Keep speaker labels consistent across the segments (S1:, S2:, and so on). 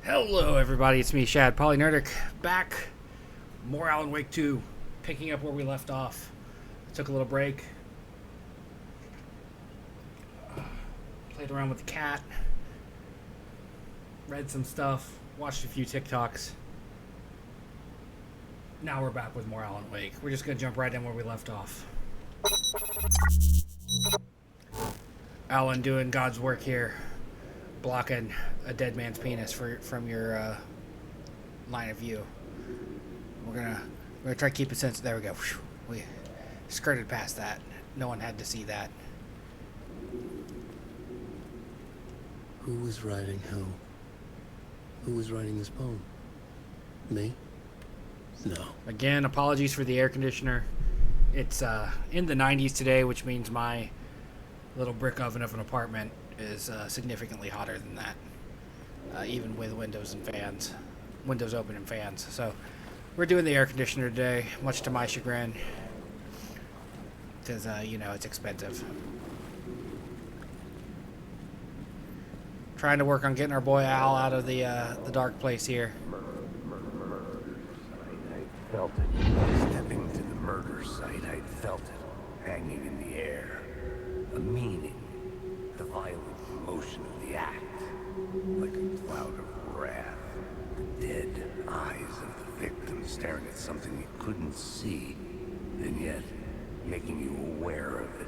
S1: Hello everybody, it's me, Shad, Polynerdic, back. More Alan Wake 2, picking up where we left off. Took a little break. Played around with the cat. Read some stuff. Watched a few TikToks. Now we're back with more Alan Wake. We're just going to jump right in where we left off. Alan doing God's work here. Blocking a dead man's penis from your line of view. We're gonna try to keep it sensitive. There we go. We skirted past that. No one had to see that.
S2: Who was writing who? Who was writing this poem? Me? No.
S1: Again, apologies for the air conditioner. It's in the 90s today, which means my little brick oven of an apartment is significantly hotter than that, even with windows and fans, windows open and fans. So we're doing the air conditioner today, much to my chagrin, because you know, it's expensive. Trying to work on getting our boy Al out of the dark place here.
S3: I felt it. Stepping to the murder site, I felt it hanging in the air. A meaning. The violent motion of the act. Like a cloud of wrath. The dead eyes of the victim staring at something you couldn't see, and yet making you aware of it.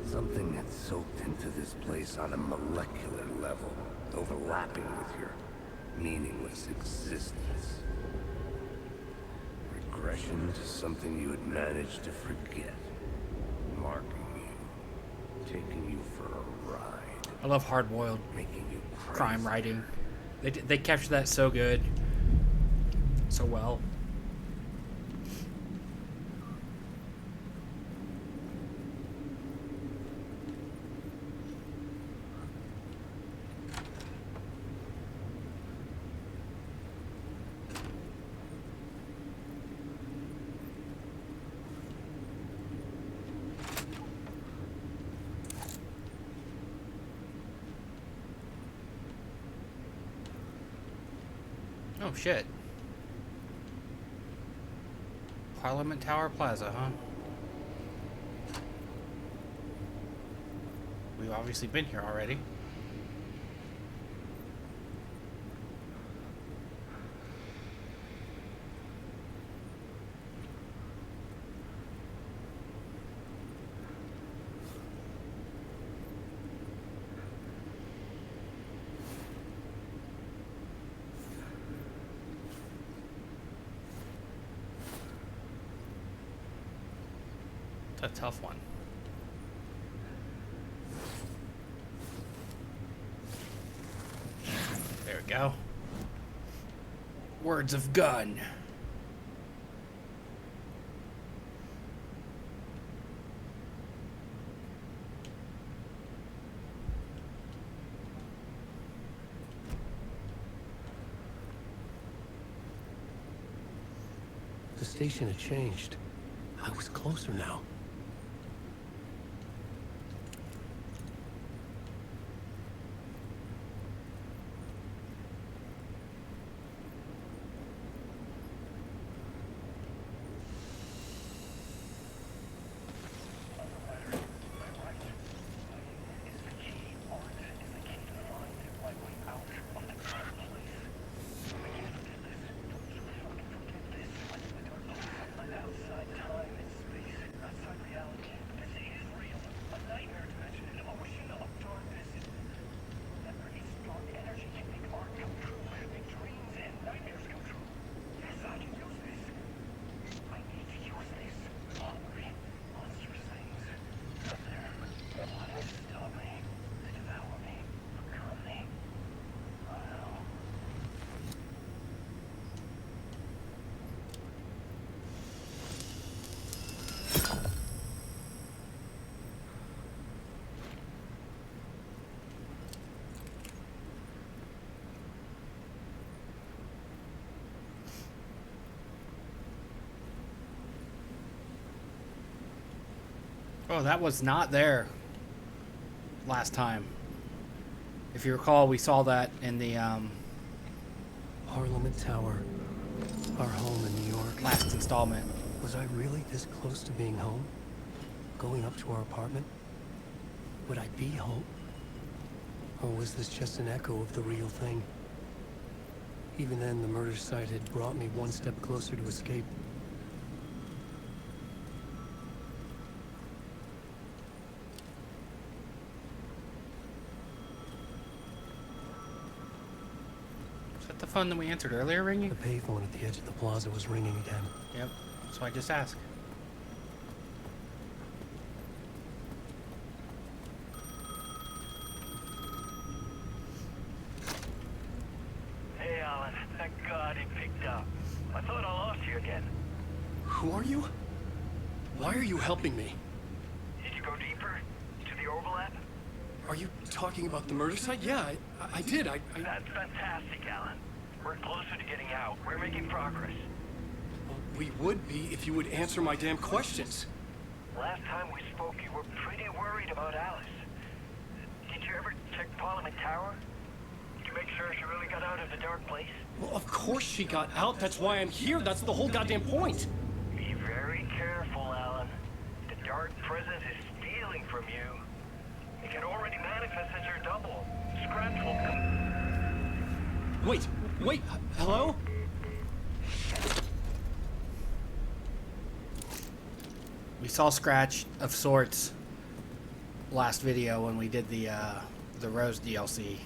S3: Something had soaked into this place on a molecular level, overlapping with your meaningless existence. Regression to something you had managed to forget. Marking you. Taking you for a ride.
S1: I love hard-boiled
S3: Making you crazy.
S1: crime writing. They capture that so good, so well. Oh shit. Parliament Tower Plaza, huh? We've obviously been here already. A tough one. There we go. Words of gun.
S2: The station had changed. I was closer now.
S1: Oh, that was not there last time. If you recall, we saw that in the
S2: Parliament Tower. Our home in New York.
S1: Last installment.
S2: Was I really this close to being home? Going up to our apartment? Would I be home? Or was this just an echo of the real thing? Even then, the murder site had brought me one step closer to escape.
S1: Is that the phone that we answered earlier ringing?
S2: The payphone at the edge of the plaza was ringing again.
S1: Yep. So I just asked.
S4: Hey, Alan. Thank God he picked up. I thought I lost you again.
S2: Who are you? Why are you helping me?
S4: Did you go deeper? To the overlap?
S2: Are you talking about the murder site? Yeah, I did.
S4: That's fantastic, Alan. We're closer to getting out. We're making progress.
S2: Well, we would be if you would answer my damn questions.
S4: Last time we spoke, you were pretty worried about Alice. Did you ever check Parliament Tower? Did you make sure she really got out of the dark place?
S2: Well, of course she got out. That's why I'm here. That's the whole goddamn point.
S4: Be very careful, Alan. The dark presence is stealing from you. It can already manifest as your double. Scratch will come.
S2: Wait, hello?
S1: We saw Scratch of sorts last video when we did the Rose DLC.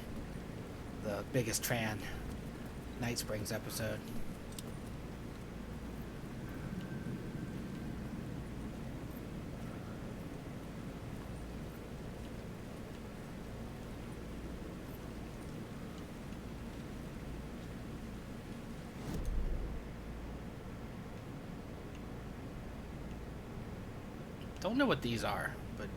S1: The biggest fan. Night Springs episode. Don't know what these are, but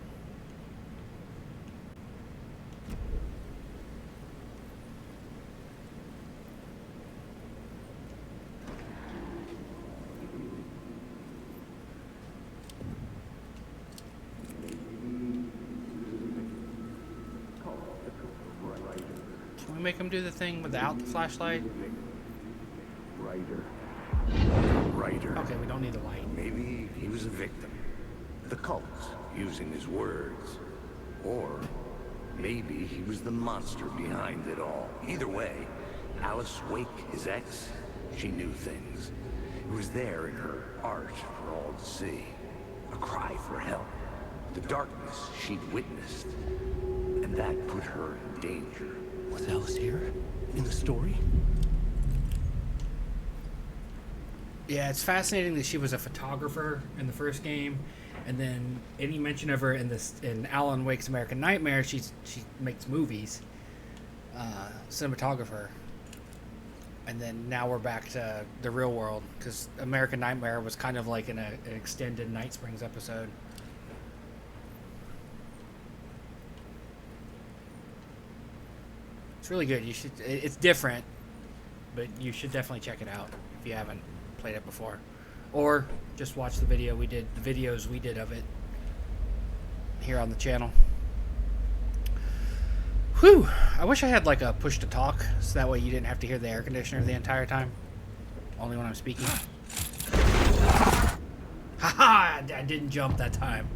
S1: can we make him do the thing without the flashlight?
S3: Writer.
S1: Okay, we don't need the light.
S3: Maybe he was a victim. The cult, using his words. Or maybe he was the monster behind it all. Either way, Alice Wake, his ex, she knew things. It was there in her art for all to see. A cry for help. The darkness she'd witnessed. And that put her in danger.
S2: Was Alice here? In the story?
S1: Yeah, it's fascinating that she was a photographer in the first game, and then any mention of her in Alan Wake's American Nightmare, she makes movies, cinematographer, and then now we're back to the real world because American Nightmare was kind of like an extended Night Springs episode. It's really good. You should. It's different, but you should definitely check it out if you haven't played it before, or just watch the video we did, the videos we did of it here on the channel. Whew! I wish I had like a push to talk, so that way you didn't have to hear the air conditioner the entire time, only when I'm speaking. Haha! I didn't jump that time.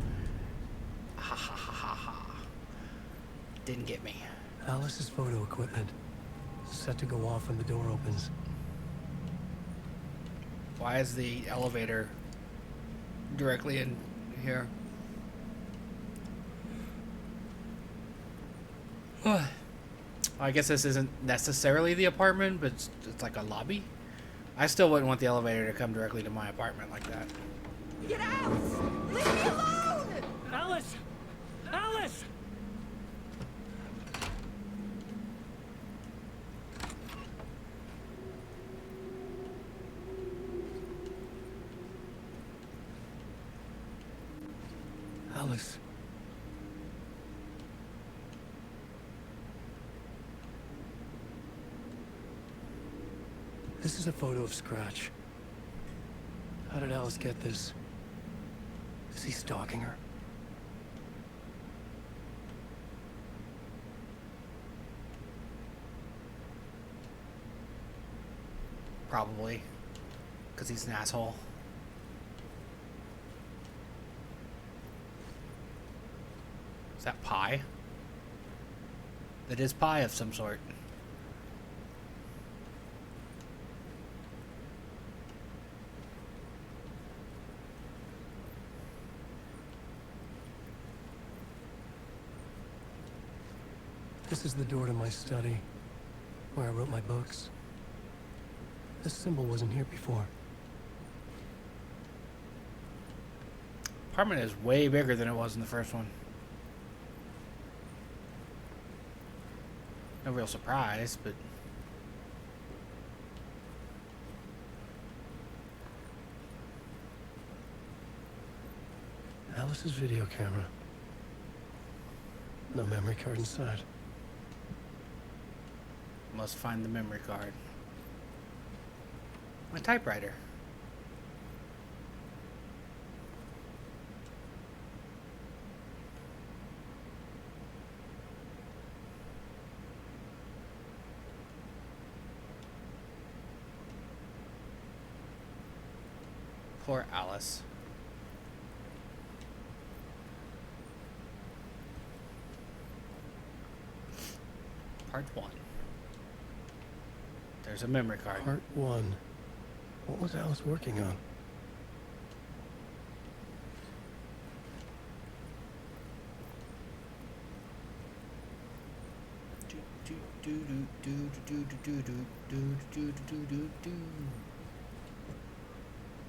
S1: Ha ha ha ha ha. Didn't get me.
S2: Alice's photo equipment. Set to go off when the door opens.
S1: Why is the elevator directly in here? I guess this isn't necessarily the apartment, but it's like a lobby. I still wouldn't want the elevator to come directly to my apartment like that.
S5: Get out! Leave me alone!
S2: Alice! Alice! Alice. This is a photo of Scratch. How did Alice get this? Is he stalking her?
S1: probably. Because he's an asshole. Is that pie? That is pie of some sort.
S2: This is the door to my study, where I wrote my books. This symbol wasn't here before.
S1: Apartment is way bigger than it was in the first one. No real surprise, but...
S2: Alice's video camera. No memory card inside.
S1: Must find the memory card. My typewriter. Poor Alice. Part 1. There's a memory card.
S2: Part 1. What was Alice working on?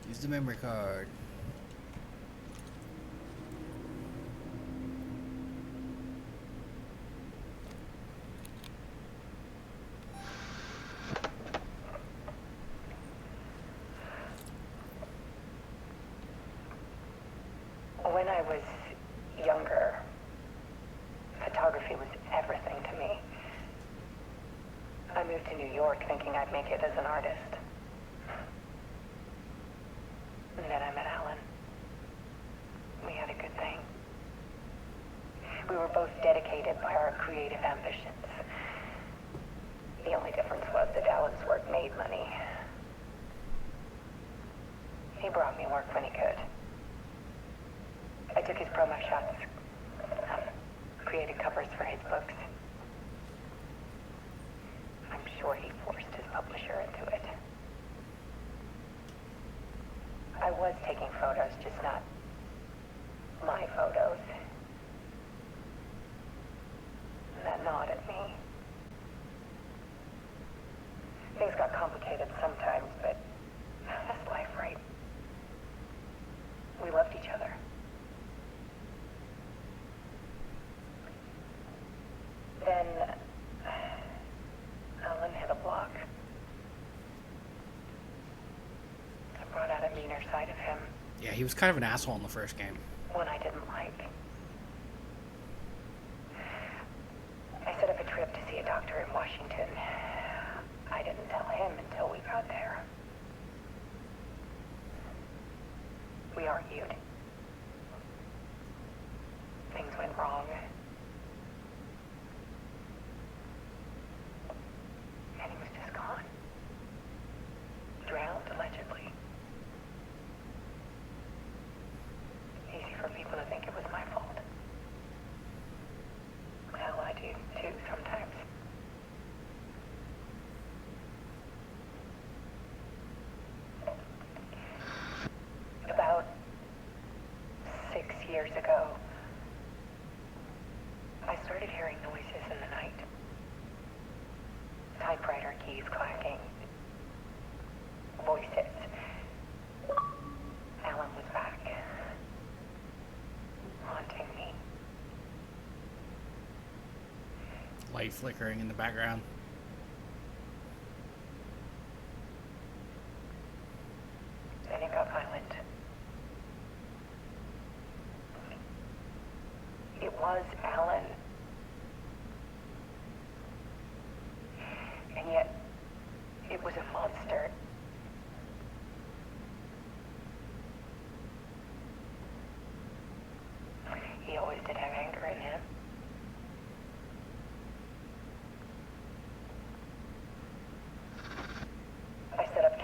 S1: Use the memory card.
S6: When I was younger, photography was everything to me. I moved to New York thinking I'd make it as an artist. And then I met Alan. We had a good thing. We were both dedicated by our creative ambitions. The only difference was that Alan's work made money. He brought me work when he could. I took his promo shots, created covers for his books. I'm sure he forced his publisher into it. I was taking photos, just not my photos. And that gnawed at me. Things got complicated sometimes, but that's life, right? We loved each other. Then Alan hit a block. I brought out a meaner side of him,
S1: Yeah, he was kind of an asshole in the first game.
S6: one I didn't like. I set up a trip to see a doctor in Washington. I didn't tell him until we got there. We argued. Things went wrong. And he was just gone. Drowned, allegedly. Easy for people to think it was my fault. Hell, I do too sometimes. About 6 years ago, I started hearing noises in the night. Typewriter keys clacking. Voices. Alan was back. Haunting me.
S1: Light flickering in the background.
S6: Then it got violent. It was Alan. And yet, it was a monster. He always did have anger in him. I set up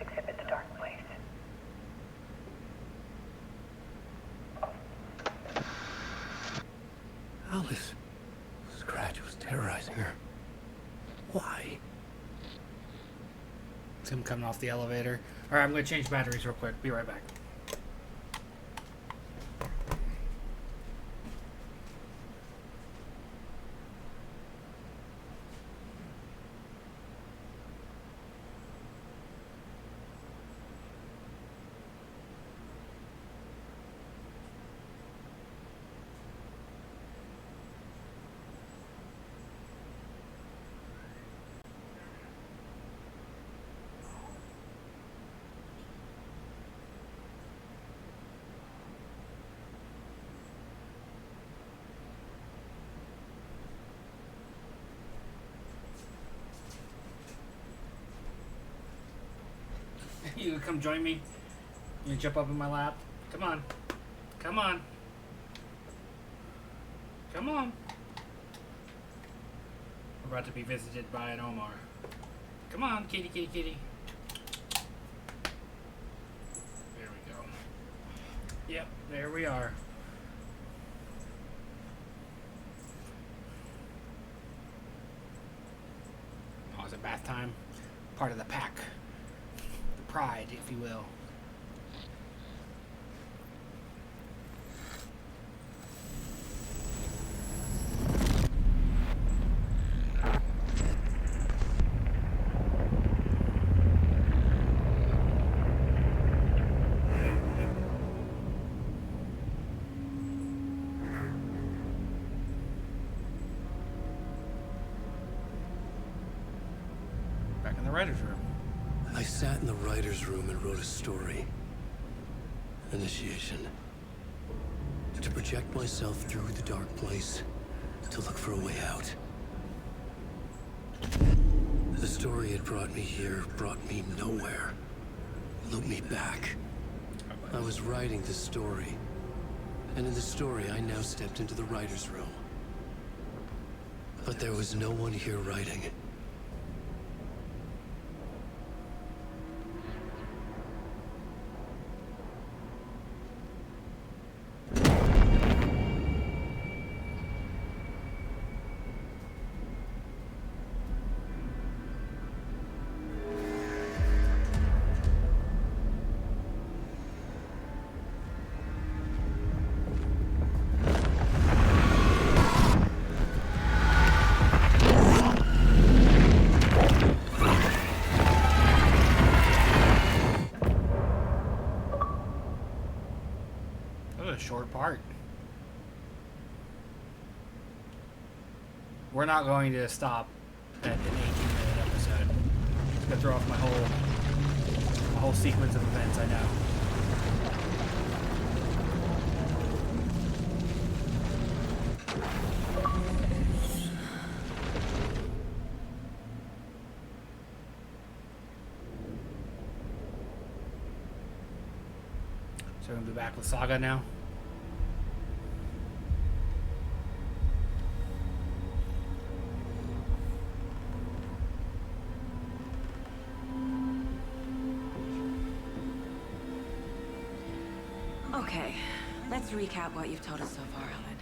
S6: exhibit the dark place.
S2: Alice. Scratch was terrorizing her. Why?
S1: It's him coming off the elevator. Alright, I'm going to change batteries real quick. Be right back. You gonna come join me? You jump up in my lap? Come on. Come on. Come on. We're about to be visited by an Omar. Come on, kitty, kitty, kitty. There we go. Yep, there we are. Oh, is it bath time? Part of the pack. The pride, if you will. Back in the writer's room.
S2: I sat in the writer's room and wrote a story. Initiation. To project myself through the dark place, to look for a way out. The story had brought me here, brought me nowhere. Looped me back. I was writing the story. And in the story, I now stepped into the writer's room. But there was no one here writing.
S1: Short part. We're not going to stop at an 18-minute episode. It's gonna throw off my whole sequence of events. I know. So we're gonna be back with Saga now.
S7: Okay, let's recap what you've told us so far, Alan.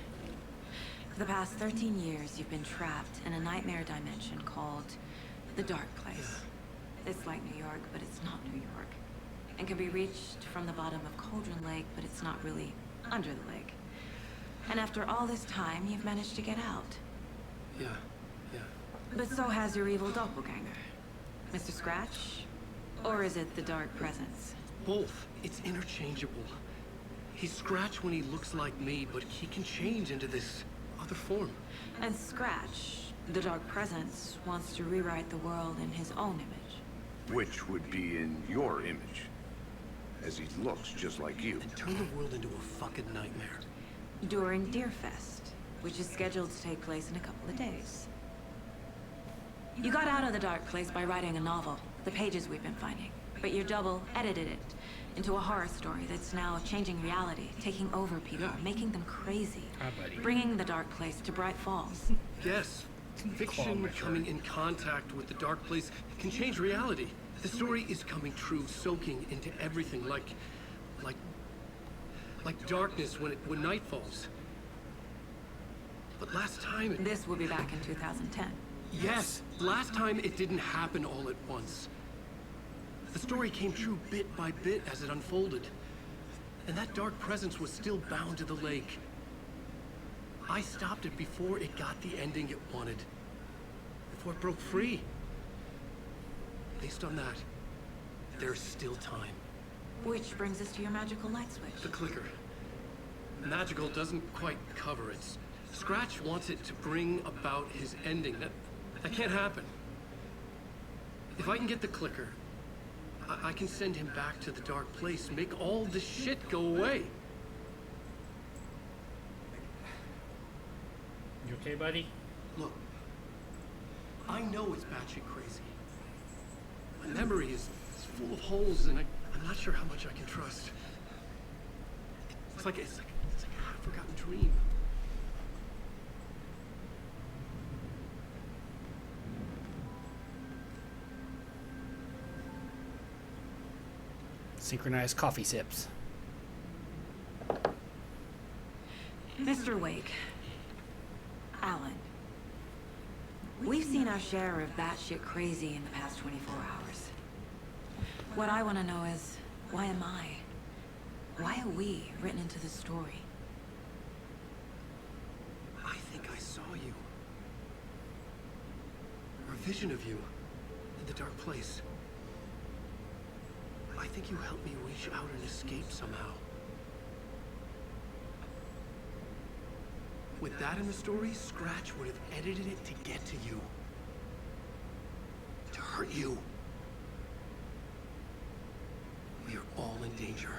S7: For the past 13 years, you've been trapped in a nightmare dimension called the Dark Place. It's like New York, but it's not New York. And can be reached from the bottom of Cauldron Lake, but it's not really under the lake. And after all this time, you've managed to get out.
S2: Yeah.
S7: But so has your evil doppelganger. Mr. Scratch? Or is it the Dark Presence?
S2: Both. It's interchangeable. He's Scratch when he looks like me, but he can change into this other form.
S7: And Scratch, the Dark Presence, wants to rewrite the world in his own image.
S3: Which would be in your image, as he looks just like you.
S2: And turn the world into a fucking nightmare.
S7: During Deerfest, which is scheduled to take place in a couple of days. You got out of the Dark Place by writing a novel, the pages we've been finding. But your double edited it into a horror story that's now changing reality, taking over people, making them crazy,
S1: Hi, buddy.
S7: bringing the Dark Place to Bright Falls.
S2: Yes, Fiction coming in contact with the dark place can change reality. The story is coming true, soaking into everything like darkness when night falls. But last time
S7: This will be back in 2010.
S2: Yes, last time it didn't happen all at once. The story came true bit by bit as it unfolded. And that dark presence was still bound to the lake. I stopped it before it got the ending it wanted. Before it broke free. Based on that, there's still time.
S7: Which brings us to your magical light switch.
S2: The clicker. Magical doesn't quite cover it. Scratch wants it to bring about his ending. That can't happen. If I can get the clicker, I can send him back to the dark place, make all this shit go away.
S1: You okay, buddy?
S2: Look, I know it's batshit crazy. My memory is full of holes, and I'm not sure how much I can trust. It's like a half-forgotten dream.
S1: Synchronized coffee sips.
S7: Mr. Wake. Alan. We've seen our share of batshit crazy in the past 24 hours. What I want to know is, why am I? Why are we written into the story?
S2: I think I saw you. Or a vision of you. In the dark place. I think you helped me reach out and escape somehow. With that in the story, Scratch would have edited it to get to you. To hurt you. We are all in danger.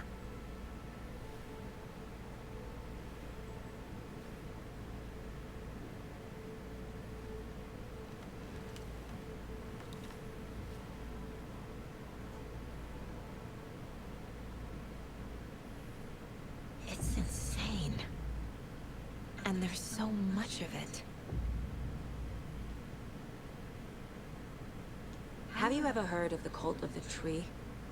S7: It's insane. And there's so much of it. Have you ever heard of the Cult of the Tree?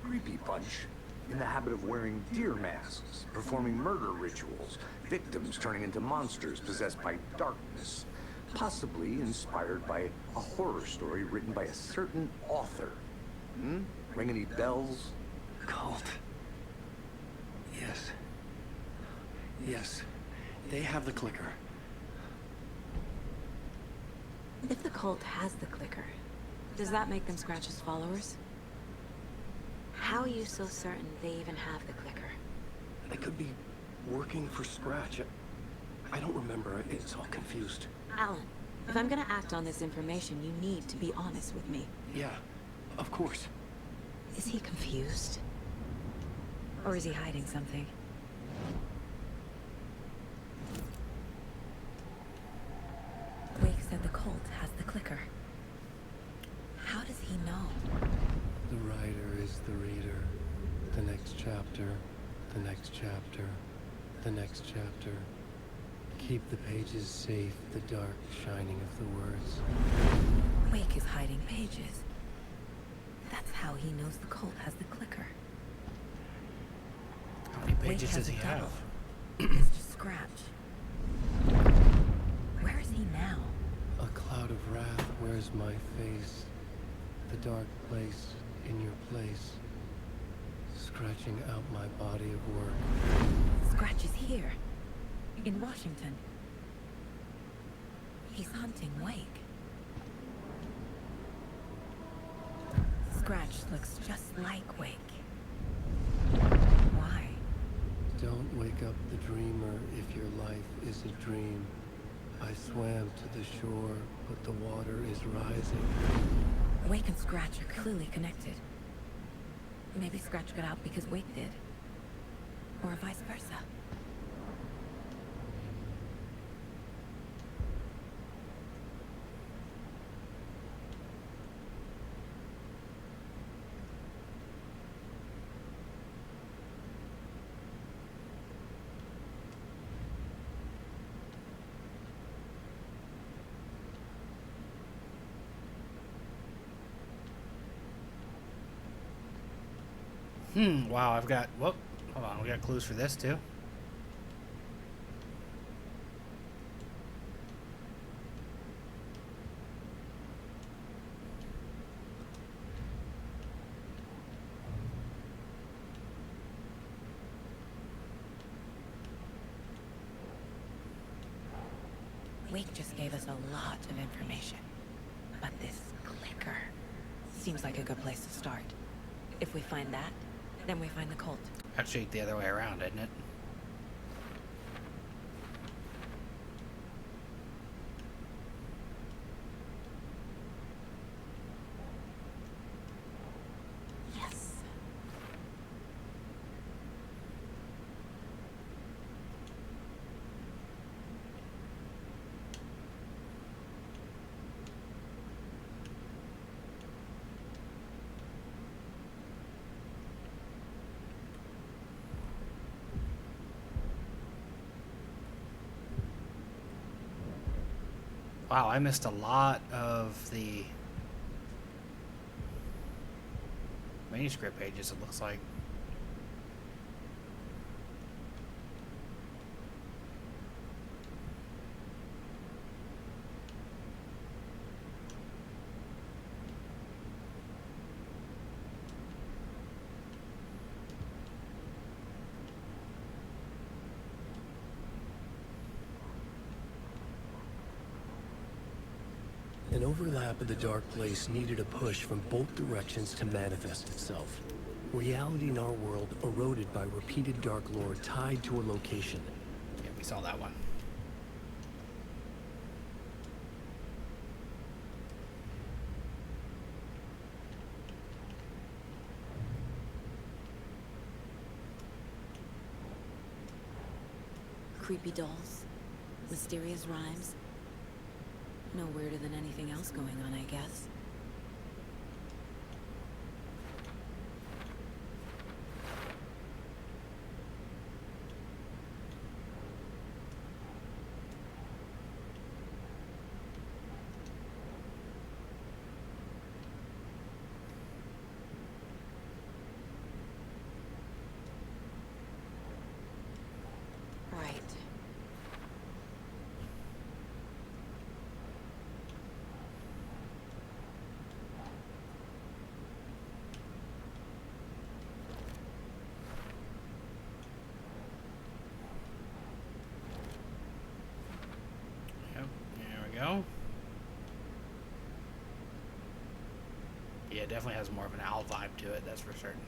S3: Creepy bunch. In the habit of wearing deer masks, performing murder rituals, victims turning into monsters possessed by darkness. Possibly inspired by a horror story written by a certain author. Ring any bells?
S2: Cult. Yes. Yes. They have the clicker.
S7: If the cult has the clicker, does that make them Scratch's followers? How are you so certain they even have the clicker?
S2: They could be working for Scratch. I don't remember. It's all confused.
S7: Alan, if I'm gonna act on this information, you need to be honest with me.
S2: Yeah, of course.
S7: Is he confused? Or is he hiding something? Wake said the cult has the clicker. How does he know?
S2: The writer is the reader. The next chapter, the next chapter, the next chapter. Keep the pages safe, the dark shining of the words.
S7: Wake is hiding pages. That's how he knows the cult has the clicker.
S1: How many
S7: Wake
S1: pages
S7: has
S1: does he
S7: a double.
S1: have?
S7: Mr. Scratch. Where is he now?
S2: A cloud of wrath wears my face. The dark place in your place. Scratching out my body of work.
S7: Scratch is here. In Washington. He's hunting Wake. Scratch looks just like Wake. Why?
S2: Don't wake up the dreamer if your life is a dream. I swam to the shore, but the water is rising.
S7: Wake and Scratch are clearly connected. Maybe Scratch got out because Wake did. Or vice versa.
S1: Wow, I've got... Whoop. Hold on, we got clues for this, too.
S7: Wake just gave us a lot of information. But this clicker seems like a good place to start. If we find that, then we find the cult.
S1: Actually, the other way around, isn't it?
S7: Yes.
S1: Wow, I missed a lot of the manuscript pages, it looks like.
S2: An overlap of the dark place needed a push from both directions to manifest itself. Reality in our world eroded by repeated dark lore tied to a location.
S1: Yeah, we saw that one.
S7: Creepy dolls. Mysterious rhymes. No weirder than anything else going on, I guess. Right.
S1: Yep, there we go. Yeah, it definitely has more of an owl vibe to it, that's for certain.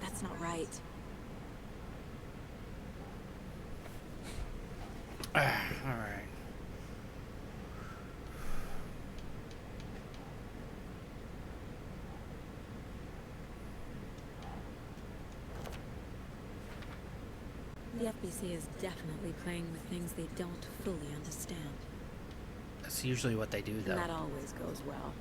S7: That's not right.
S1: Alright.
S7: The FBC is definitely playing with things they don't fully understand.
S1: That's usually what they do, though.
S7: And that always goes well.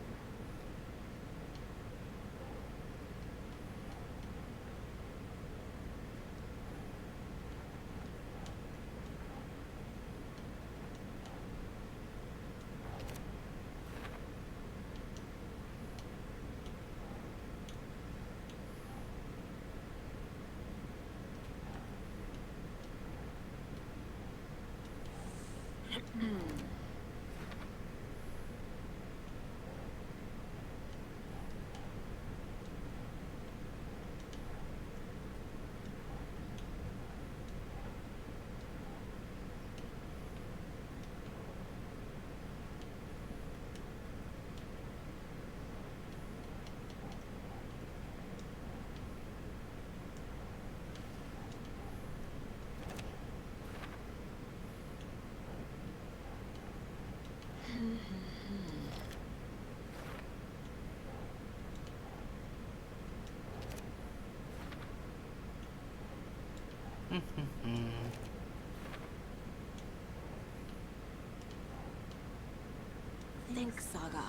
S7: Think Saga.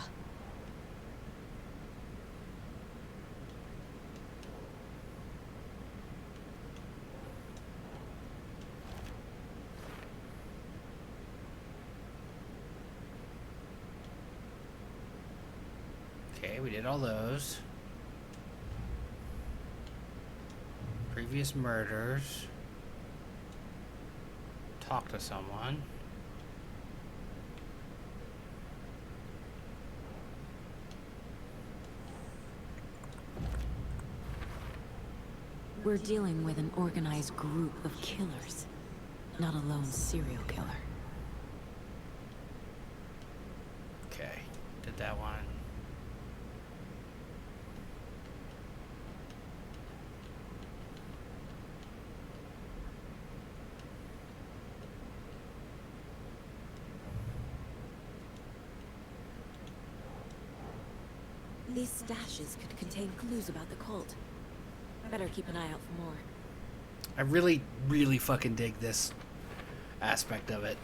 S1: Okay, we did all those. Previous murders. Talk to someone.
S7: We're dealing with an organized group of killers, not a lone serial killer.
S1: Okay, did that one.
S7: These stashes could contain clues about the cult. Better keep an eye out for more.
S1: I really, really fucking dig this aspect of it.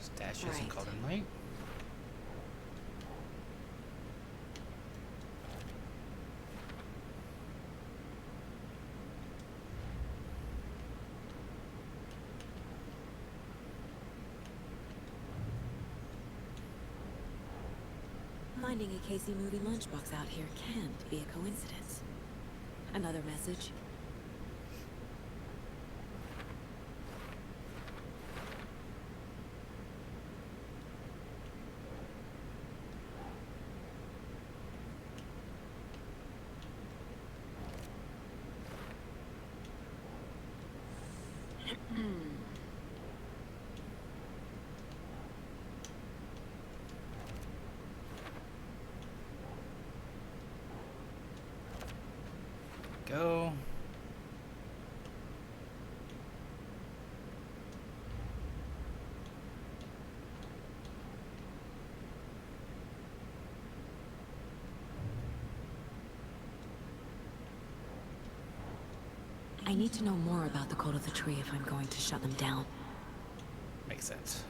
S1: Stashes and
S7: Right.
S1: Golden Light.
S7: Finding a Casey movie lunchbox out here can't be a coincidence. Another message.
S1: Go.
S7: I need to know more about the Cult of the Tree if I'm going to shut them down.
S1: Makes sense.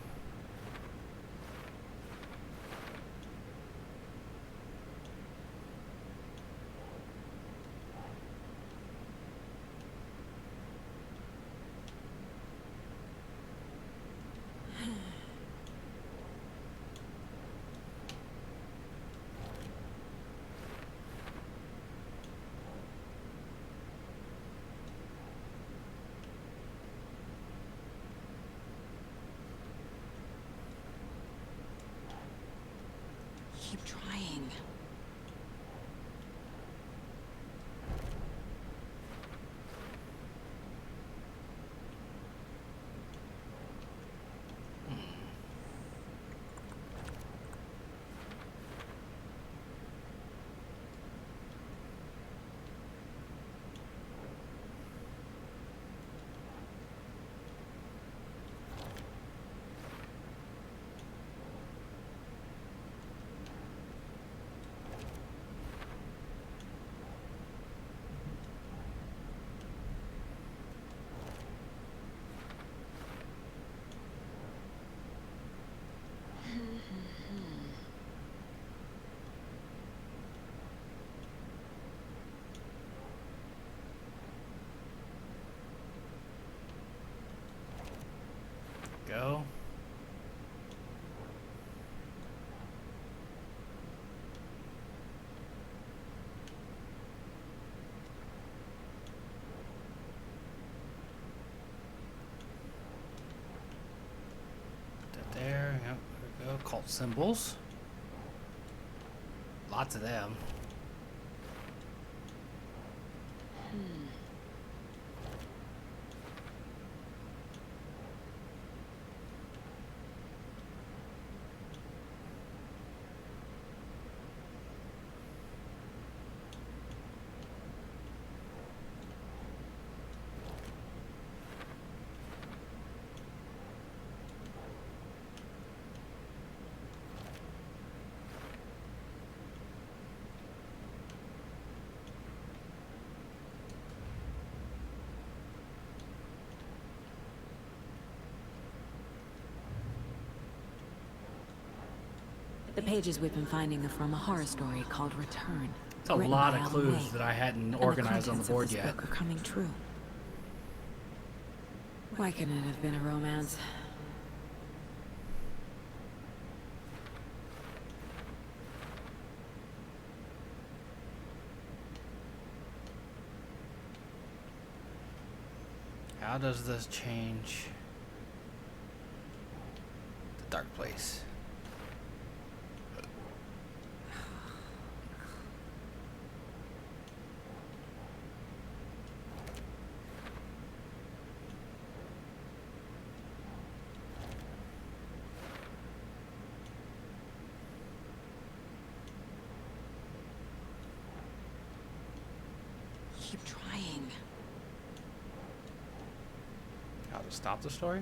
S7: Keep trying.
S1: Go. Put that there. Yep, there we go. Cult symbols. Lots of them.
S7: The pages we've been finding are from a horror story called Return.
S1: It's a
S7: written
S1: lot
S7: by
S1: of
S7: Alan
S1: clues
S7: Wake.
S1: that I hadn't
S7: And
S1: organized on the
S7: contents of
S1: board
S7: this
S1: yet.
S7: book are coming true. Why couldn't it have been a romance?
S1: How does this change the dark place?
S7: Keep trying.
S1: How to stop the story?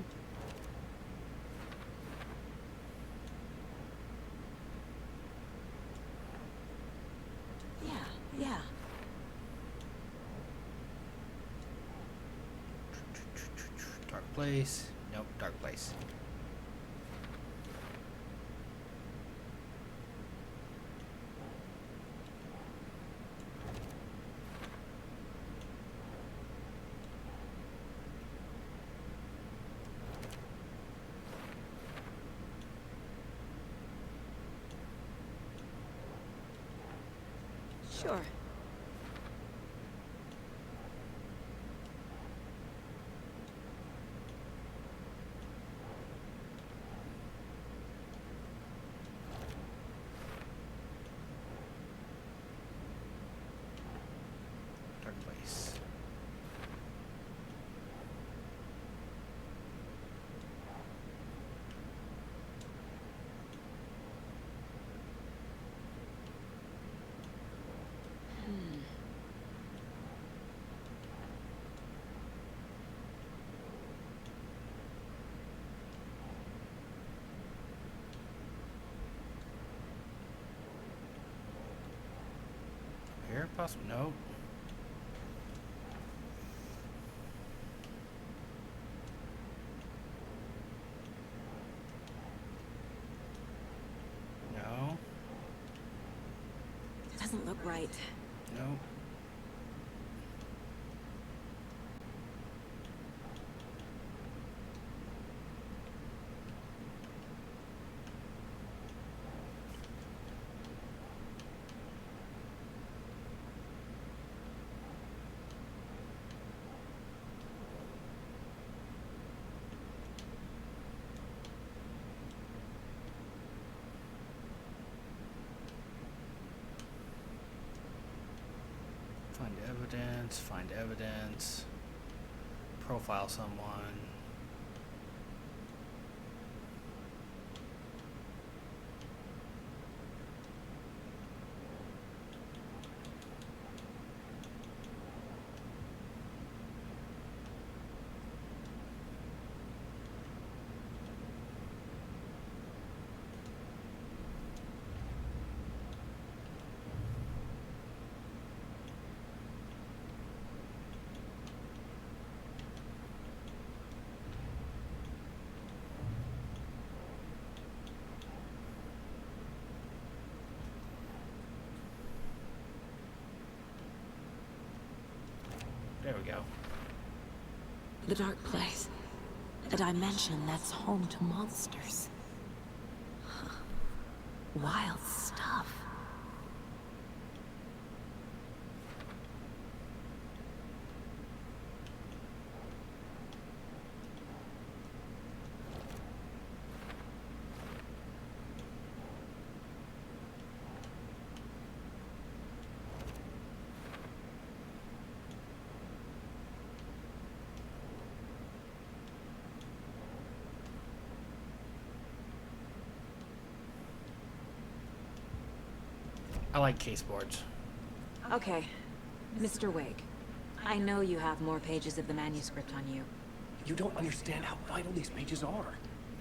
S7: Yeah.
S1: Dark place. Nope, dark place.
S7: Sure.
S1: Dark place. Here, possible? Nope. No.
S7: Doesn't look right.
S1: No. Find evidence, profile someone. There we go.
S7: The dark place. A dimension that's home to monsters. Huh. Wild stuff.
S1: I like case boards.
S7: Okay. Mr. Wake, I know you have more pages of the manuscript on you.
S2: You don't understand how vital these pages are.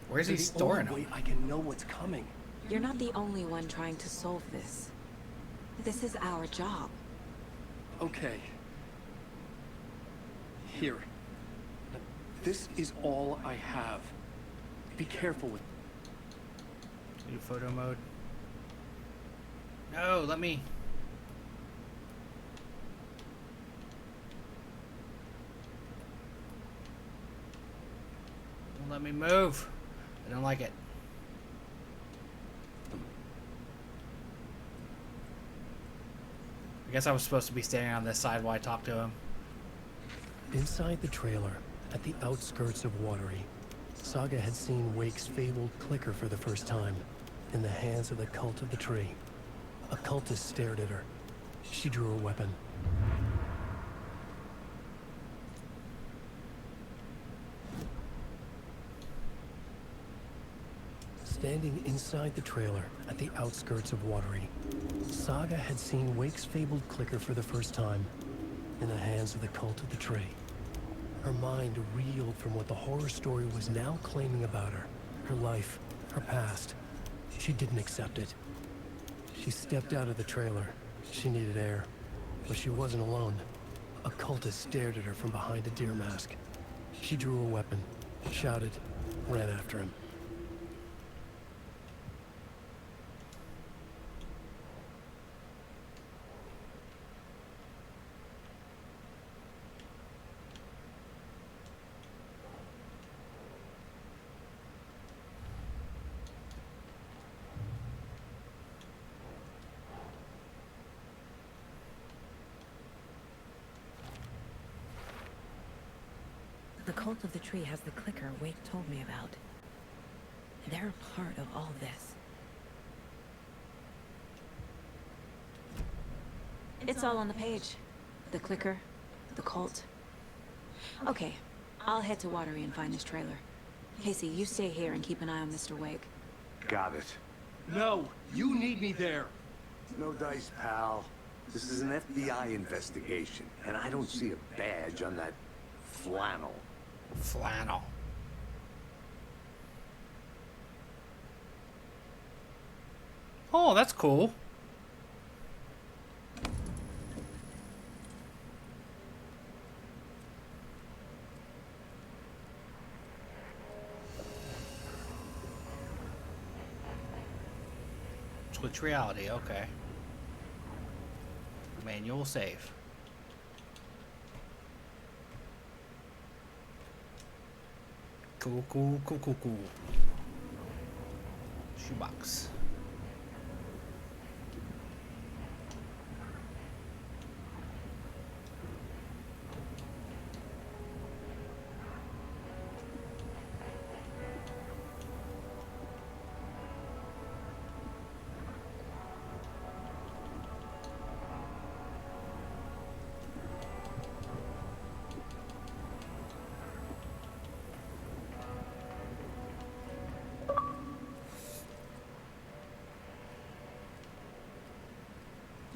S1: Where's
S2: They're
S1: he
S2: the
S1: storing
S2: only
S1: them?
S2: way I can know what's coming.
S7: You're not the only one trying to solve this. This is our job.
S2: Okay. Here. This is all I have. Be careful with.
S1: Do photo mode. No, let me. Won't let me move. I don't like it. I guess I was supposed to be standing on this side while I talked to him.
S2: Inside the trailer, at the outskirts of Watery, Saga had seen Wake's fabled clicker for the first time, in the hands of the Cult of the Tree. A cultist stared at her. She drew a weapon. Standing inside the trailer, at the outskirts of Watery, Saga had seen Wake's fabled clicker for the first time, in the hands of the Cult of the Tree. Her mind reeled from what the horror story was now claiming about her. Her life, her past. She didn't accept it. She stepped out of the trailer. She needed air. But she wasn't alone. A cultist stared at her from behind a deer mask. She drew a weapon, shouted, ran after him.
S8: The Cult of the Tree has the clicker Wake told me about. They're a part of all this.
S7: It's all on the page. The clicker, the cult. Okay, I'll head to Watery and find this trailer. Casey, you stay here and keep an eye on Mr. Wake.
S3: Got it.
S9: No, you need me there.
S3: No dice, pal. This is an FBI investigation, and I don't see a badge on that flannel.
S1: Flannel. Oh, that's cool. Switch reality, okay. Manual save. Cool, cool, cool, cool, cool. Shoebox.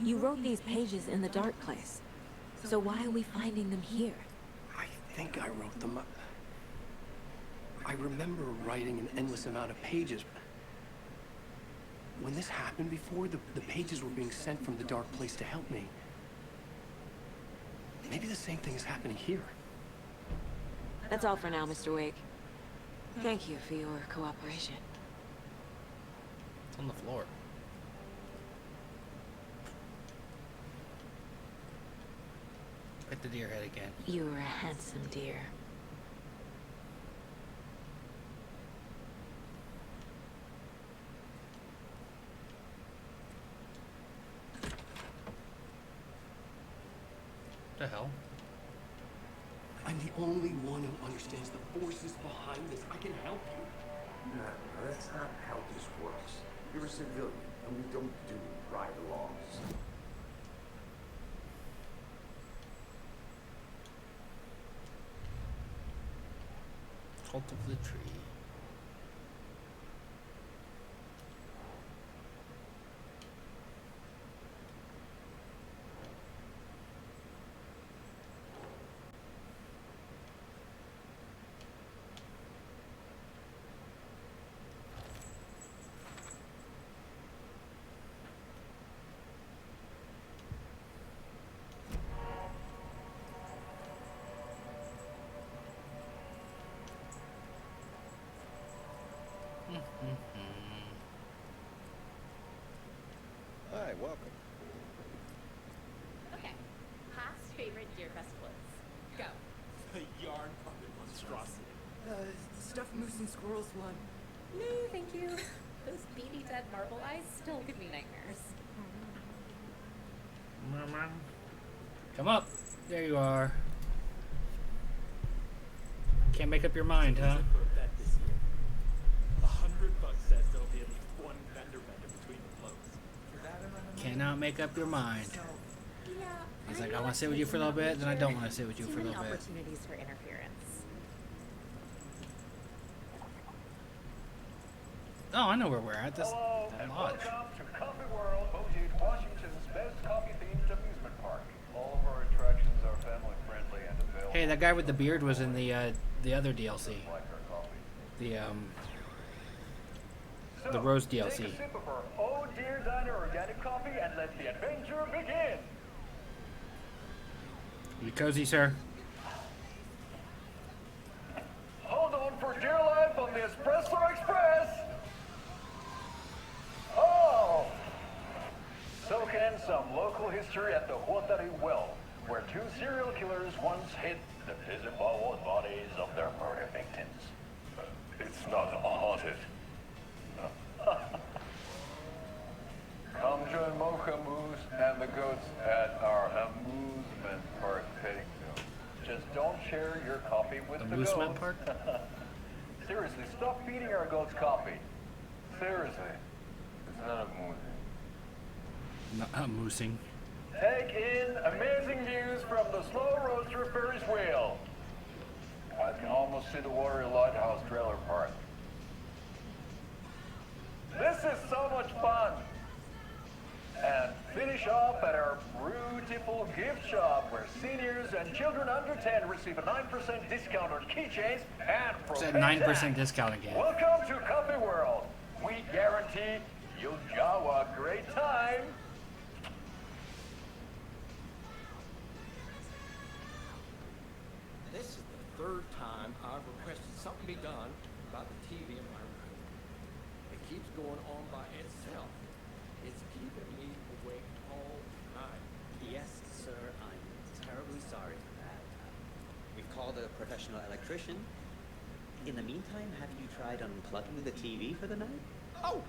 S7: You wrote these pages in the dark place. So why are we finding them here?
S2: I think I wrote them up. I remember writing an endless amount of pages. When this happened before, the pages were being sent from the dark place to help me. Maybe the same thing is happening here.
S7: That's all for now, Mr. Wake. Thank you for your cooperation.
S1: It's on the floor. Hit the deer head again.
S7: You're a handsome deer.
S1: The hell?
S2: I'm the only one who understands the forces behind this. I can help you.
S3: No, that's not how this works. You're a civilian, and we don't do ride-alongs.
S1: Cult of the Tree.
S5: Moose and squirrels won.
S10: No, thank you. Those beady dead marble eyes still give me nightmares.
S1: Come up. There you are. Can't make up your mind, huh?
S9: $100 says there'll be at least one vendor between the floats.
S1: Cannot make up your mind.
S10: Yeah.
S1: He's like, I want to sit with you for a little bit, then I don't want to sit with you
S10: Too
S1: for a
S10: many
S1: little bit.
S10: opportunities for interference.
S1: Oh, I know where we're at. This
S4: Hello,
S1: that
S4: and
S1: lodge.
S4: welcome to Coffee World, voted Washington's best coffee-themed amusement park. All of our attractions are family-friendly and available.
S1: Hey, that guy with the beard was in the other DLC.
S4: Like our coffee.
S1: The Rose
S4: Take
S1: DLC.
S4: a sip of our Oh Dear Diner organic coffee and let the adventure begin.
S1: You cozy, sir?
S4: Hold on for dear life on the Espresso Express. Oh! Soak in some local history at the Huatari Well, where two serial killers once hid the disemboweled bodies of their murder victims. It's not haunted. Come join Mocha Moose and the goats at our amusement park petting zoo. Just don't share your coffee with the goats.
S1: Amusement park?
S4: Seriously, stop feeding our goats coffee. Seriously. It's not amusing.
S1: Moosing.
S4: Take in amazing views from the slow roaster Ferris wheel. I can almost see the Watery Lighthouse trailer park. This is so much fun. And finish off at our beautiful gift shop where seniors and children under 10 receive a 9% discount on keychains and
S1: It's at
S4: propane
S1: 9%
S4: tanks.
S1: discount again.
S4: Welcome to Coffee World. We guarantee you'll have a great time.
S9: This is the third time I've requested something be done about the TV in my room. It keeps going on by itself. It's keeping me awake all night.
S11: Yes, sir, I'm terribly sorry for that. We've called a professional electrician. In the meantime, have you tried unplugging the TV for the night?
S9: Oh,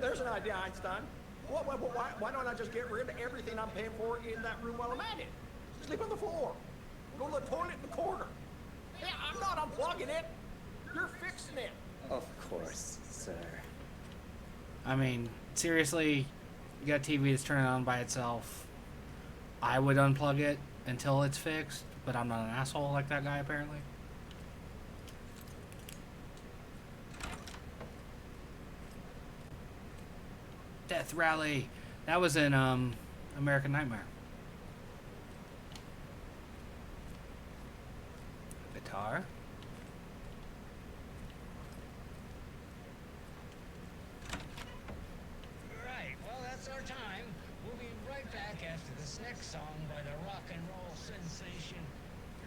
S9: there's an idea, Einstein. Why don't I just get rid of everything I'm paying for in that room while I'm at it? Sleep on the floor. Go to the toilet in the corner. Yeah, I'm not unplugging it. You're fixing it.
S11: Of course, sir.
S1: I mean, seriously, you got a TV that's turning on by itself. I would unplug it until it's fixed, but I'm not an asshole like that guy, apparently. Death Rally. That was in American Nightmare. Guitar.
S12: Right, well, that's our time. We'll be right back after this next song by the rock and roll sensation,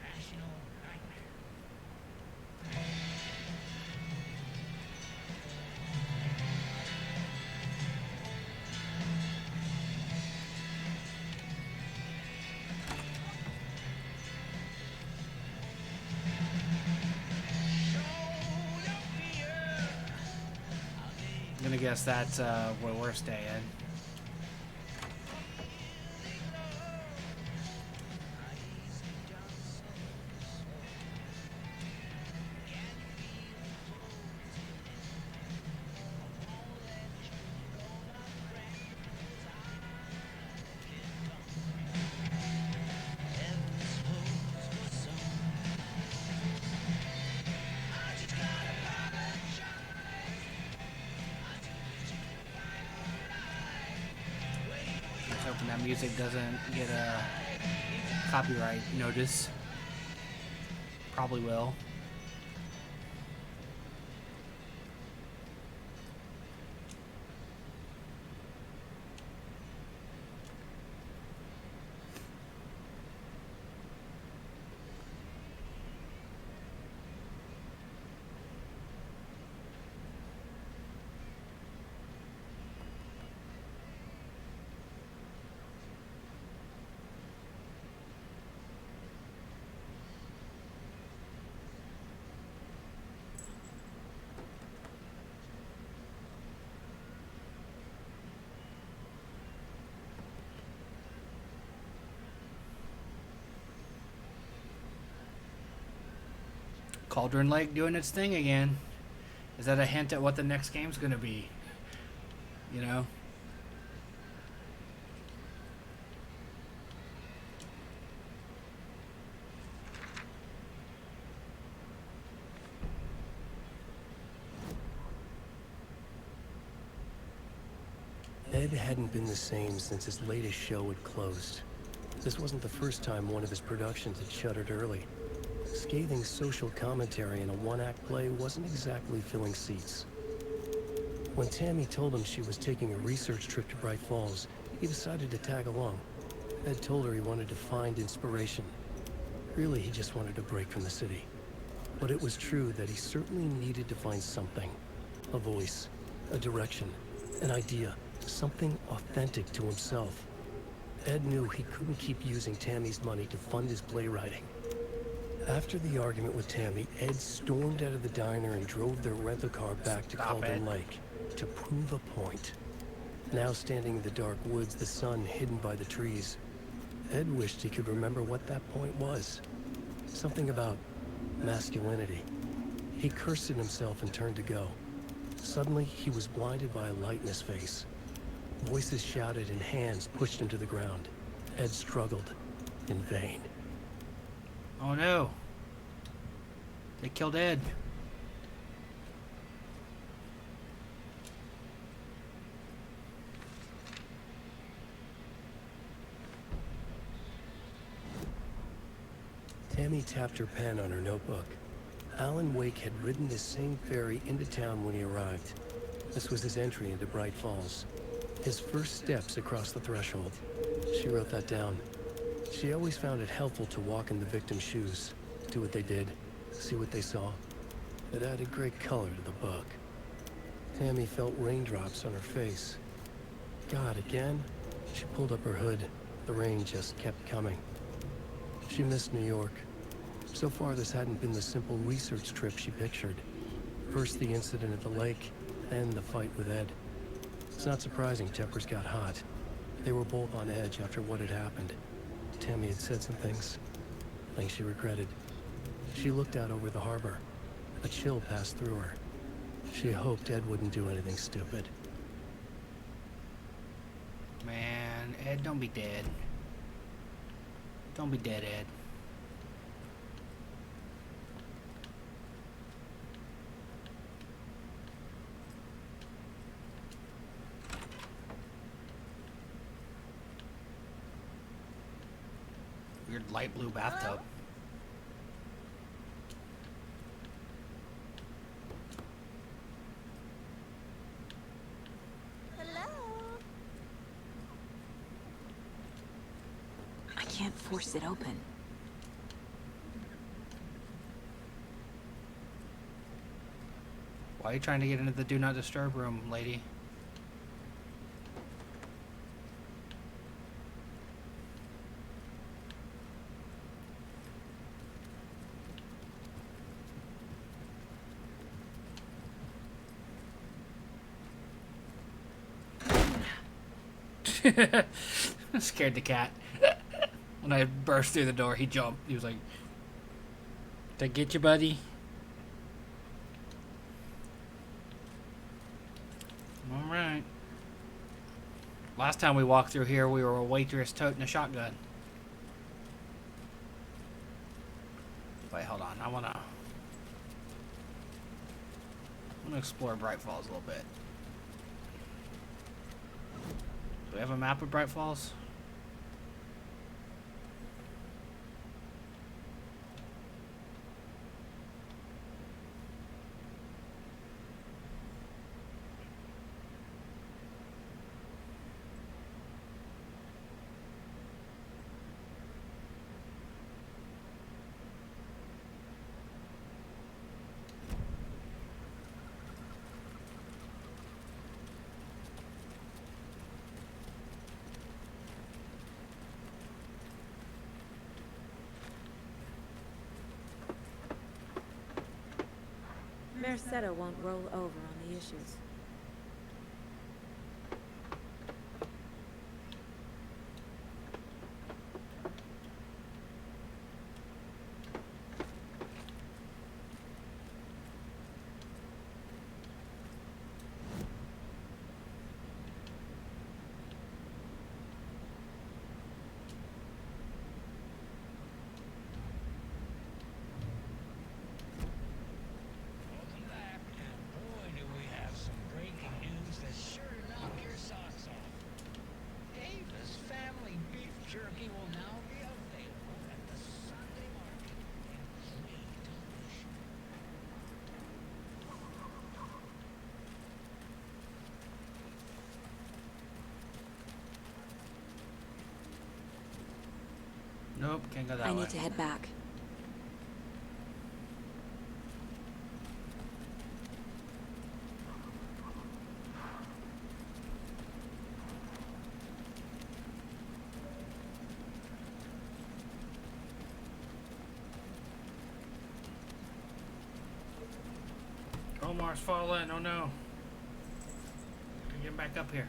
S12: National Nightmare.
S1: I'm gonna guess that's where we're staying. Just hoping that music doesn't get a copyright notice. Probably will. Cauldron Lake doing its thing again. Is that a hint at what the next game's gonna be? You know?
S2: Ed hadn't been the same since his latest show had closed. This wasn't the first time one of his productions had shuttered early. Scathing social commentary in a one-act play wasn't exactly filling seats. When Tammy told him she was taking a research trip to Bright Falls, he decided to tag along. Ed told her he wanted to find inspiration. Really, he just wanted a break from the city. But it was true that he certainly needed to find something. A voice, a direction, an idea, something authentic to himself. Ed knew he couldn't keep using Tammy's money to fund his playwriting. After the argument with Tammy, Ed stormed out of the diner and drove their rental car back to Cauldron Lake to prove a point. Now standing in the dark woods, the sun hidden by the trees, Ed wished he could remember what that point was. Something about masculinity. He cursed at himself and turned to go. Suddenly, he was blinded by a light in his face. Voices shouted and hands pushed him to the ground. Ed struggled in vain.
S1: Oh no. They killed Ed.
S2: Tammy tapped her pen on her notebook. Alan Wake had ridden this same ferry into town when he arrived. This was his entry into Bright Falls. His first steps across the threshold. She wrote that down. She always found it helpful to walk in the victim's shoes, do what they did, see what they saw. It added great color to the book. Tammy felt raindrops on her face. God, again? She pulled up her hood. The rain just kept coming. She missed New York. So far, this hadn't been the simple research trip she pictured. First the incident at the lake, then the fight with Ed. It's not surprising tempers got hot. They were both on edge after what had happened. Tammy had said some things she regretted. She looked out over the harbor. A chill passed through her. She hoped Ed wouldn't do anything stupid.
S1: Man, Ed, don't be dead. Don't be dead, Ed. Weird light blue bathtub.
S7: I can't force it open.
S1: Why are you trying to get into the do not disturb room, lady? Scared the cat. When I burst through the door, he jumped. He was like, "Did I get you, buddy?" All right. Last time we walked through here, we were a waitress toting a shotgun. Wait, hold on. I wanna explore Bright Falls a little bit. Do we have a map of Bright Falls?
S8: Merced won't roll over on the issues.
S1: Nope, can't go that way.
S7: I need to head back.
S1: Omar's falling. Oh no. Get back up here.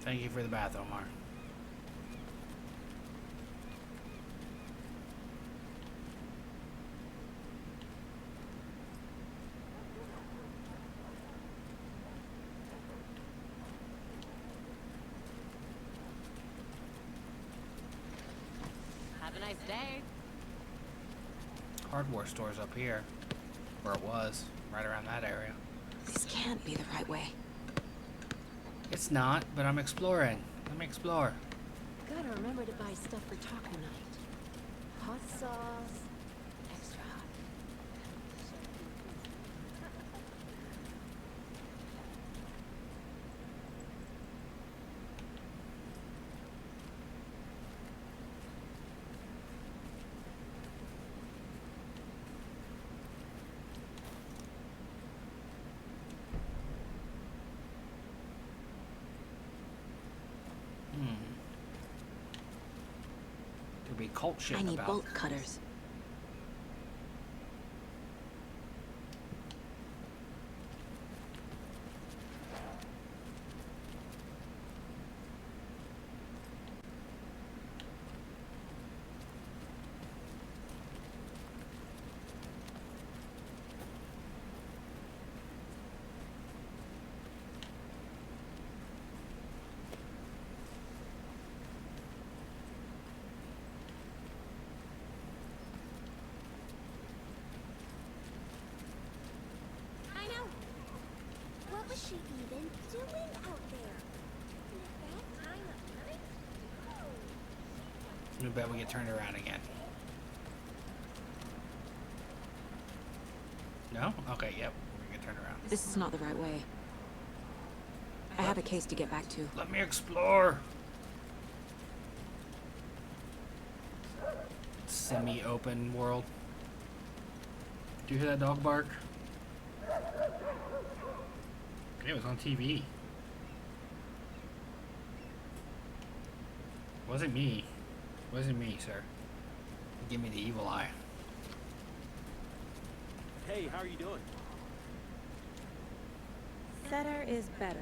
S1: Thank you for the bath, Omar.
S5: Have a nice day.
S1: Hardware store's up here. Where it was. Right around that area.
S7: This can't be the right way.
S1: It's not, but I'm exploring. Let me explore.
S8: Gotta remember to buy stuff for taco night. Hot sauce, extra hot.
S1: Could be cult shit
S7: I need
S1: about.
S7: bolt cutters.
S5: I know. What was she even doing out there? In that time of night?
S1: I bet we get turned around again. No? Okay, yep. We get turned around.
S7: This is not the right way. I have a case to get back to.
S1: Let me explore. Semi-open world. Do you hear that dog bark? It was on TV. Wasn't me. Wasn't me, sir. Give me the evil eye.
S13: Hey, how are you doing?
S8: Better is better.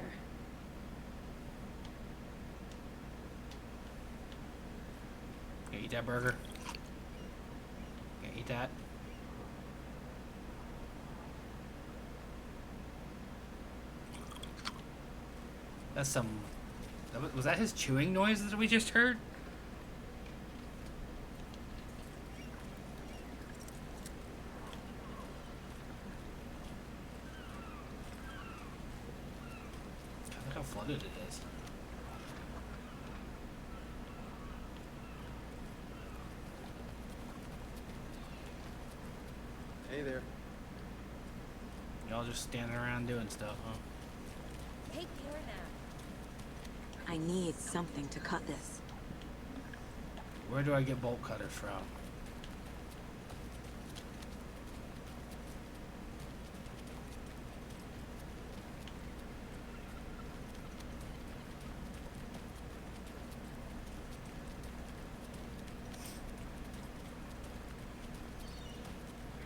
S1: You eat that burger? You eat that? That's some... Was that his chewing noise that we just heard? Look how flooded it is.
S13: Hey there.
S1: Y'all just standing around doing stuff, huh?
S5: Take care now.
S7: I need something to cut this.
S1: Where do I get bolt cutters from?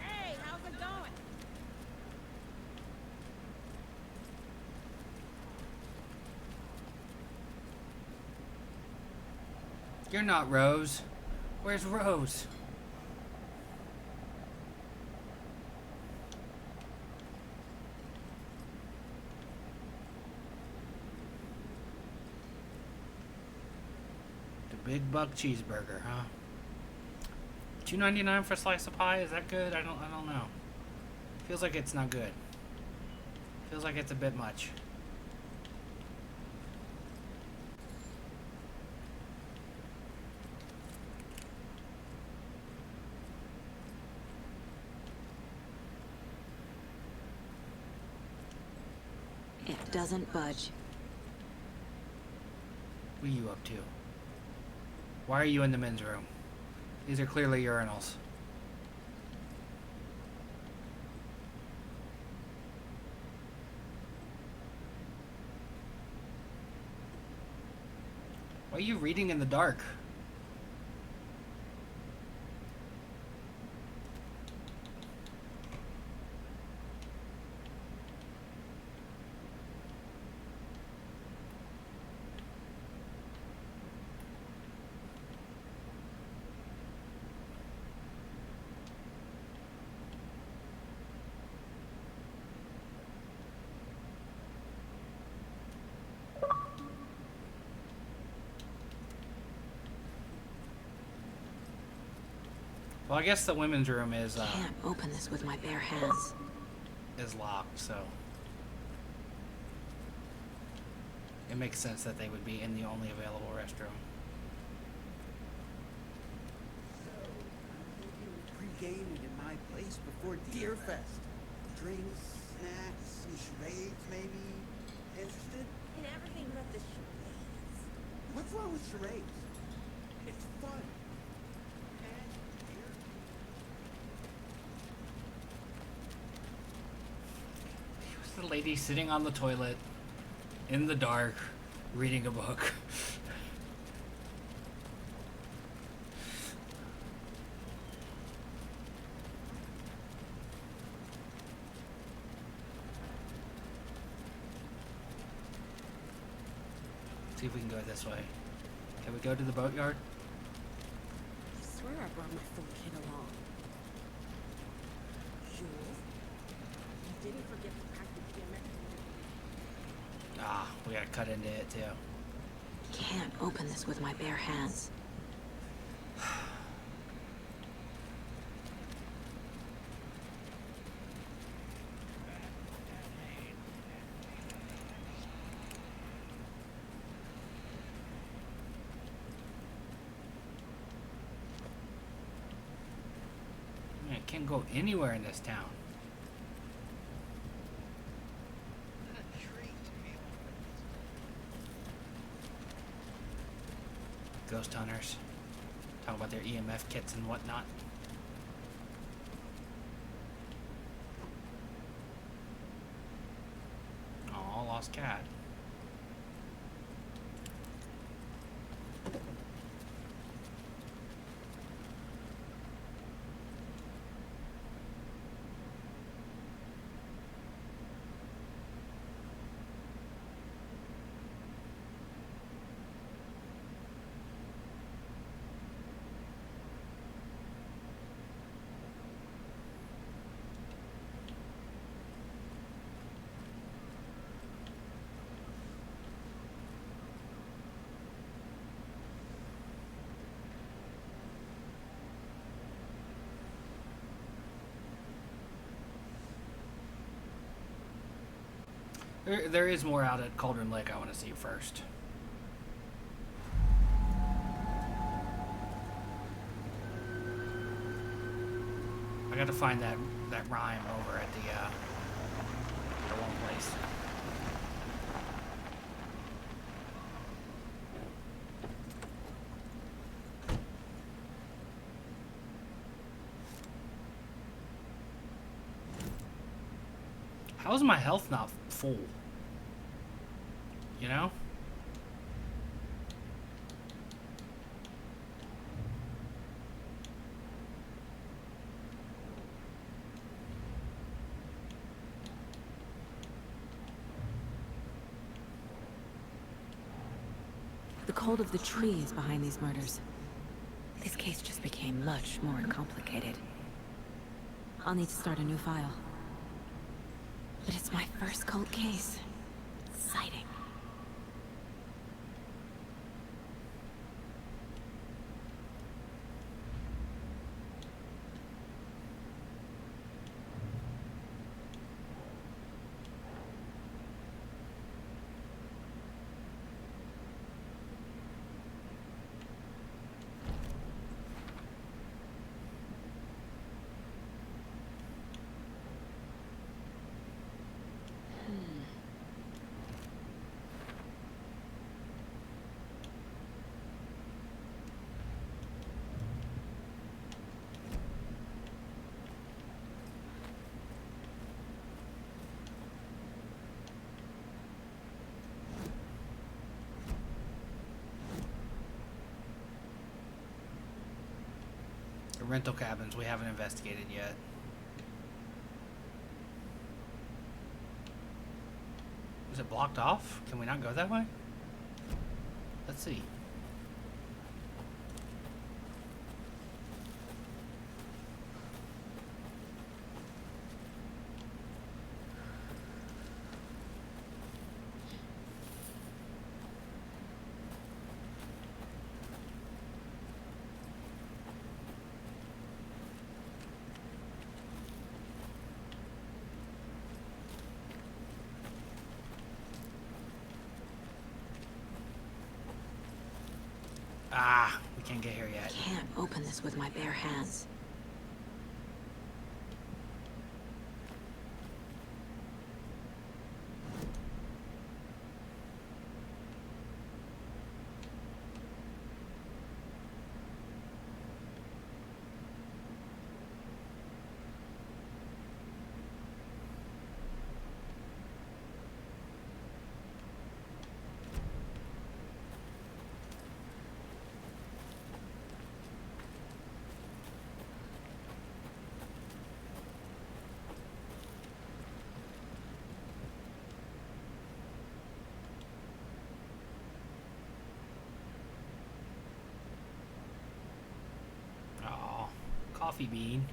S5: Hey, how's it going?
S1: You're not Rose. Where's Rose? The big buck cheeseburger, huh? $2.99 for a slice of pie? Is that good? I don't know. Feels like it's not good. Feels like it's a bit much.
S7: doesn't budge.
S1: What are you up to? Why are you in the men's room? These are clearly urinals. Why are you reading in the dark? Well, I guess the women's room is
S7: Can't open this with my bare hands.
S1: is locked, so it makes sense that they would be in the only available restroom.
S14: Pre-gaming in my place before Deer Fest. Drinks, snacks, some charades, maybe. Interested?
S8: In everything but the charades.
S14: What's wrong with charades? It's fun.
S1: The lady sitting on the toilet in the dark reading a book. See if we can go this way. Can we go to the boatyard?
S8: I swear I brought my full kit along. Jules, you didn't forget to pack the DMX.
S1: Ah, we gotta cut into it too.
S7: Can't open this with my bare hands.
S1: Man, it can't go anywhere in this town. Ghost hunters. Talk about their EMF kits and whatnot. Oh, lost cat. There is more out at Cauldron Lake I want to see first. I got to find that rhyme over at the one place. How is my health not full? You know?
S8: The cult of the tree is behind these murders. This case just became much more complicated. I'll need to start a new file. But it's my first cult case. Exciting.
S1: The rental cabins we haven't investigated yet. Is it blocked off? Can we not go that way? Let's see. Ah, we can't get here yet.
S8: Can't open this with my bare hands.
S1: Oh, coffee bean.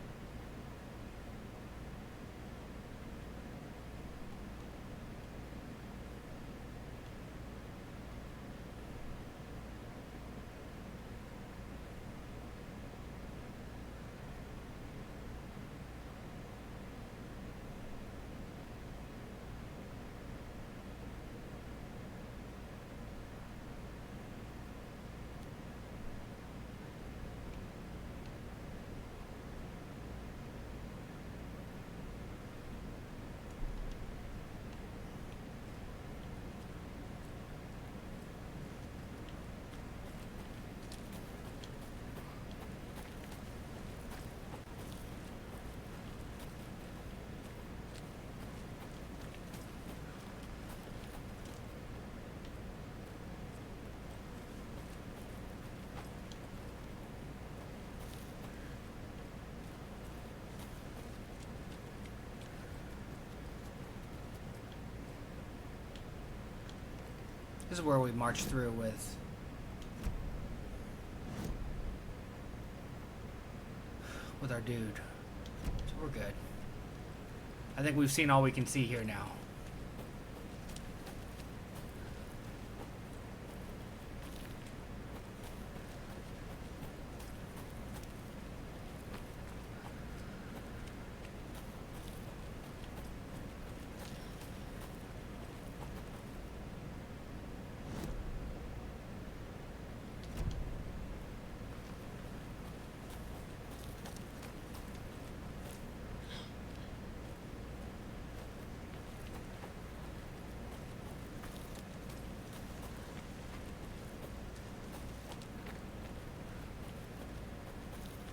S1: This is where we march through with our dude. So we're good. I think we've seen all we can see here now.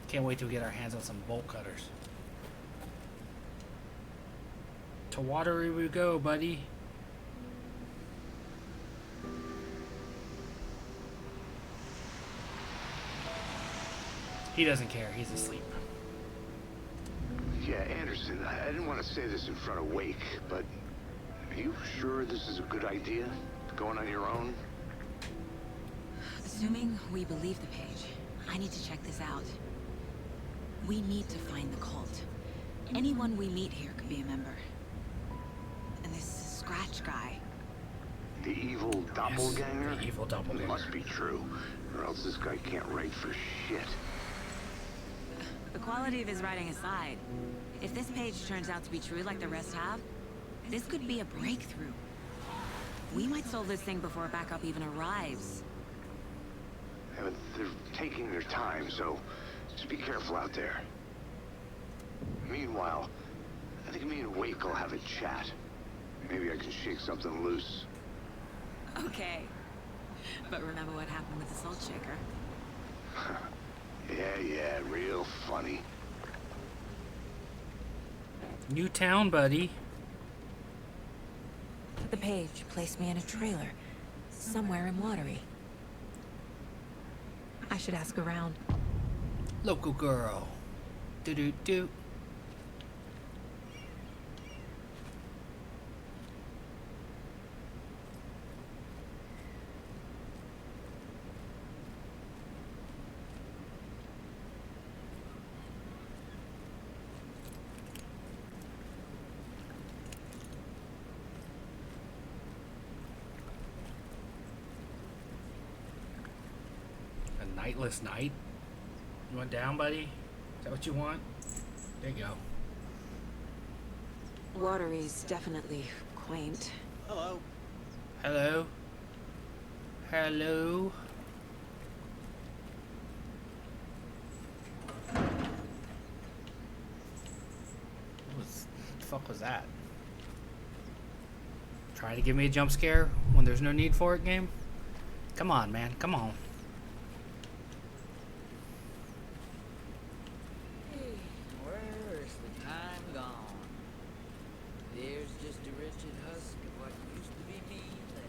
S1: Can't wait till we get our hands on some bolt cutters. To water we go, buddy. He doesn't care. He's asleep.
S3: Yeah, Anderson, I didn't want to say this in front of Wake, but are you sure this is a good idea? Going on your own?
S8: Assuming we believe the page, I need to check this out. We need to find the cult. Anyone we meet here could be a member. And this Scratch guy.
S3: The evil doppelganger?
S1: Yes, the evil doppelganger.
S3: It must be true, or else this guy can't write for shit.
S8: The quality of his writing aside, if this page turns out to be true like the rest have, this could be a breakthrough. We might solve this thing before backup even arrives.
S3: Yeah, but they're taking their time, so just be careful out there. Meanwhile, I think me and Wake will have a chat. Maybe I can shake something loose.
S8: Okay. But remember what happened with the salt shaker?
S3: Yeah, real funny.
S1: New town, buddy.
S8: The page placed me in a trailer, somewhere in Watery. I should ask around.
S1: Local girl. Do do do. A nightless night? You want down, buddy? Is that what you want? There you go.
S8: Watery's definitely quaint.
S14: Hello.
S1: Hello? Hello? What the fuck was that? Trying to give me a jump scare when there's no need for it, game? Come on, man. Come on.
S15: Where's the time gone? There's just a wretched husk of what used to be me left.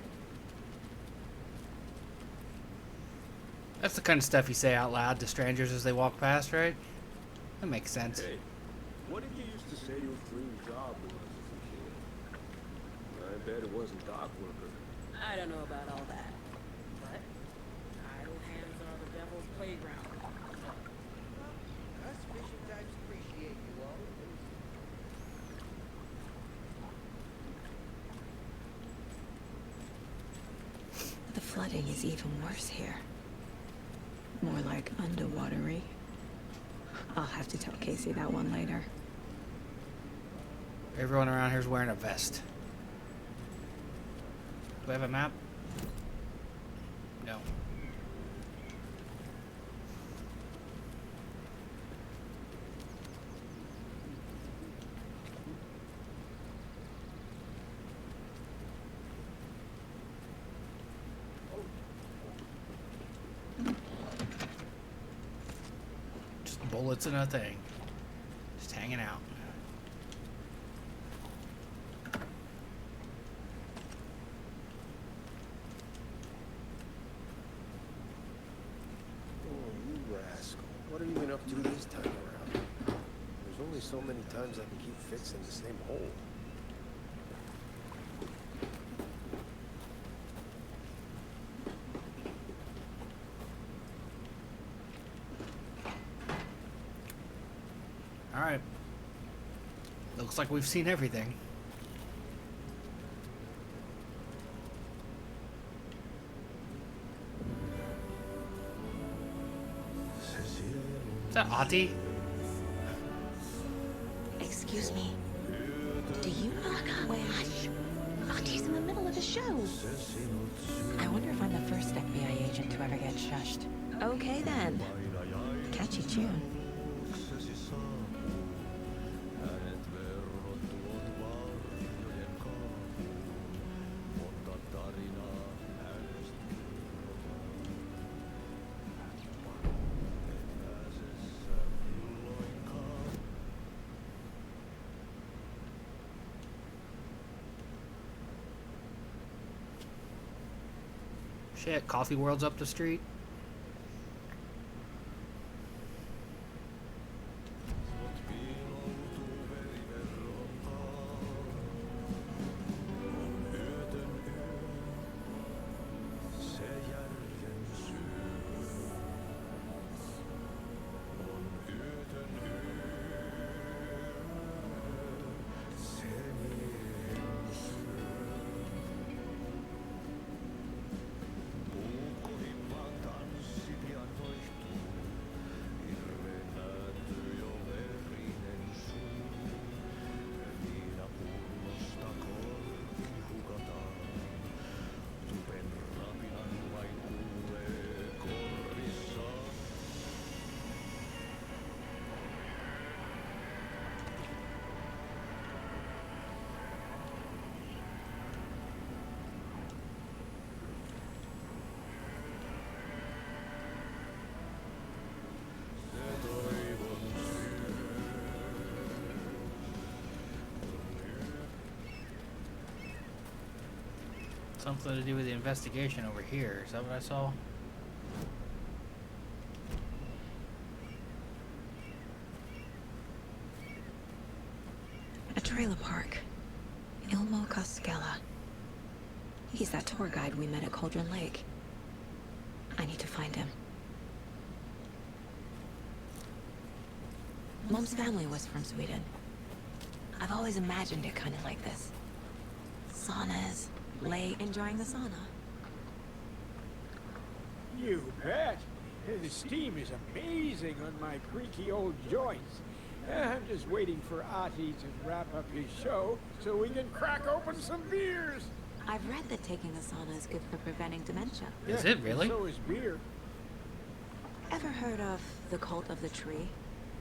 S1: That's the kind of stuff you say out loud to strangers as they walk past, right? That makes sense.
S13: Hey, what did you used to say your dream job was as a kid? I bet it wasn't dock worker.
S15: I don't know about all that, but idle hands are the devil's playground.
S14: Us fishing types appreciate you all.
S8: The flooding is even worse here. More like underwatery. I'll have to tell Casey that one later.
S1: Everyone around here is wearing a vest. Do we have a map? No. Just bullets and a thing. Just hanging out.
S13: What have you been up to this time around? There's only so many times I can keep fixing the same hole.
S1: Alright. Looks like we've seen everything. Is that Ati?
S8: Excuse me. Do you know where? Hush. Artie's in the middle of a show. I wonder if I'm the first FBI agent to ever get shushed. Okay then. Catchy tune.
S1: Shit, Coffee World's up the street. Something to do with the investigation over here. Is that what I saw?
S8: trailer park. Ilmo Koskela. He's that tour guide we met at Cauldron Lake. I need to find him. Mom's family was from Sweden. I've always imagined it kind of like this. Saunas, lake, enjoying the sauna.
S16: You bet. The steam is amazing on my creaky old joints. I'm just waiting for Ati to wrap up his show so we can crack open some beers.
S8: I've read that taking a sauna is good for preventing dementia.
S1: Is it really?
S16: So is beer.
S8: Ever heard of the Cult of the Tree?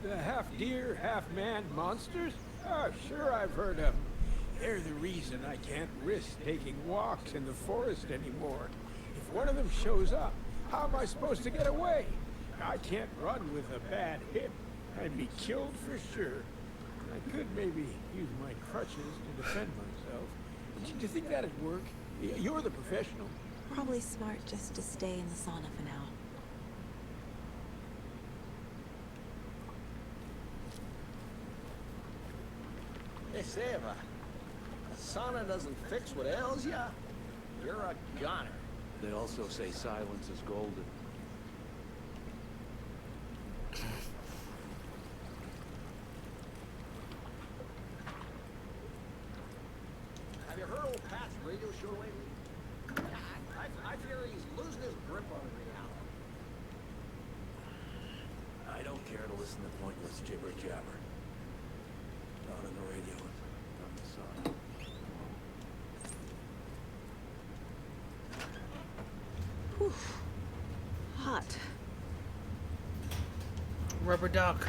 S16: The half-deer, half-man monsters? Oh, sure I've heard of them. They're the reason I can't risk taking walks in the forest anymore. If one of them shows up, how am I supposed to get away? I can't run with a bad hip. I'd be killed for sure. I could maybe use my crutches to defend myself. Do you think that'd work? You're the professional.
S8: Probably smart just to stay in the sauna for now.
S9: Hey, Seva. A sauna doesn't fix what ails ya? You're a goner.
S3: They also say silence is golden.
S9: Have you heard old Pat's radio show lately? I fear he's losing his grip on reality.
S3: I don't care to listen to pointless jibber jabber. Not on the radio, not in the sun.
S8: Whew. Hot.
S1: Rubber duck.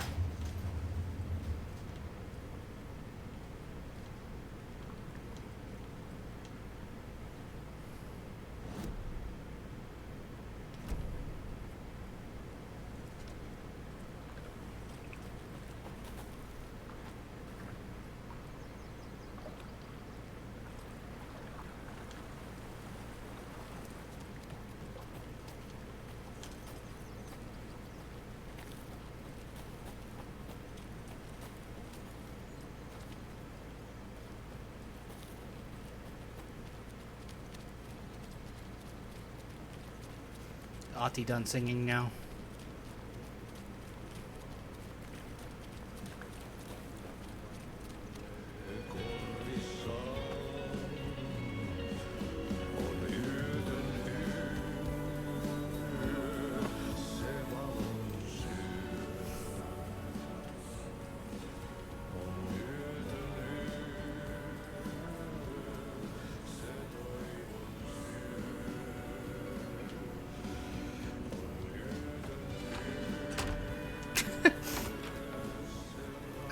S1: Ati done singing now?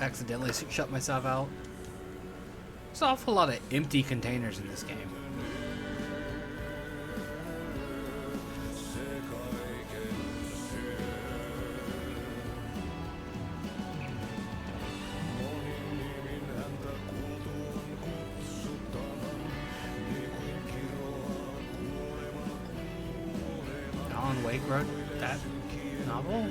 S1: Accidentally shut myself out. There's an awful lot of empty containers in this game. Alan Wake wrote that novel?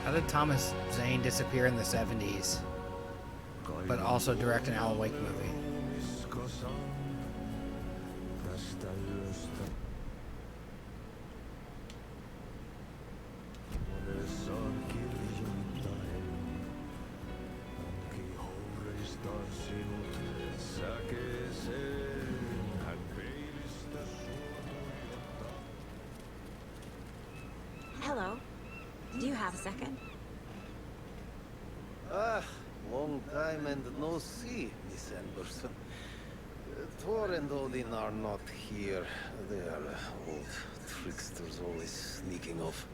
S1: How did Thomas Zane disappear in the 70s, but also direct an Alan Wake movie?
S8: Hello. Do you have a second?
S17: Ah, long time and no see, Miss Anderson. Thor and Odin are not here. They are old tricksters always sneaking off.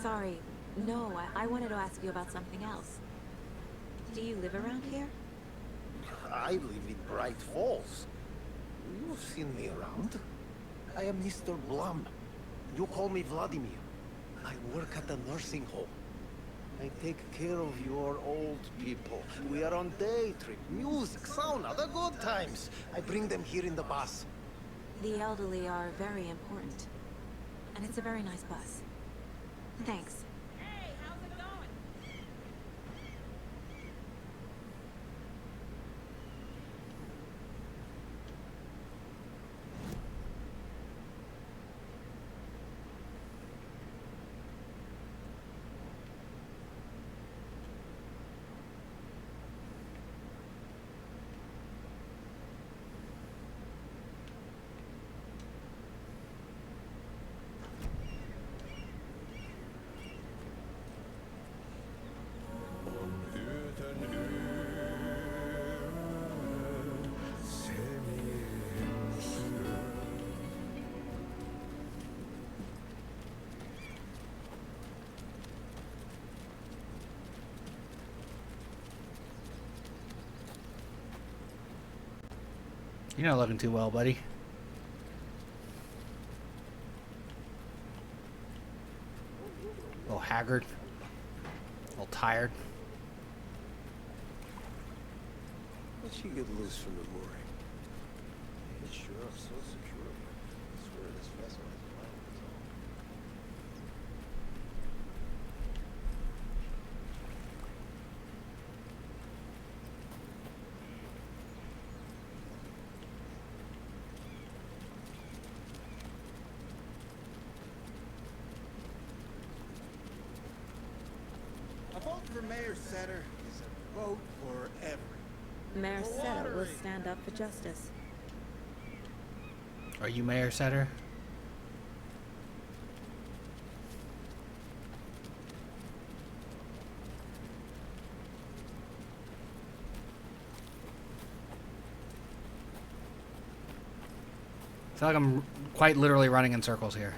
S8: Sorry. No, I wanted to ask you about something else. Do you live around here?
S17: I live in Bright Falls. You've seen me around. I am Mr. Blum. You call me Vladimir. I work at a nursing home. I take care of your old people. We are on day trip, music, sauna, the good times. I bring them here in the bus.
S8: The elderly are very important. And it's a very nice bus. Thanks.
S10: Hey, how's it going?
S1: You're not looking too well, buddy. A little haggard. A little tired.
S13: How'd she get loose from the mooring? It's sure up so secure. I swear this vessel has a light of its own.
S14: A vote for Mayor Setter is a vote forever.
S8: Mayor Setter will stand up for justice.
S1: Are you Mayor Setter? I feel like I'm quite literally running in circles here.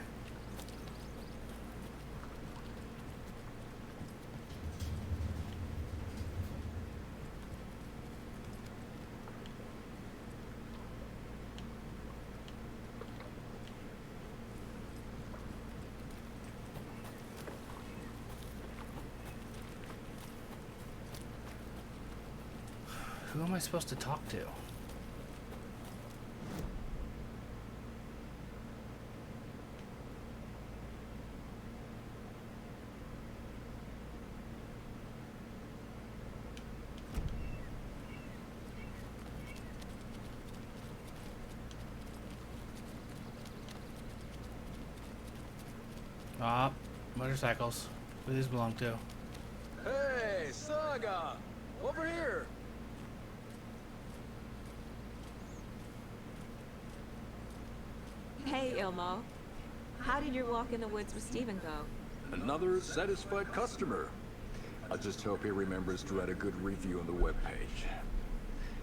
S1: Who am I supposed to talk to? Ah, motorcycles. Who these belong to?
S18: Hey, Saga! Over here!
S8: Hey, Ilmo. How did your walk in the woods with Steven go?
S18: Another satisfied customer. I just hope he remembers to write a good review on the webpage.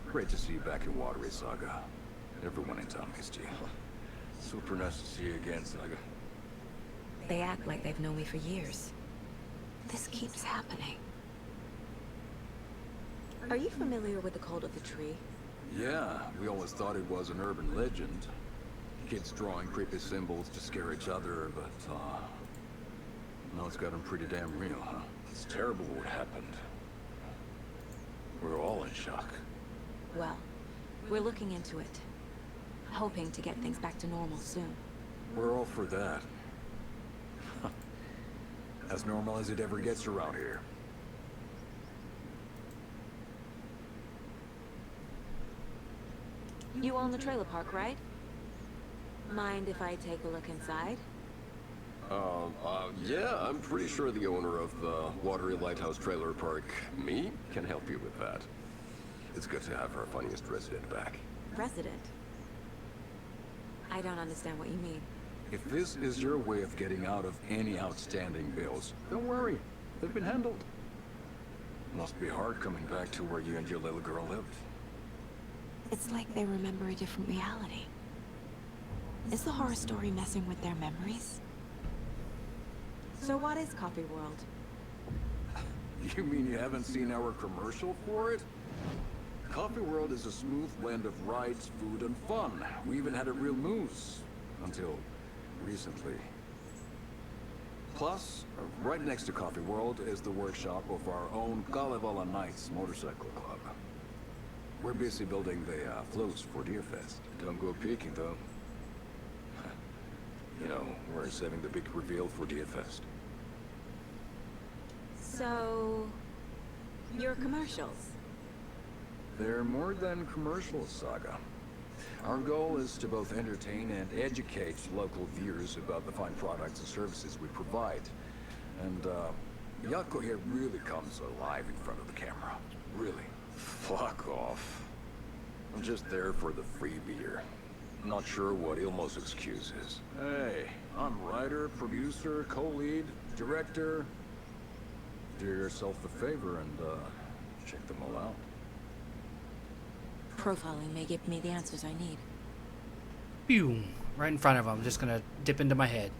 S18: Great to see you back in Watery, Saga. Everyone in town missed you. Super nice to see you again, Saga.
S8: They act like they've known me for years. This keeps happening. Are you familiar with the Cult of the Tree?
S18: Yeah, we always thought it was an urban legend. Kids drawing creepy symbols to scare each other, but, now it's gotten pretty damn real, huh? It's terrible what happened. We're all in shock.
S8: Well, we're looking into it. Hoping to get things back to normal soon.
S18: We're all for that. As normal as it ever gets around here.
S8: You own the trailer park, right? Mind if I take a look inside?
S19: Yeah, I'm pretty sure the owner of the Watery Lighthouse Trailer Park, me, can help you with that. It's good to have our funniest resident back.
S8: Resident? I don't understand what you mean.
S18: If this is your way of getting out of any outstanding bills, don't worry. They've been handled. Must be hard coming back to where you and your little girl lived.
S8: It's like they remember a different reality. Is the horror story messing with their memories? So what is Coffee World?
S18: You mean you haven't seen our commercial for it? Coffee World is a smooth blend of rides, food, and fun. We even had a real moose. Until recently. Plus, right next to Coffee World is the workshop of our own Kalevala Knights motorcycle club. We're busy building the floats for Deerfest.
S19: Don't go peeking, though. You know, we're saving the big reveal for Deerfest.
S8: So... your commercials?
S18: They're more than commercials, Saga. Our goal is to both entertain and educate local viewers about the fine products and services we provide. And, Yako here really comes alive in front of the camera. Really.
S19: Fuck off. I'm just there for the free beer. Not sure what Ilmo's excuse is.
S18: Hey, I'm writer, producer, co-lead, director. Do yourself a favor and, check them all out.
S8: Profiling may give me the answers I need.
S1: Boom. Right in front of him. I'm just gonna dip into my head.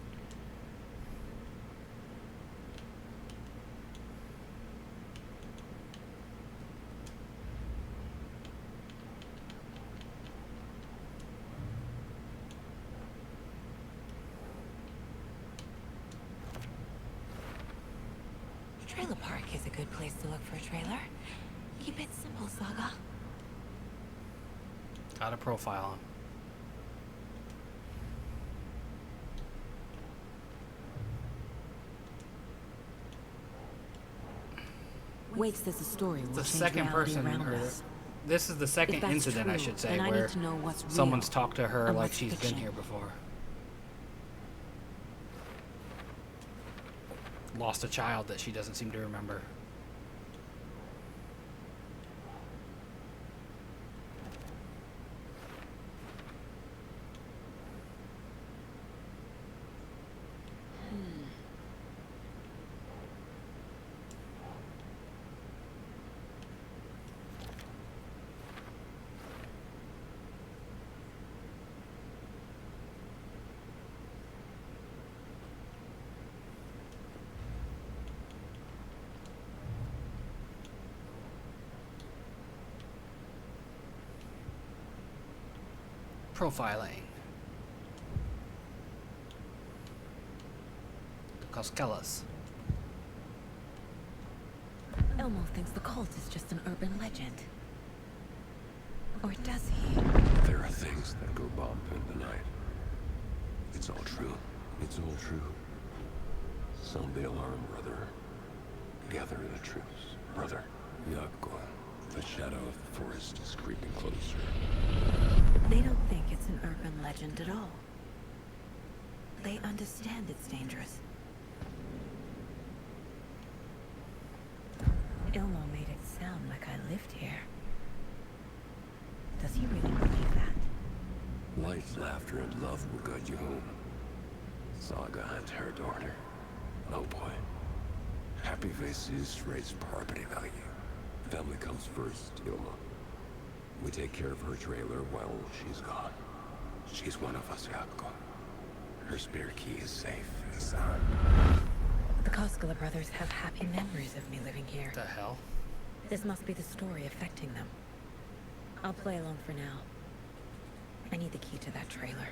S8: Trailer park is a good place to look for a trailer. Keep it simple, Saga.
S1: Got a profile him.
S8: Waits there's a story will
S1: The
S8: change
S1: second
S8: reality
S1: person,
S8: around
S1: or
S8: us.
S1: this is the
S8: If
S1: second
S8: that's
S1: incident, I
S8: true,
S1: should say,
S8: then I
S1: where
S8: need to know what's real
S1: someone's talked to her
S8: and
S1: like
S8: what's
S1: she's
S8: fiction.
S1: been here before. Lost a child that she doesn't seem to remember. Profiling. Koskelas.
S8: Elmo thinks the cult is just an urban legend. Or does he?
S19: There are things that go bump in the night. It's all true. It's all true. Sound the alarm, brother. Gather the troops, brother. Yako, the shadow of the forest is creeping closer.
S8: They don't think it's an urban legend at all. They understand it's dangerous. Ilmo made it sound like I lived here. Does he really believe that?
S19: Light, laughter, and love will guide you home. Saga and her daughter. Oh boy. Happy faces raise property value. Family comes first, Ilma. We take care of her trailer while she's gone. She's one of us, Yako. Her spare key is safe in the sun.
S8: The Koskela brothers have happy memories of me living here.
S1: What the hell?
S8: This must be the story affecting them. I'll play along for now. I need the key to that trailer.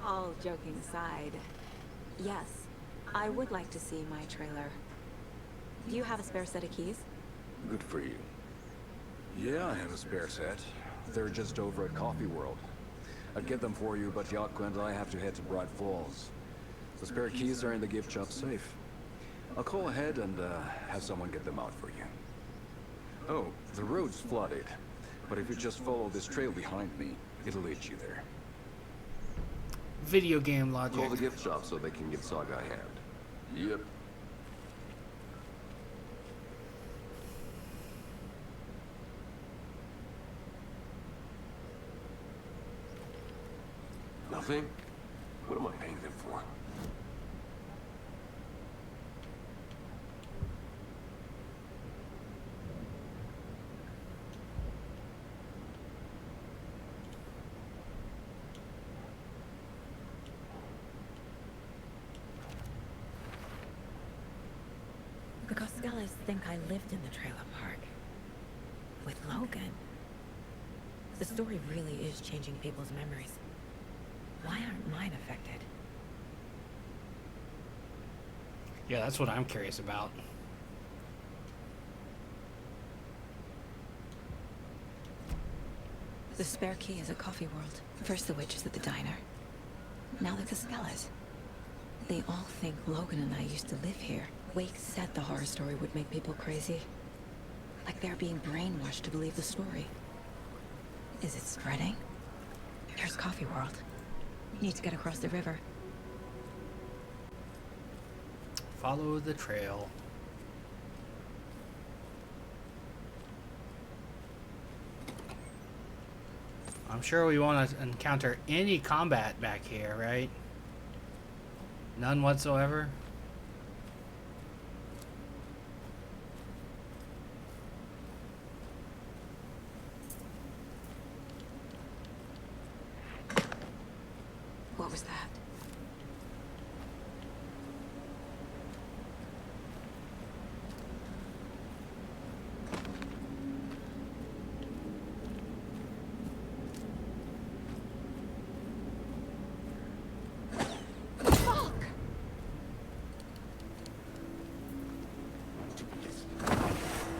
S8: All joking aside, yes, I would like to see my trailer. Do you have a spare set of keys?
S19: Good for you.
S18: Yeah, I have a spare set. They're just over at Coffee World. I'd get them for you, but Yako and I have to head to Bright Falls. The spare keys are in the gift shop safe. I'll call ahead and have someone get them out for you. Oh, the road's flooded, but if you just follow this trail behind me, it'll lead you there.
S1: Video game logic.
S19: Call the gift shop so they can give Saga a hand. Yep. Nothing? What am I paying them for?
S8: The Costellas think I lived in the trailer park. With Logan. The story really is changing people's memories. Why aren't mine affected?
S1: Yeah, that's what I'm curious about.
S8: The spare key is at Coffee World. First the witches at the diner. Now the Costellas. They all think Logan and I used to live here. Wake said the horror story would make people crazy. Like they're being brainwashed to believe the story. Is it spreading? Here's Coffee World. Need to get across the river.
S1: Follow the trail. I'm sure we won't encounter any combat back here, right? None whatsoever?
S8: What was that?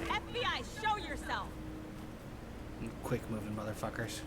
S5: FBI, show yourself!
S1: Quick moving motherfuckers.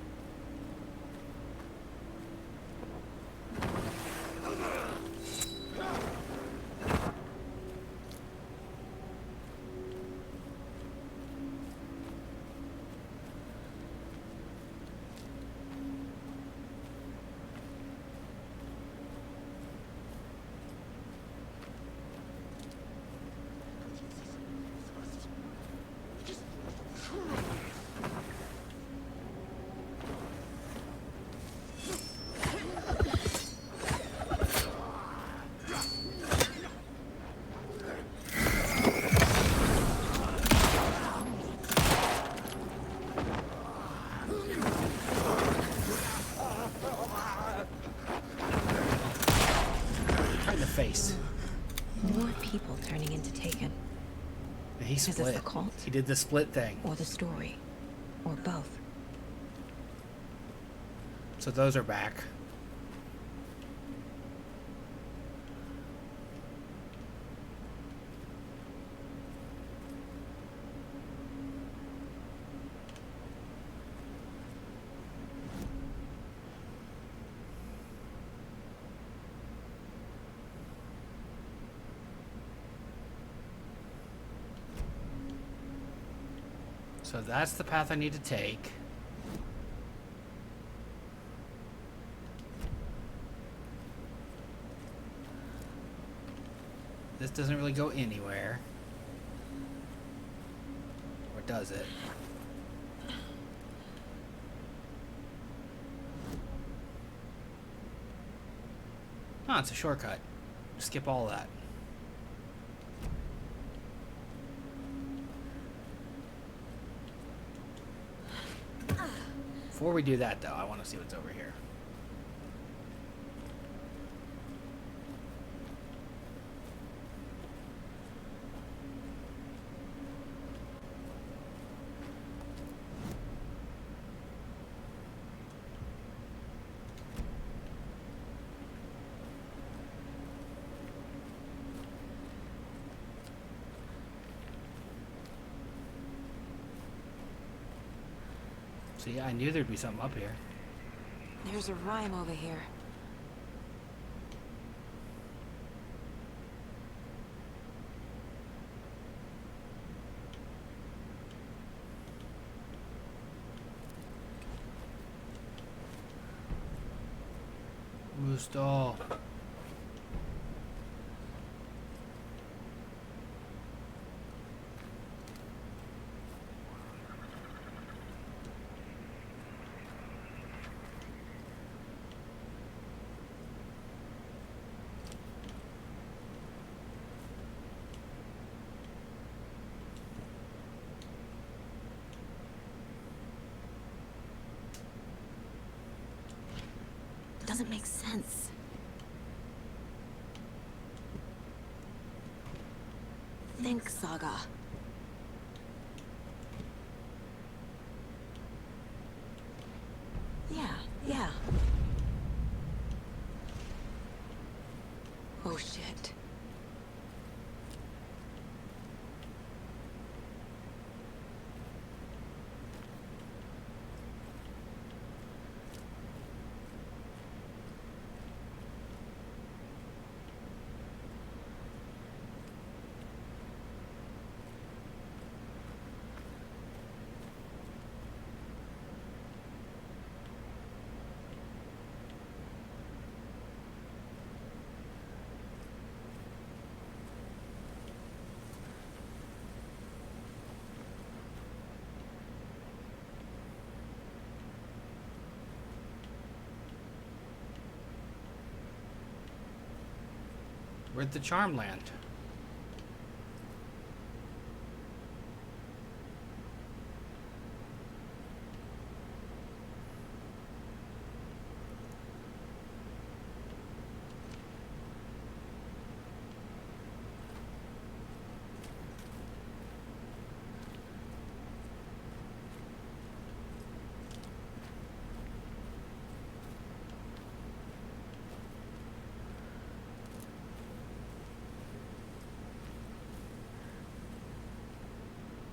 S1: Face.
S8: More people turning into Taken.
S1: He split.
S8: Is this the cult?
S1: He did the split thing.
S8: Or the story. Or both.
S1: So those are back. So that's the path I need to take. This doesn't really go anywhere. Or does it? Oh, it's a shortcut. Skip all that. Before we do that, though, I want to see what's over here. See, I knew there'd be something up here.
S8: There's a rhyme over here.
S1: Mustal.
S8: doesn't make sense. Think, Saga. Yeah. Oh, shit.
S1: Where'd the charm land?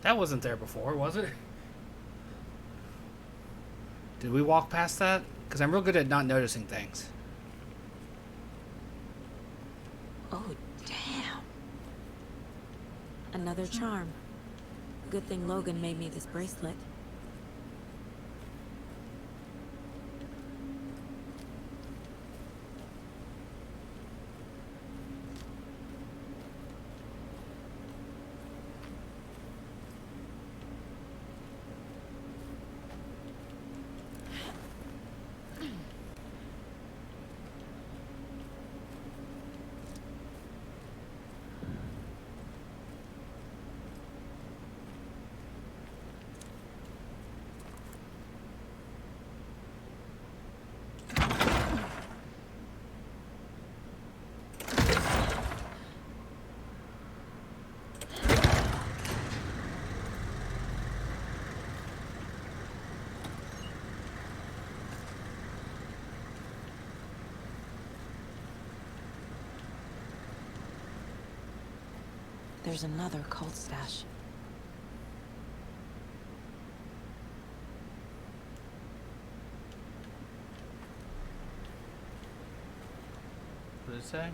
S1: That wasn't there before, was it? Did we walk past that? Because I'm real good at not noticing things.
S8: Oh, damn. Another charm. Good thing Logan made me this bracelet. There's another cult stash.
S1: What did it say?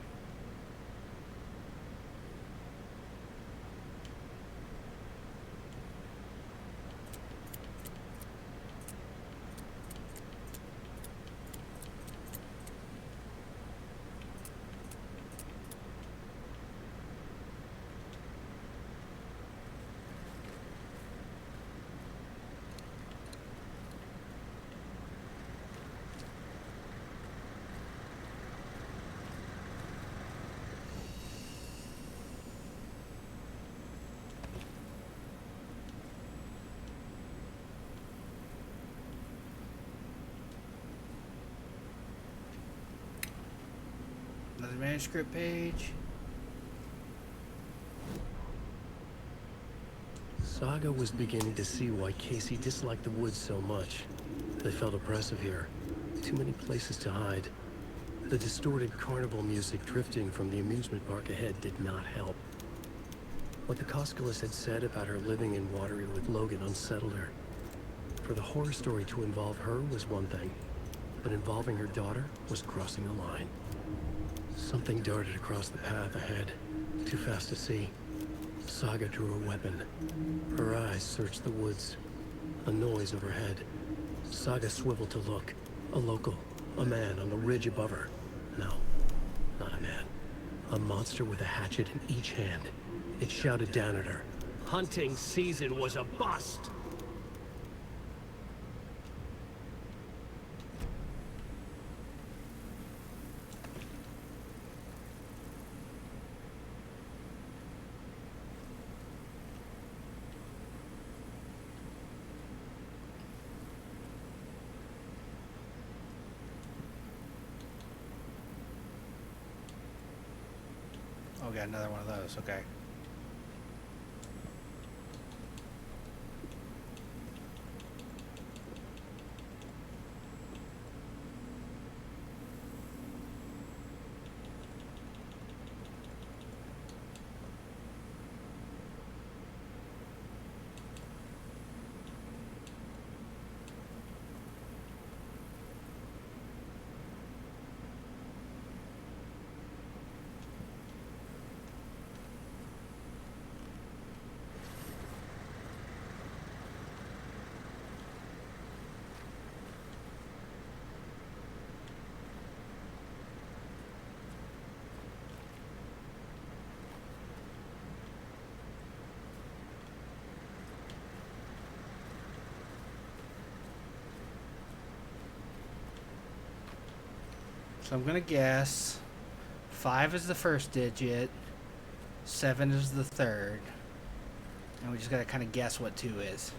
S1: Another manuscript page.
S2: Saga was beginning to see why Casey disliked the woods so much. They felt oppressive here. Too many places to hide. The distorted carnival music drifting from the amusement park ahead did not help. What the Cosculus had said about her living in Watery with Logan unsettled her. For the horror story to involve her was one thing, but involving her daughter was crossing a line. Something darted across the path ahead, too fast to see. Saga drew her weapon. Her eyes searched the woods. A noise overhead. Saga swiveled to look. A local. A man on the ridge above her. No, not a man. A monster with a hatchet in each hand. It shouted down at her. Hunting season was a bust!
S1: Oh, got another one of those. Okay. So I'm gonna guess 5 is the first digit, 7 is the third, and we just gotta kind of guess what 2 is.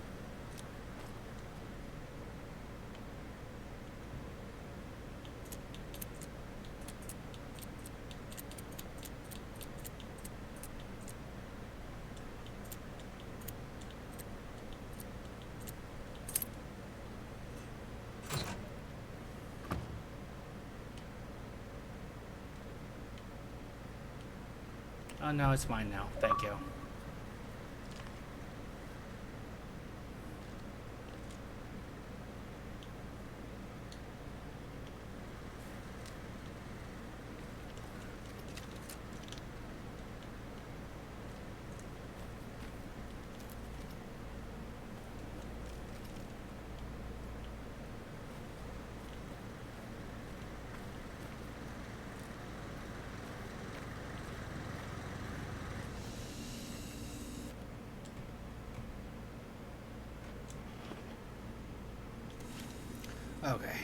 S1: Oh no, it's mine now. Thank you. Okay.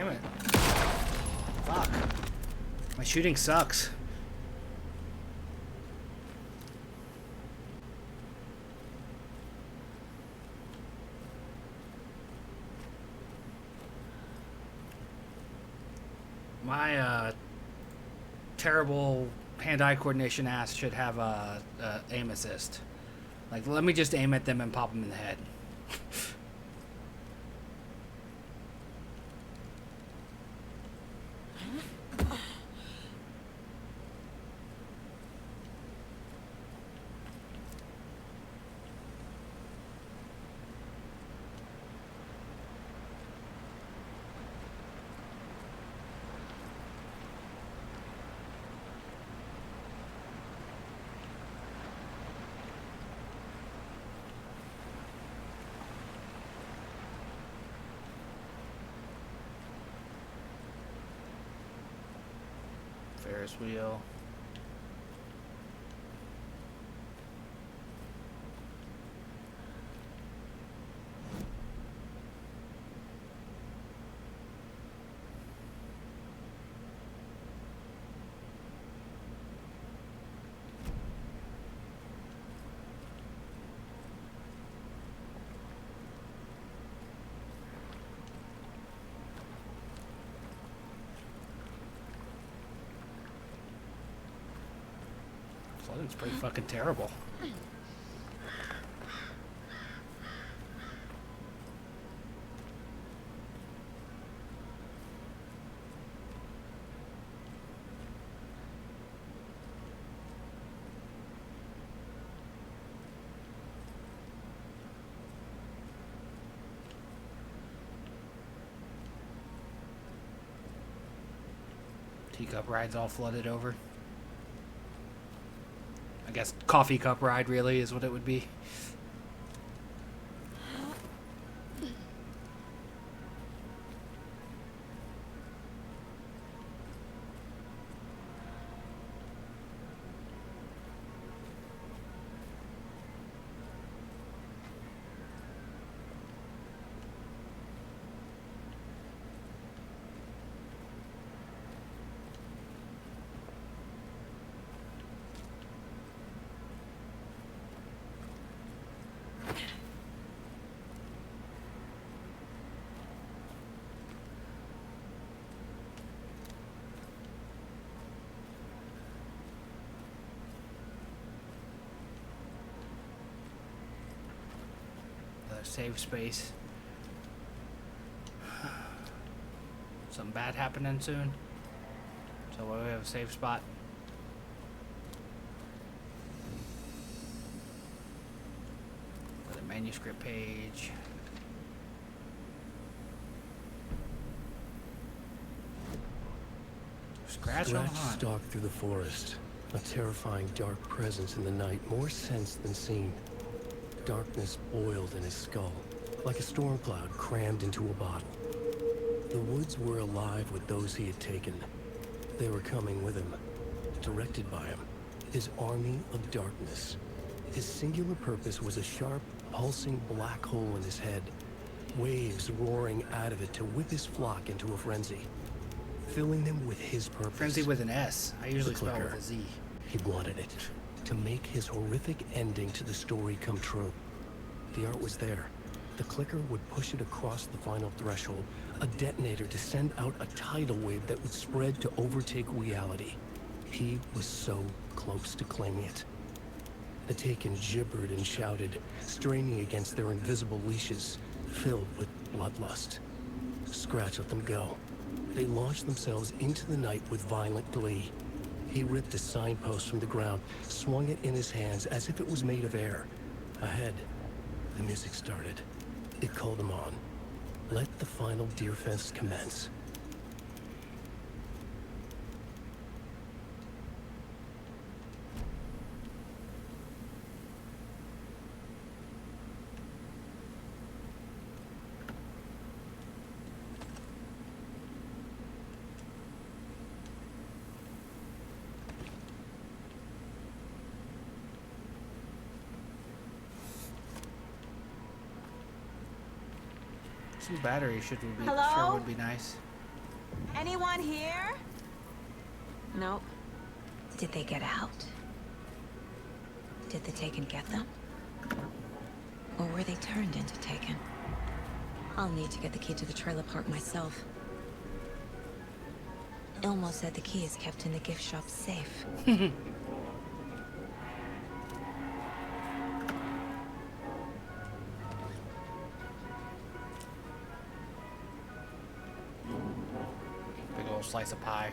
S1: Damn it. Fuck. My shooting sucks. My terrible hand-eye coordination ass should have a aim assist. Like, let me just aim at them and pop them in the head. Ferris wheel. Flooding's pretty fucking terrible. Teacup ride's all flooded over. I guess coffee cup ride really is what it would be. Save space. Something bad happening soon. So we have a save spot. The manuscript page. Scratch
S2: stalked through the forest. A terrifying dark presence in the night, more sensed than seen. Darkness boiled in his skull, like a storm cloud crammed into a bottle. The woods were alive with those he had taken. They were coming with him, directed by him, his army of darkness. His singular purpose was a sharp, pulsing black hole in his head, waves roaring out of it to whip his flock into a frenzy, filling them with his purpose.
S1: Frenzy with an S. I usually spell it with a Z.
S2: He wanted it, to make his horrific ending to the story come true. The art was there. The clicker would push it across the final threshold, a detonator to send out a tidal wave that would spread to overtake reality. He was so close to claiming it. The Taken gibbered and shouted, straining against their invisible leashes, filled with bloodlust. Scratch let them go. They launched themselves into the night with violent glee. He ripped a signpost from the ground, swung it in his hands as if it was made of air. Ahead, the music started. It called him on. Let the final Deerfest commence.
S1: Some battery sure
S8: Hello?
S1: would be nice.
S8: Anyone here? Nope. Did they get out? Did the Taken get them? Or were they turned into Taken? I'll need to get the key to the trailer park myself. Ilmo said the key is kept in the gift shop safe.
S1: Big old slice of pie.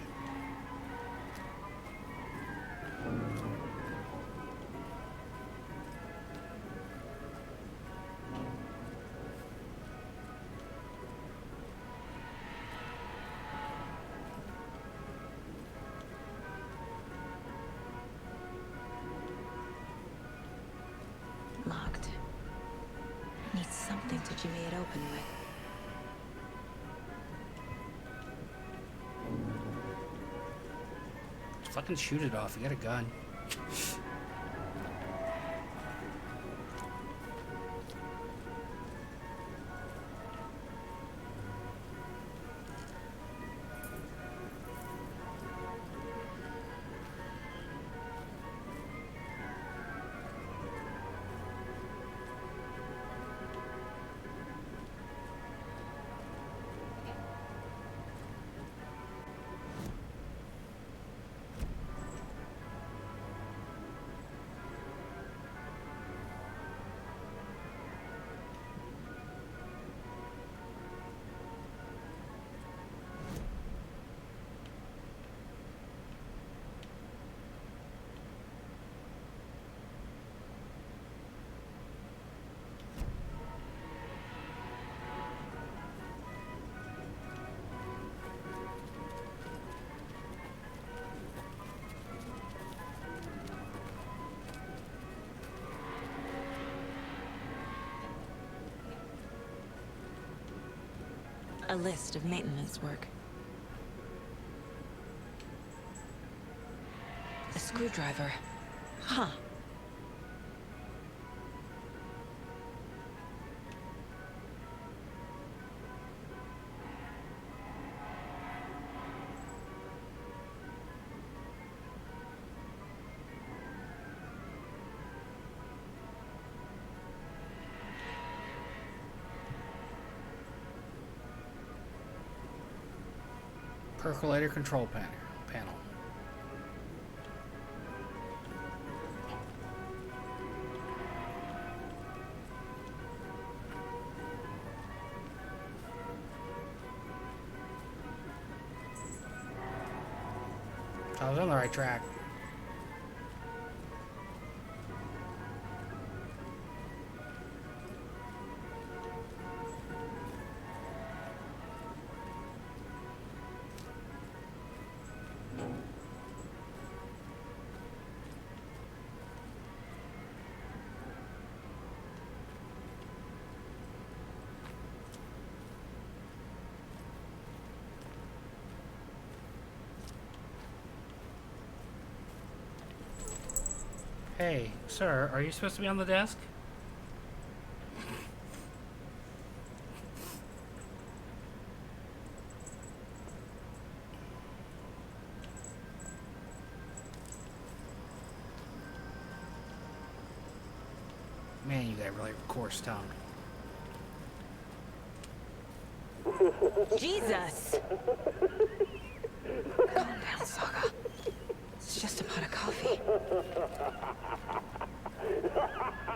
S8: Locked. Need something to jimmy it open with.
S1: Fucking shoot it off. You got a gun.
S8: A list of maintenance work. A screwdriver. Huh.
S1: Percolator control panel. I was on the right track. Hey, sir, are you supposed to be on the desk? Man, you got a really coarse tongue.
S8: Jesus! Calm down, Saga. It's just a pot of coffee.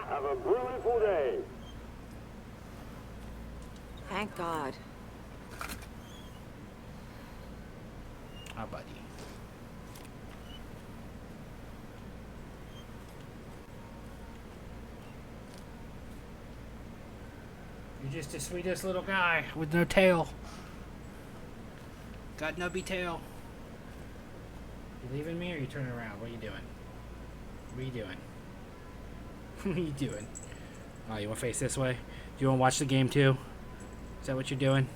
S4: Have a beautiful day.
S8: Thank God.
S1: Ah, buddy. You're just the sweetest little guy with no tail. Got nubby tail. You leaving me or you turning around? What are you doing? What are you doing? What are you doing? Oh, you want to face this way? Do you want to watch the game too? Is that what you're doing?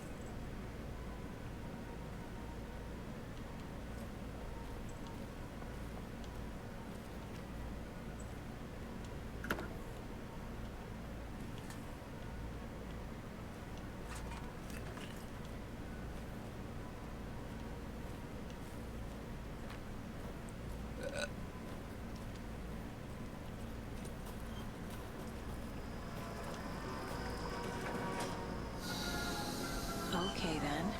S8: Okay, then.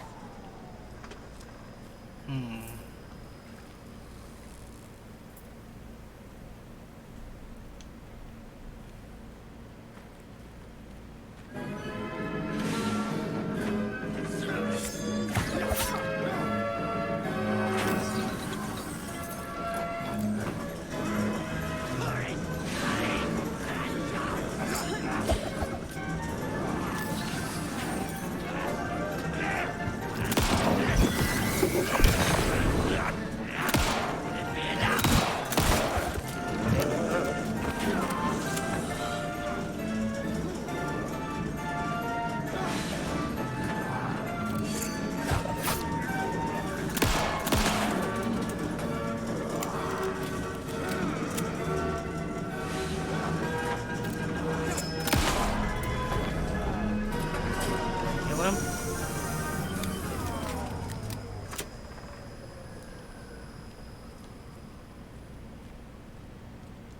S1: killing him?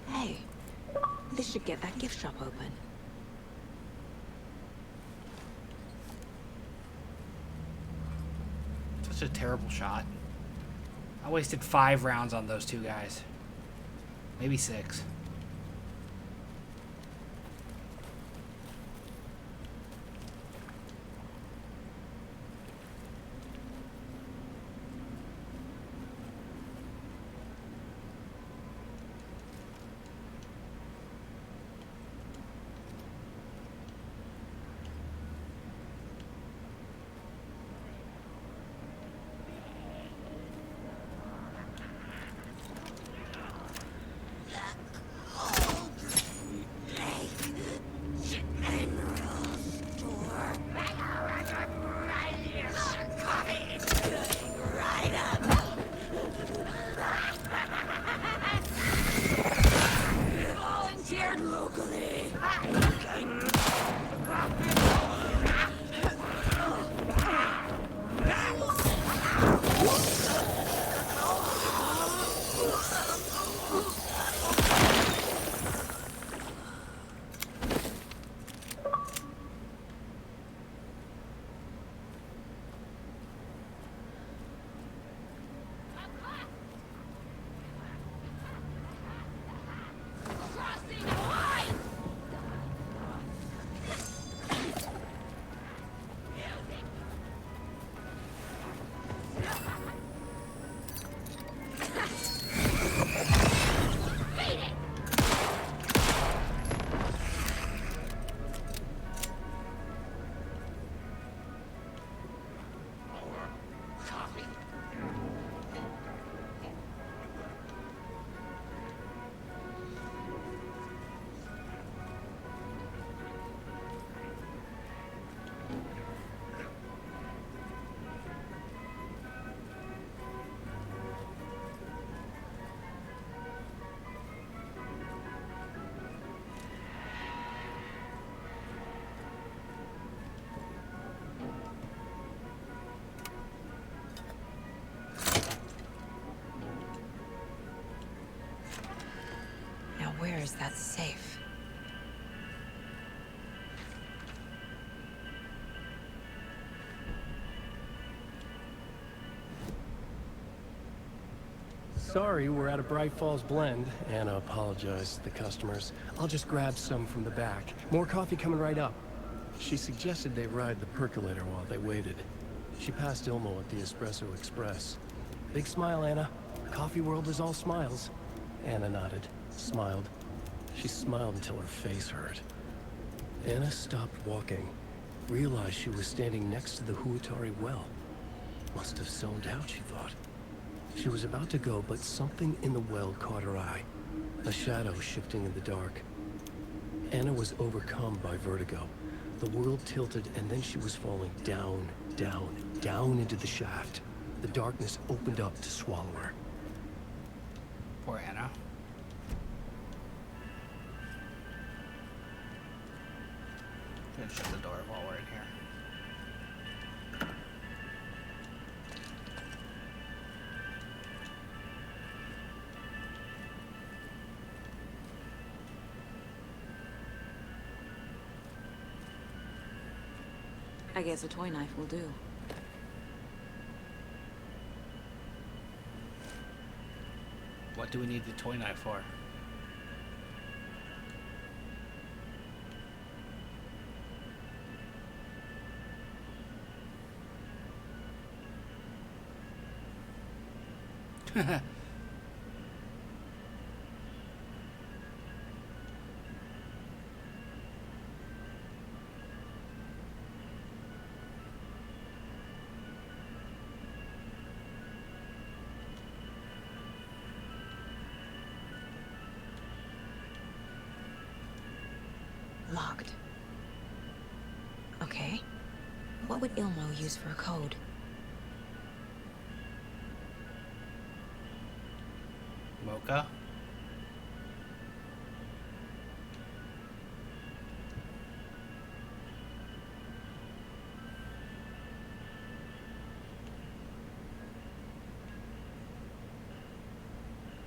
S8: Hey, this should get that gift shop open.
S1: Such a terrible shot. I wasted 5 rounds on those 2 guys. Maybe 6.
S5: Volunteered locally.
S8: Now where is that safe?
S2: Sorry, we're at a Bright Falls blend. Anna apologized to the customers. I'll just grab some from the back. More coffee coming right up. She suggested they ride the percolator while they waited. She passed Ilmo at the Espresso Express. Big smile, Anna. Coffee world is all smiles. Anna nodded, smiled. She smiled until her face hurt. Anna stopped walking, realized she was standing next to the Huatari well. Must have zoned out, she thought. She was about to go, but something in the well caught her eye. A shadow shifting in the dark. Anna was overcome by vertigo. The world tilted, and then she was falling down, down, down into the shaft. The darkness opened up to swallow her.
S1: Poor Anna. I'm gonna shut the door while we're in here.
S8: I guess a toy knife will do.
S1: What do we need the toy knife for?
S8: Locked. Okay. What would Ilmo use for a code?
S1: Mocha?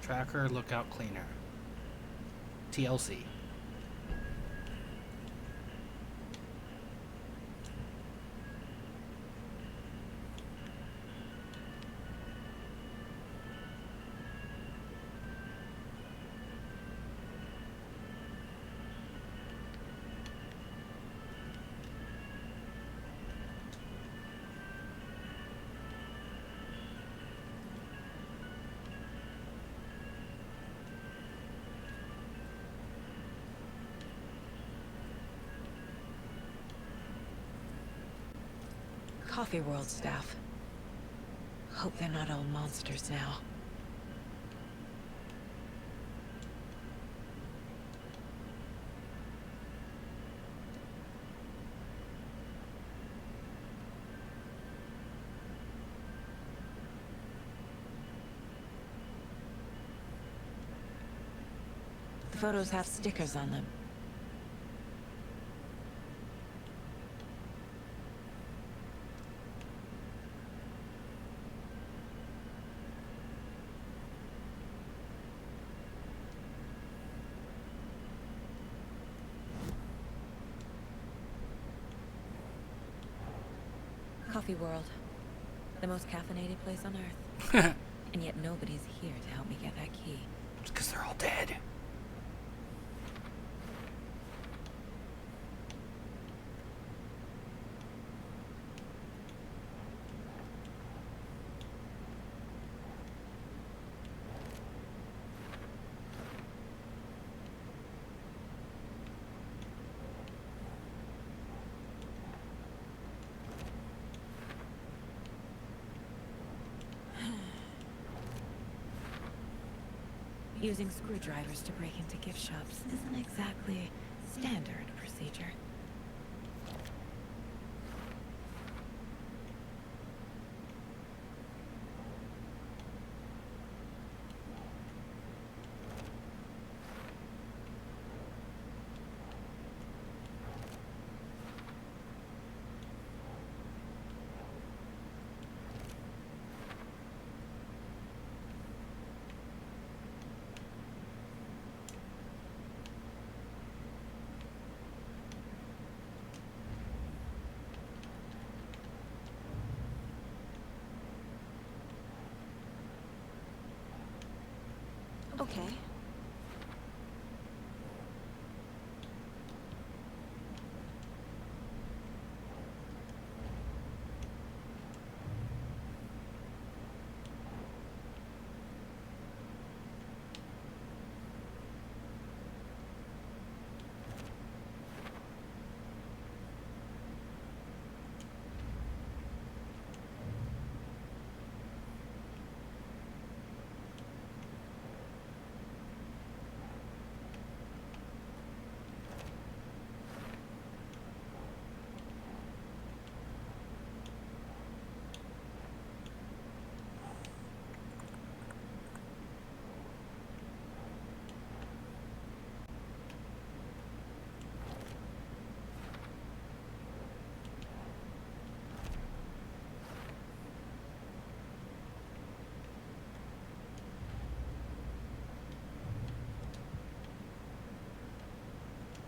S1: Tracker, lookout, cleaner. TLC.
S8: Coffee World staff. Hope they're not all monsters now. The photos have stickers on them. Coffee World. The most caffeinated place on Earth. And yet nobody's here to help me get that key.
S1: It's because they're all dead.
S8: Using screwdrivers to break into gift shops isn't exactly standard procedure. Okay.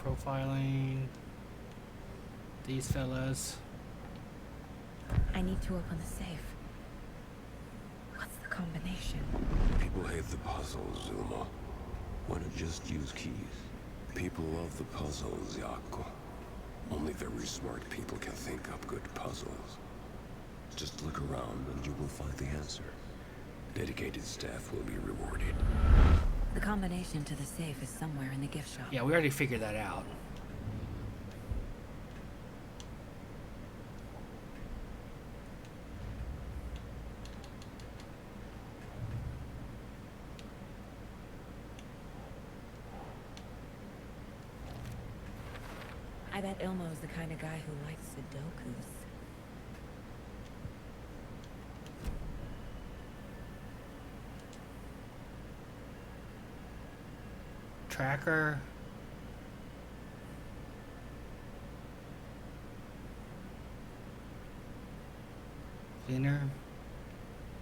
S1: Profiling these fellas.
S8: I need to open the safe. What's the combination?
S19: People hate the puzzles, Zuma. Why not just use keys? People love the puzzles, Yako. Only very smart people can think up good puzzles. Just look around and you will find the answer. Dedicated staff will be rewarded.
S8: The combination to the safe is somewhere in the gift shop.
S1: Yeah, we already figured that out.
S8: I bet Ilmo's the kind of guy who likes Sudokus.
S1: Tracker. Cleaner.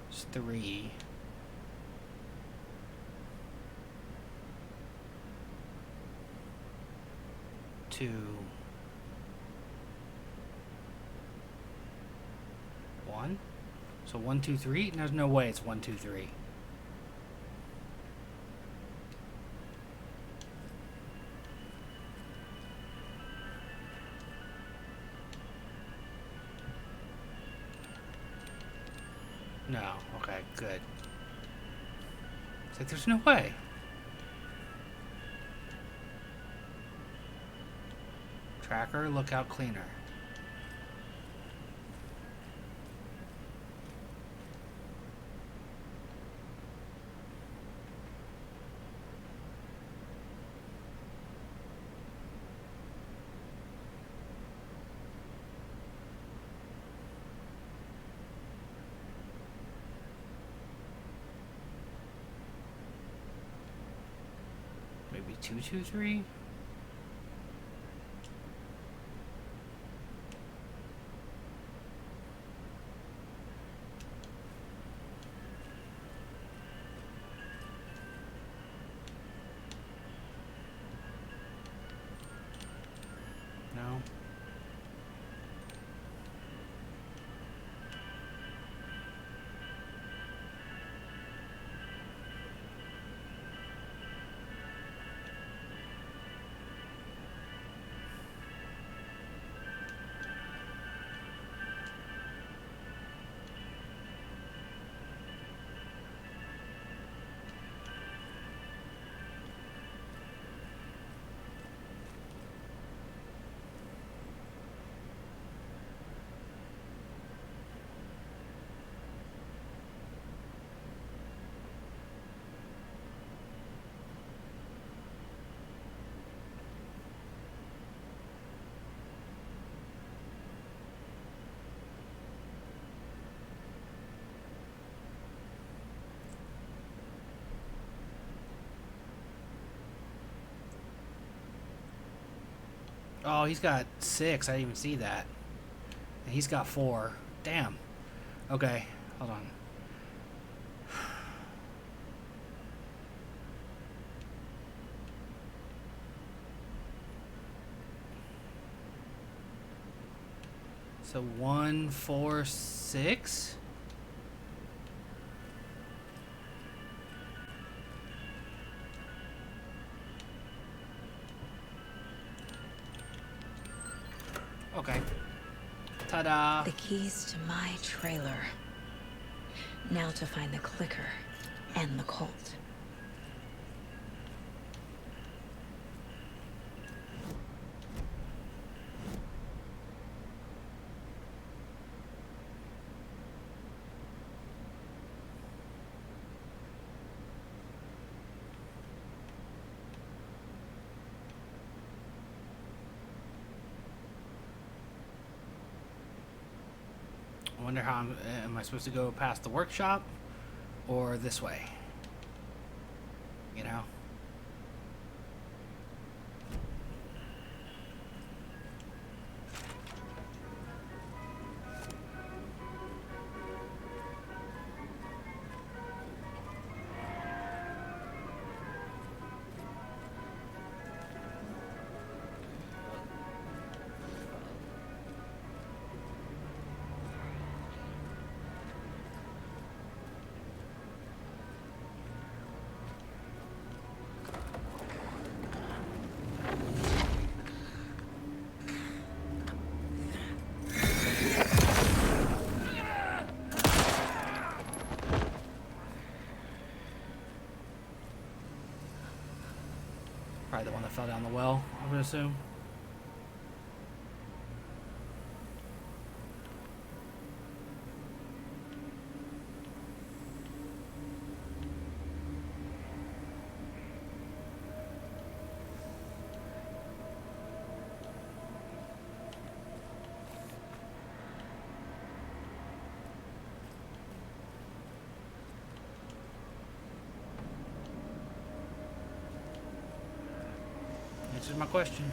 S1: It's 3. 2, 1. So 1, 2, 3. There's no way it's 1, 2, 3. No. Okay, good. It's like there's no way. Tracker, lookout, cleaner. Maybe 2, 2, 3. No. Oh, he's got 6. I didn't even see that. And he's got 4. Damn. Okay, hold on. So 1, 4, 6. Okay. Ta-da!
S7: The keys to my trailer. Now to find the clicker and the Colt.
S1: I wonder how am I supposed to go past the workshop or this way? You know? Probably the one that fell down the well, I would assume. Answers my question.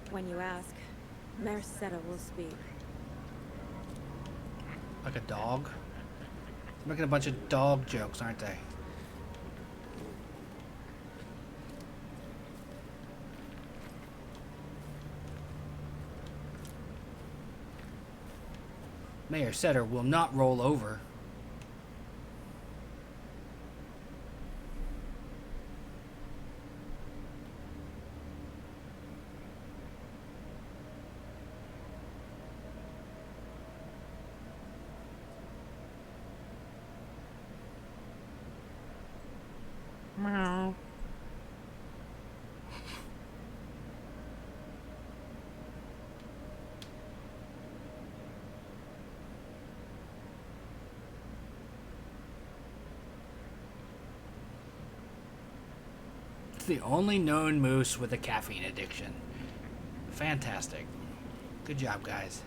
S8: When you ask, Merceda will speak.
S1: Like a dog? They're making a bunch of dog jokes, aren't they? Mayor Setter will not roll over. Meow. It's the only known moose with a caffeine addiction. Fantastic. Good job, guys.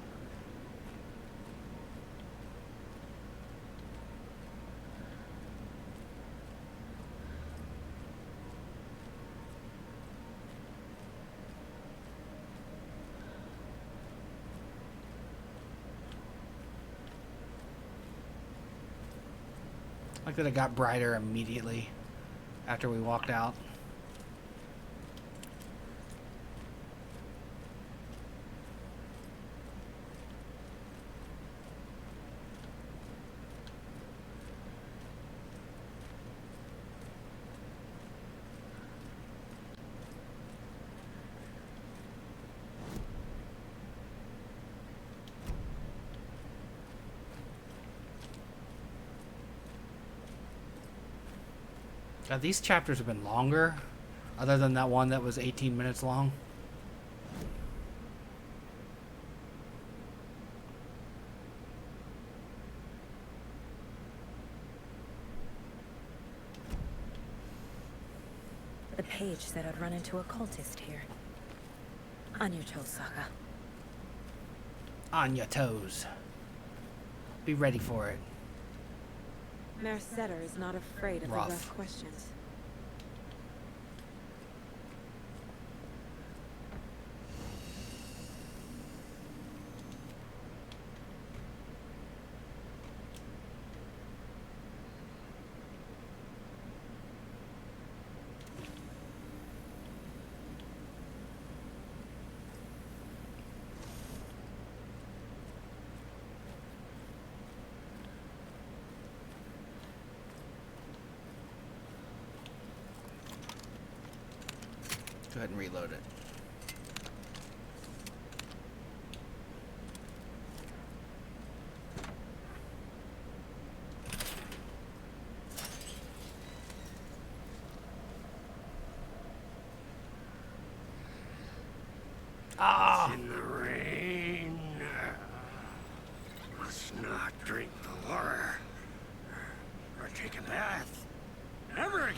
S1: Like that it got brighter immediately after we walked out. God, these chapters have been longer, other than that one that was 18 minutes long.
S8: The page said I'd run into a cultist here. On your toes, Saga.
S1: On your toes. Be ready for it.
S8: Merceder is not afraid of the rough questions.
S1: Go ahead and reload it.
S17: Ah! In the rain. Must not drink the water. Or take a bath. Never again.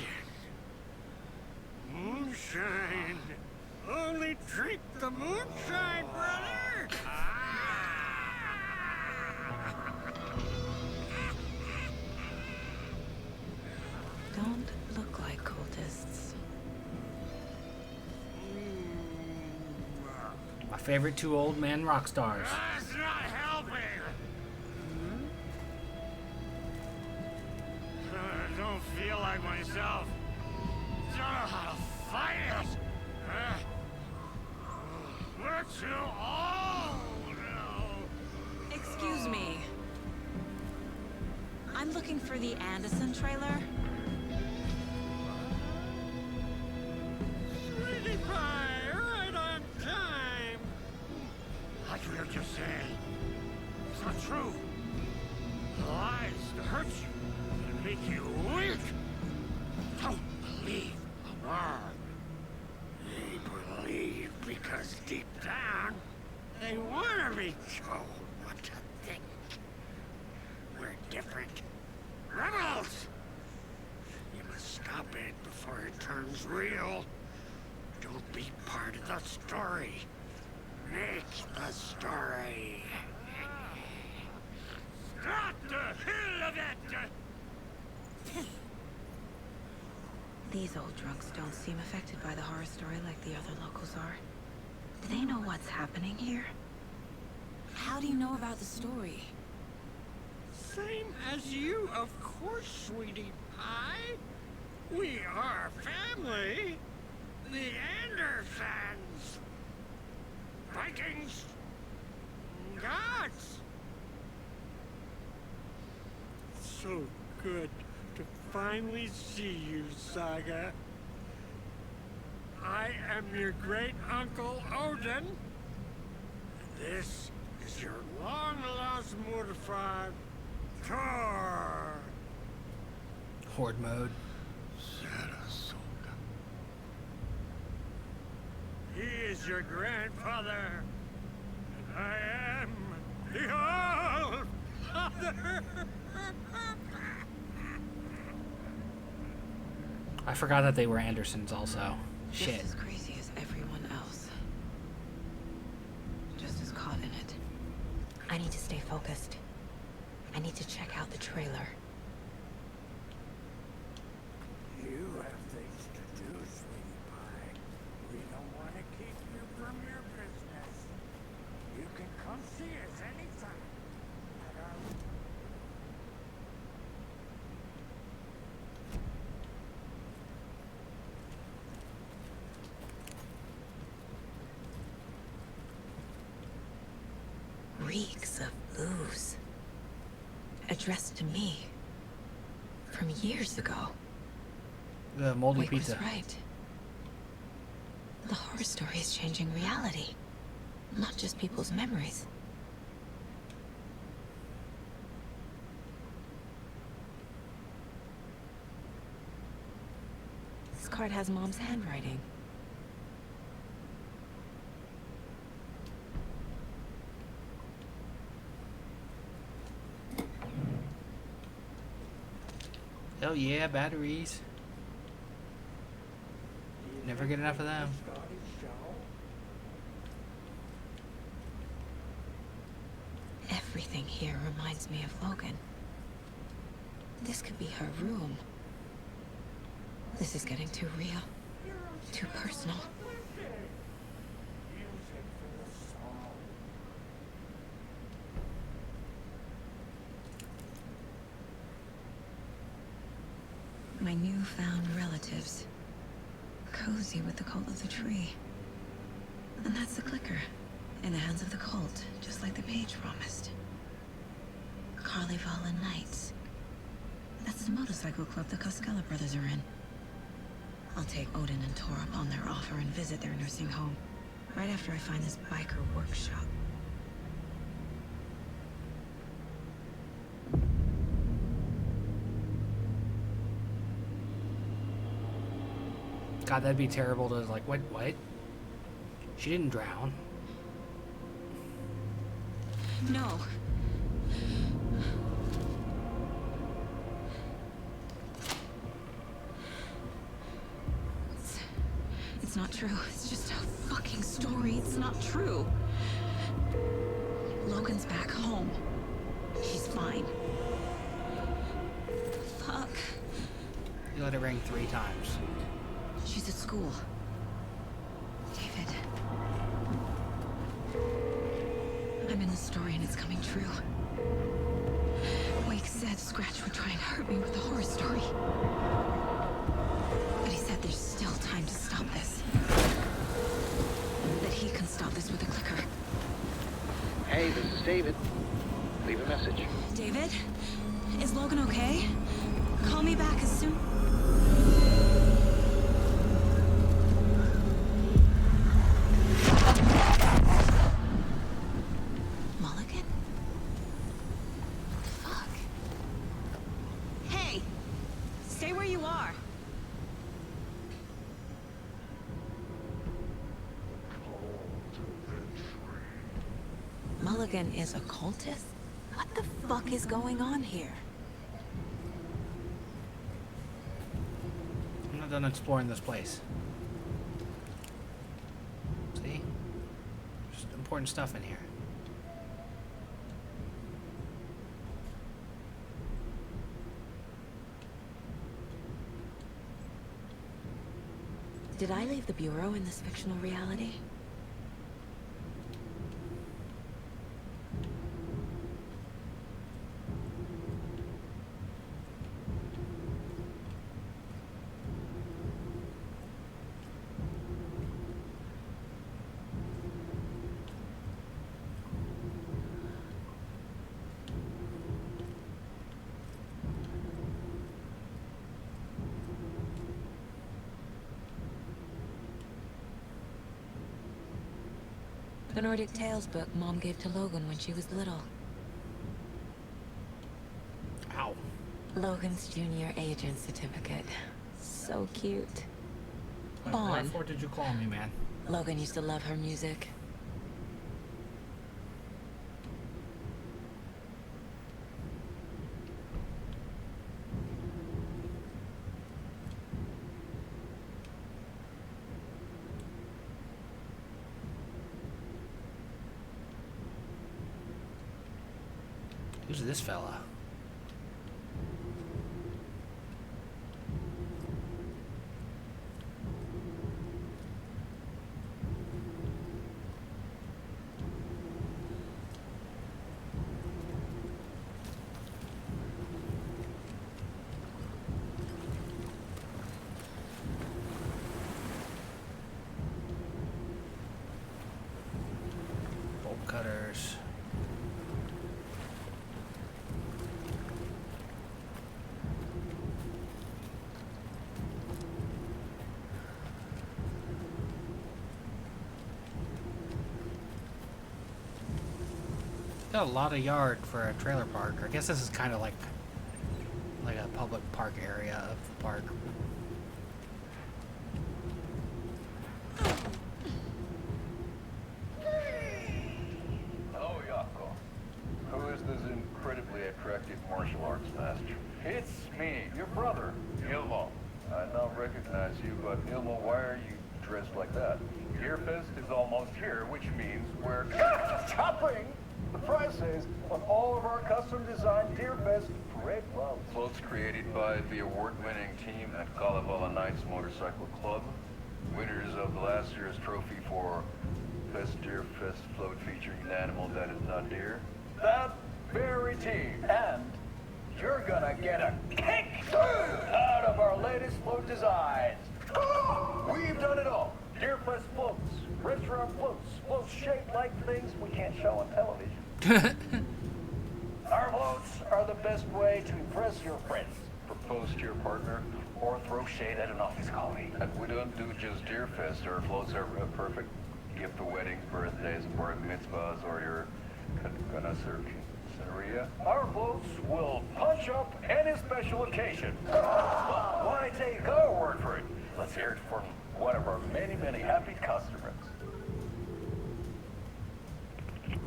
S17: Moonshine. Only drink the moonshine, brother.
S8: Don't look like cultists.
S1: My favorite two old man rock stars.
S17: That's not helping. I don't feel like myself. Don't know how to fight it. We're too old now.
S7: Excuse me. I'm looking for the Anderson trailer.
S17: Sweetie pie, right on time. I can hear you saying. It's not true. The lies to hurt you and make you weak.
S12: don't believe a word. They believe because deep down, they want to be told what to think. We're different. Rebels! You must stop it before it turns real. Don't be part of the story. Make the story. Stop the hell of it!
S7: These old drunks don't seem affected by the horror story like the other locals are. Do they know what's happening here? How do you know about the story?
S12: Same as you, of course, sweetie pie. We are family. The Andersons. Vikings. Gods. So good to finally see you, Saga. I am your great uncle Odin. This is your long-lost mortified Thor.
S1: Horde mode.
S12: He is your grandfather. And I am the All Father.
S1: I forgot that they were Andersons also. Shit.
S7: Just as crazy as everyone else. Just as caught in it. I need to stay focused. I need to check out the trailer.
S12: You have things to do, sweetie pie. We don't want to keep you from your business. You can come see us anytime. At our...
S7: Reeks of booze. Addressed to me. From years ago.
S1: The moldy
S7: Wake
S1: pizza.
S7: was right. The horror story is changing reality. Not just people's memories. This card has Mom's handwriting.
S1: Hell yeah, batteries. Never get enough of them.
S7: Everything here reminds me of Logan. This could be her room. This is getting too real. Too personal. My newfound relatives. Cozy with the cult of the tree. And that's the clicker. In the hands of the cult, just like the page promised. Carnival and Knights. That's the motorcycle club the Costello brothers are in. I'll take Odin and Tor up on their offer and visit their nursing home. Right after I find this biker workshop.
S1: God, that'd be terrible to like, what? She didn't drown.
S7: No. It's not true. It's just a fucking story. It's not true. Logan's back home. He's fine. Fuck.
S1: You let it ring 3 times.
S7: She's at school. David. I'm in the story and it's coming true. Wake said Scratch would try and hurt me with the horror story. But he said there's still time to stop this. That he can stop this with a clicker.
S20: Hey, this is David. Leave a message.
S7: David? Is Logan okay? Call me back as soon... Mulligan? Fuck. Hey! Stay where you are.
S8: Logan is a cultist? What the fuck is going on here?
S1: I'm not done exploring this place. See? There's important stuff in here.
S8: Did I leave the Bureau in this fictional reality? The Nordic Tales book Mom gave to Logan when she was little.
S1: Ow.
S8: Logan's junior agent certificate. So cute.
S1: Why
S8: Bond.
S1: for did you call me, man?
S8: Logan used to love her music.
S1: Who's this fella? Bolt cutters. Got a lot of yard for a trailer park. I guess this is kind of like a public park area of the park.
S4: Hello, Yako. Who is this incredibly attractive martial arts master? It's me, your brother, Ilmo. I now recognize you, but Ilmo, why are you dressed like that? Deerfest is almost here, which means we're shopping the prices on all of our custom-designed Deerfest parade gloves. Floats created by the award-winning team at Kalevala Knights Motorcycle Club. Winners of last year's trophy for Best Deerfest float featuring an animal that is not deer. That very team. And you're gonna get a kick out of our latest float designs. We've done it all. Deerfest floats, restaurant floats, floats shaped like things we can't show on television. Our floats are the best way to impress your friends, propose to your partner, or throw shade at an office colleague. And we don't do just Deerfest. Our floats are a perfect gift for weddings, birthdays, bar mitzvahs, or your Saria. Our floats will punch up any special occasion. But why take our word for it? Let's hear it from one of our many, many happy customers.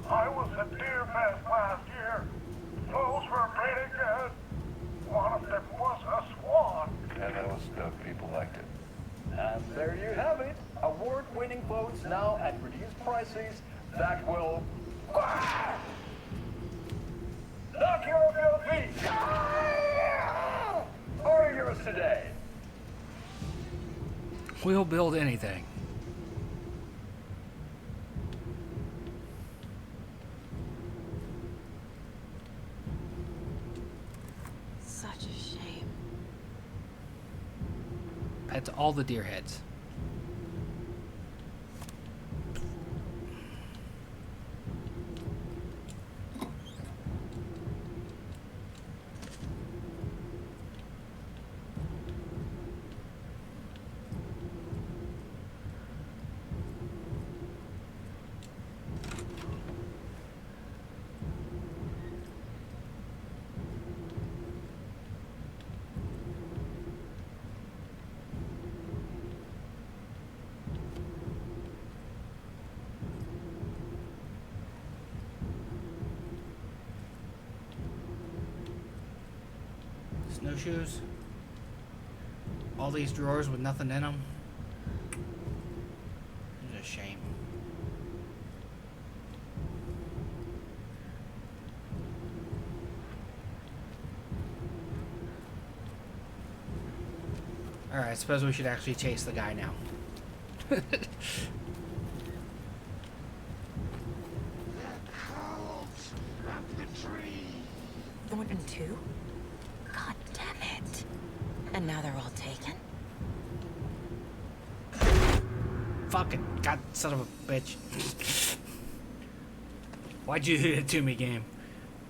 S12: I was at Deerfest last year. Those were pretty good. One of them was a swan.
S4: And those people liked it. And there you have it. Award-winning boats now at reduced prices that will knock you off your feet. Are yours today.
S1: We'll build anything.
S8: Such a shame.
S1: Pets all the deer heads. No shoes. All these drawers with nothing in them. It's a shame. Alright, I suppose we should actually chase the guy now.
S8: Thornton 2? God damn it. And now they're all taken?
S1: Fucking god son of a bitch. Why'd you do that to me, game?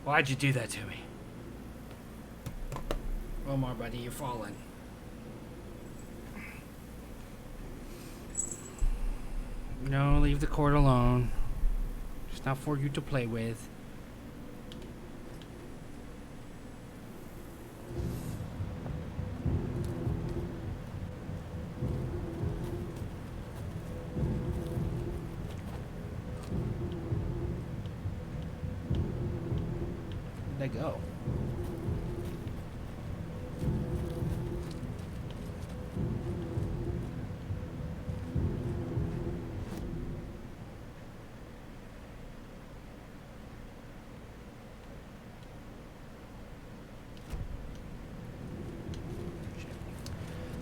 S1: Why'd you do that to me? Omar, buddy, you're falling. No, leave the cord alone. It's not for you to play with. Where'd they go?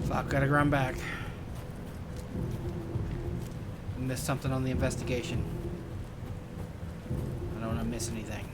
S1: Fuck, gotta run back. Missed something on the investigation. I don't want to miss anything.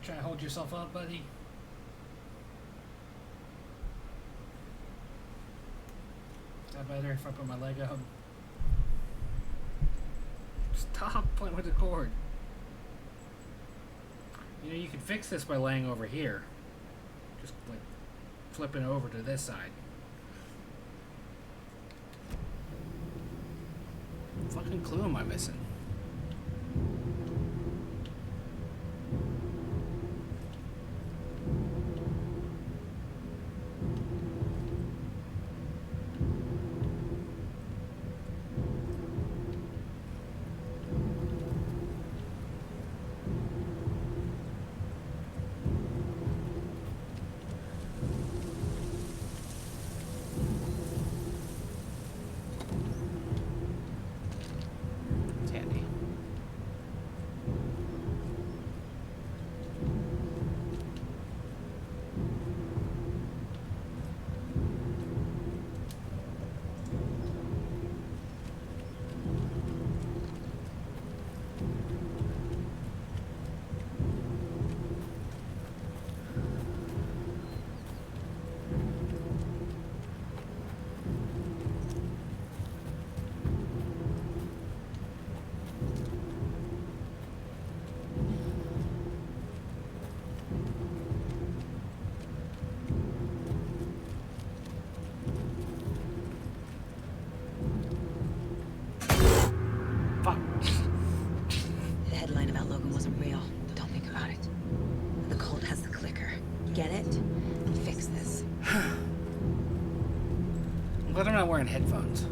S1: Try to hold yourself up, buddy. Is that better if I put my leg up? Stop playing with the cord. You know, you can fix this by laying over here. Just like flipping over to this side. What fucking clue am I missing?
S8: The headline about Logan wasn't real. Don't think about it. The cult has the clicker. Get it? Fix this.
S1: I'm glad I'm not wearing headphones.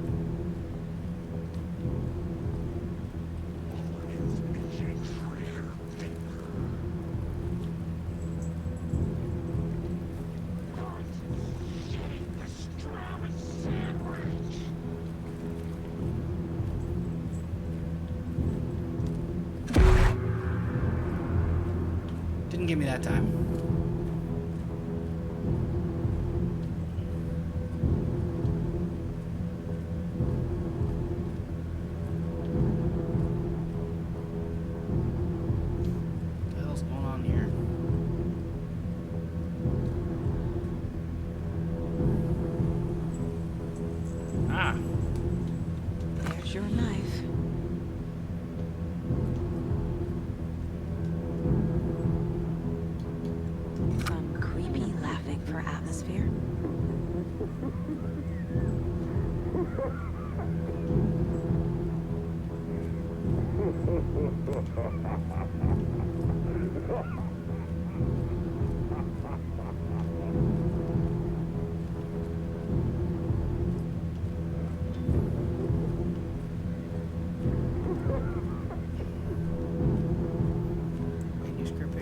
S1: Didn't give me that time.
S8: your knife. Some creepy laughing for atmosphere.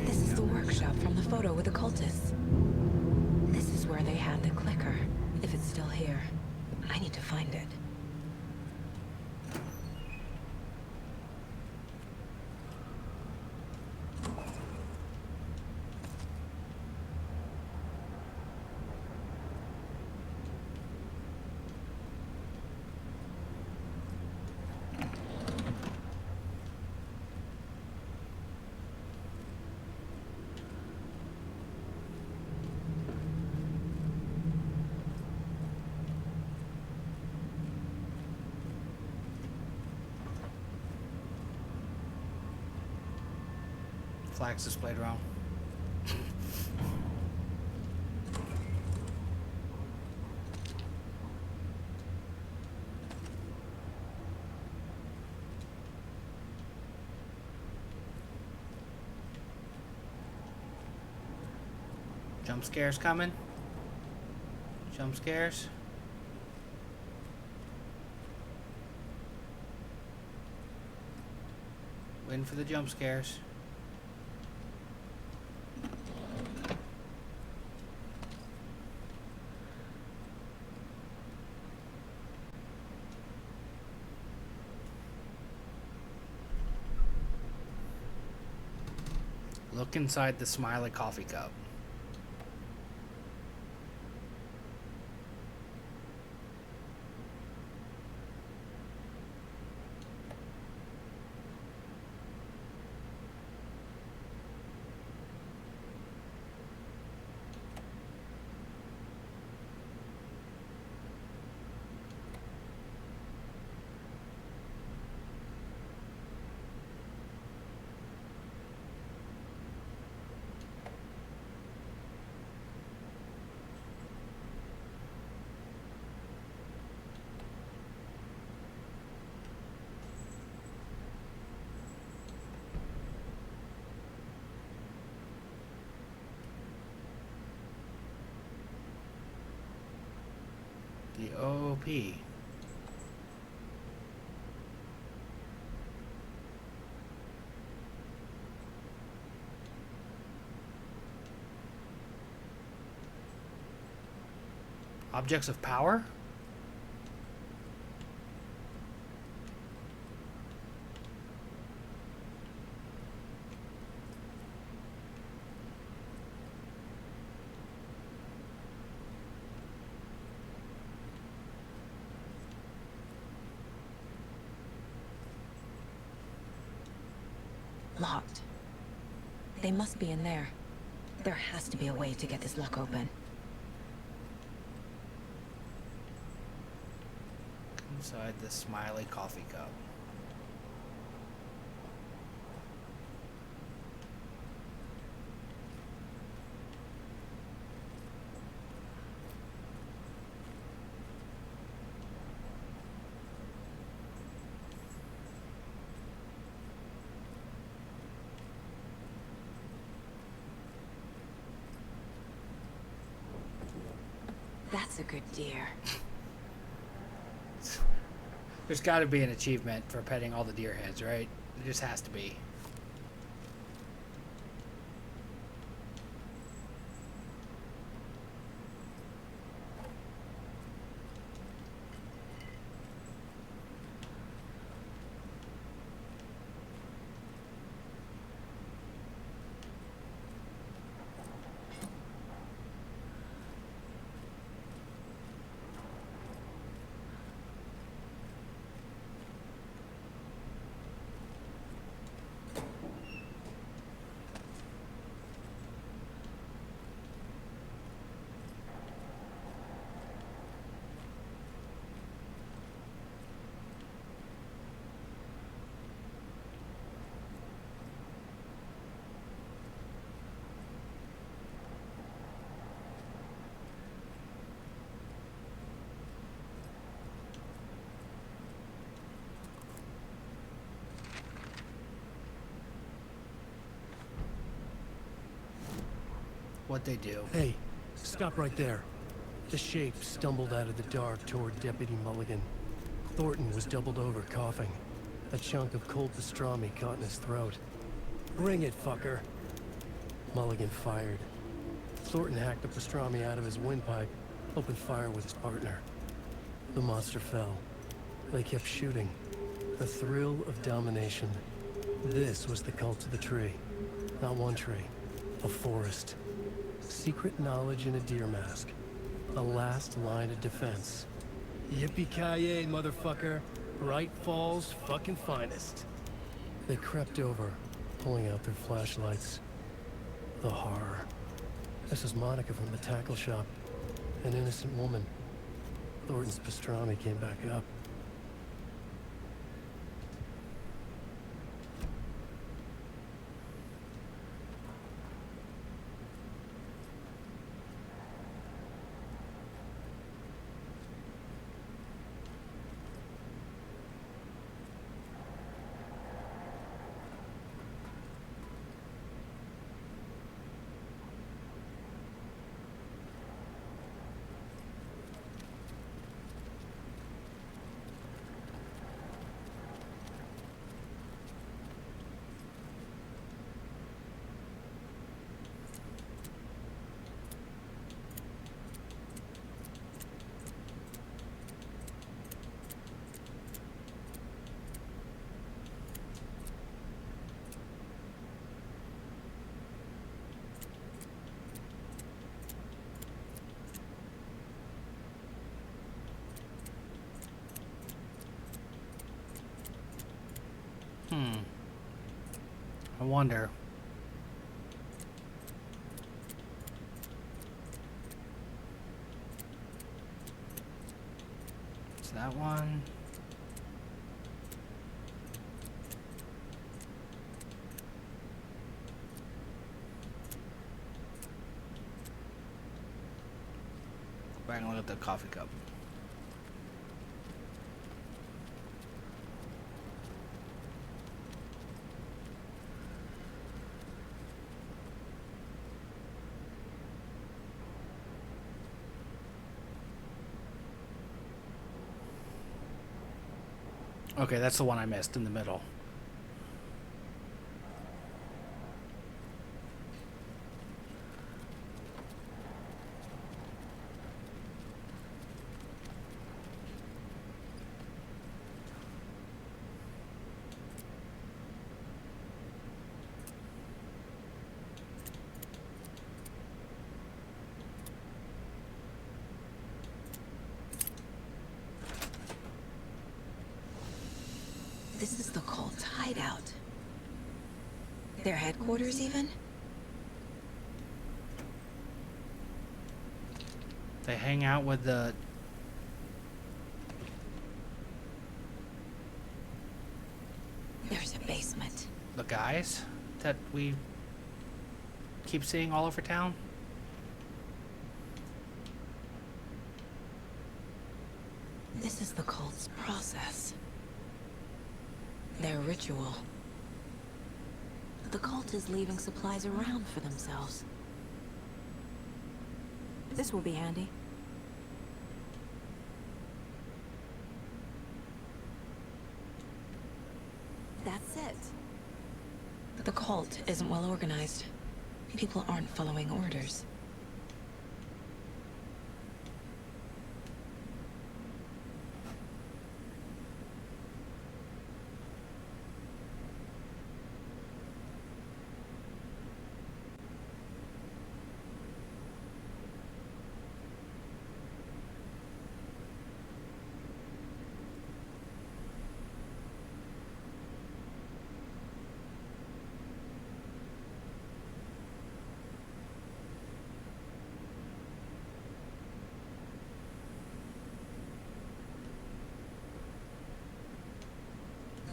S8: This is the workshop from the photo with the cultists. This is where they had the clicker, if it's still here. I need to find it.
S1: Flags displayed wrong. Jump scares coming. Jump scares. Waiting for the jump scares. Look inside the smiley coffee cup. The OP. Objects of power?
S8: Locked. They must be in there. There has to be a way to get this lock open.
S1: Inside the smiley coffee cup.
S8: That's a good deer.
S1: There's got to be an achievement for petting all the deer heads, right? There just has to be. What'd they do?
S2: Hey, stop right there. The shape stumbled out of the dark toward Deputy Mulligan. Thornton was doubled over, coughing. A chunk of cold pastrami caught in his throat. Bring it, fucker. Mulligan fired. Thornton hacked the pastrami out of his windpipe, opened fire with his partner. The monster fell. They kept shooting. The thrill of domination. This was the cult of the tree. Not one tree. A forest. Secret knowledge in a deer mask. A last line of defense. Yippee-ki-yay, motherfucker. Bright Falls' fucking finest. They crept over, pulling out their flashlights. The horror. This is Monica from the tackle shop. An innocent woman. Thornton's pastrami came back up.
S1: I wonder. It's that one. Go back and look at the coffee cup. Okay, that's the one I missed in the middle.
S7: This is the cult's hideout. Their headquarters, even?
S1: They hang out with the...
S7: There's a basement.
S1: the guys that we keep seeing all over town.
S7: This is the cult's process. Their ritual. The cult is leaving supplies around for themselves. This will be handy. That's it. The cult isn't well organized. People aren't following orders.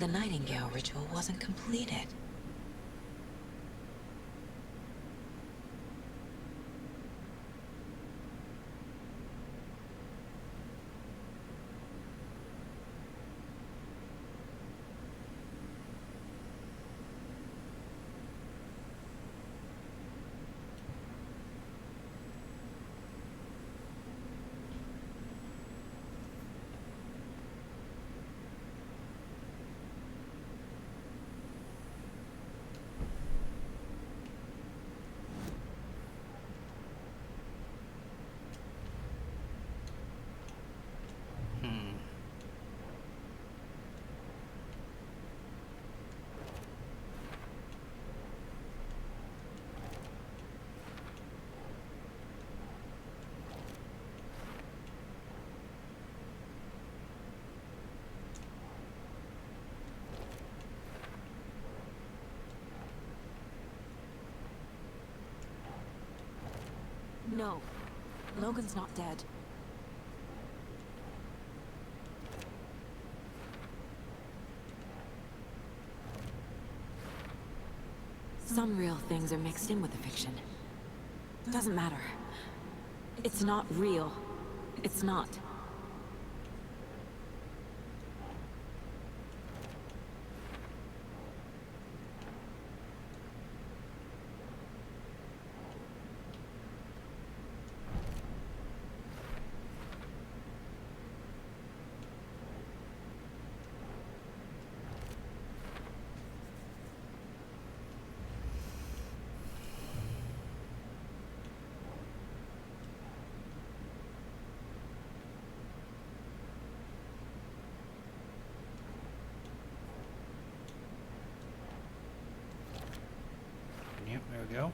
S7: The Nightingale ritual wasn't completed.
S8: No. Logan's not dead. Some real things are mixed in with the fiction. Doesn't matter. It's not real. It's not.
S1: Yep, there we go.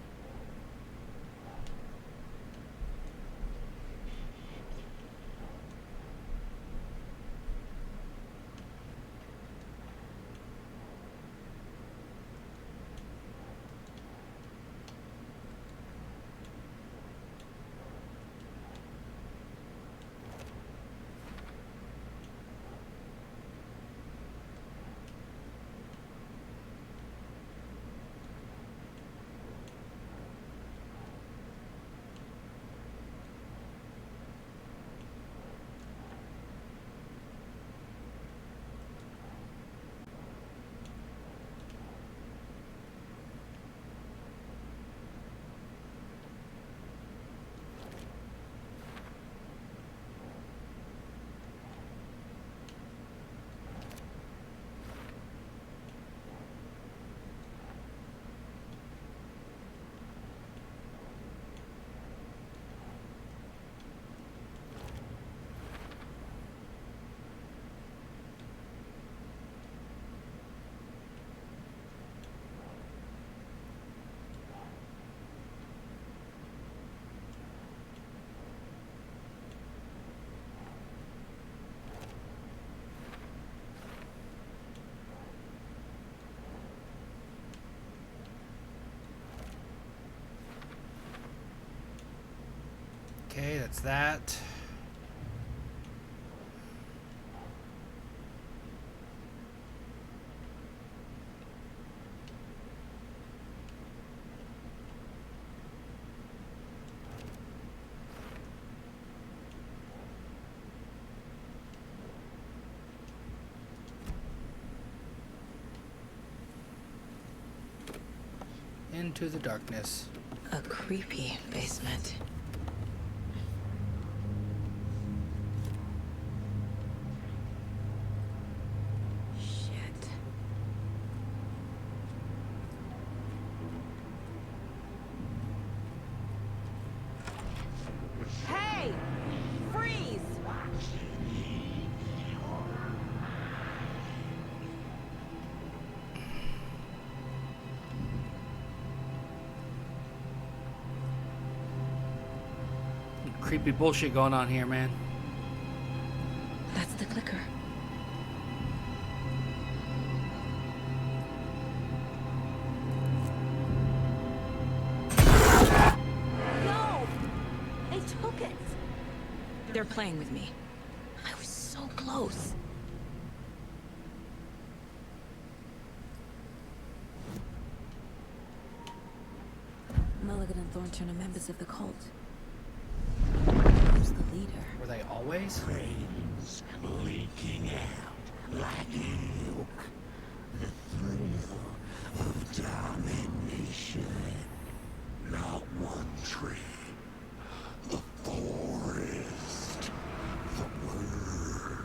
S1: Okay, that's that. Into the darkness.
S7: A creepy basement. Shit.
S8: Hey! Freeze!
S1: Creepy bullshit going on here, man.
S7: That's the clicker.
S8: No! They took it!
S7: They're playing with me. I was so close.
S8: Mulligan and Thornton are members of the cult. Who's the leader?
S1: Were they always?
S12: Veins leaking out like milk. The thrill of domination. Not one tree. The forest. The word.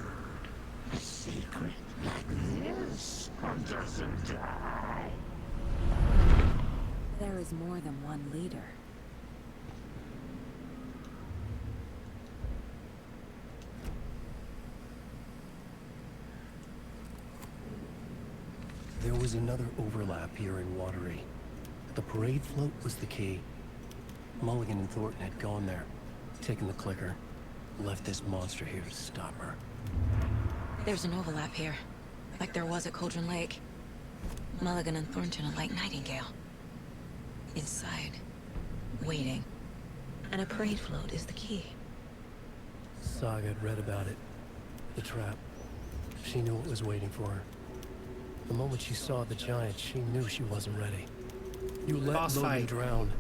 S12: A secret like this doesn't die.
S8: There is more than one leader.
S2: There was another overlap here in Watery. The parade float was the key. Mulligan and Thornton had gone there, taken the clicker, left this monster here to stop her.
S8: There's an overlap here, like there was at Cauldron Lake. Mulligan and Thornton are like Nightingale. Inside, waiting. And a parade float is the key.
S2: Saga had read about it. The trap. She knew what was waiting for her. The moment she saw the giant, she knew she wasn't ready. You let
S1: Boss
S2: Logan
S1: fight.
S2: drown.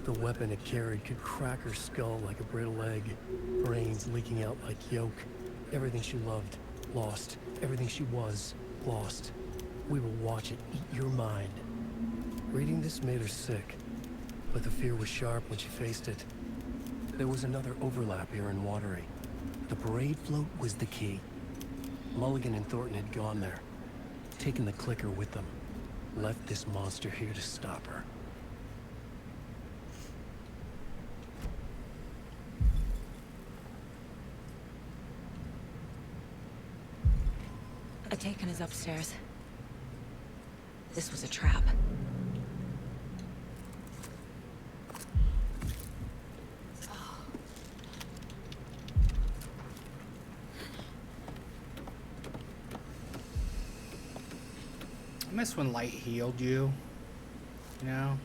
S2: The weapon it carried could crack her skull like a brittle egg. Brains leaking out like yolk. Everything she loved, lost. Everything she was, lost. We will watch it eat your mind. Reading this made her sick, but the fear was sharp when she faced it. There was another overlap here in Watery. The parade float was the key. Mulligan and Thornton had gone there, taken the clicker with them, left this monster here to stop her.
S8: Atakan is upstairs. This was a trap.
S1: I miss when light healed you. You know?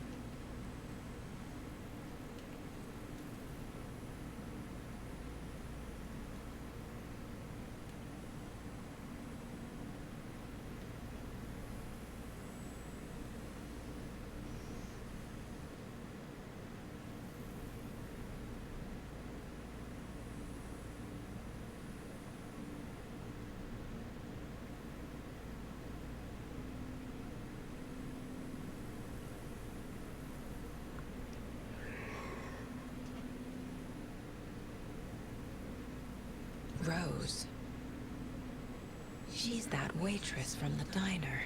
S8: Rose. She's that waitress from the diner.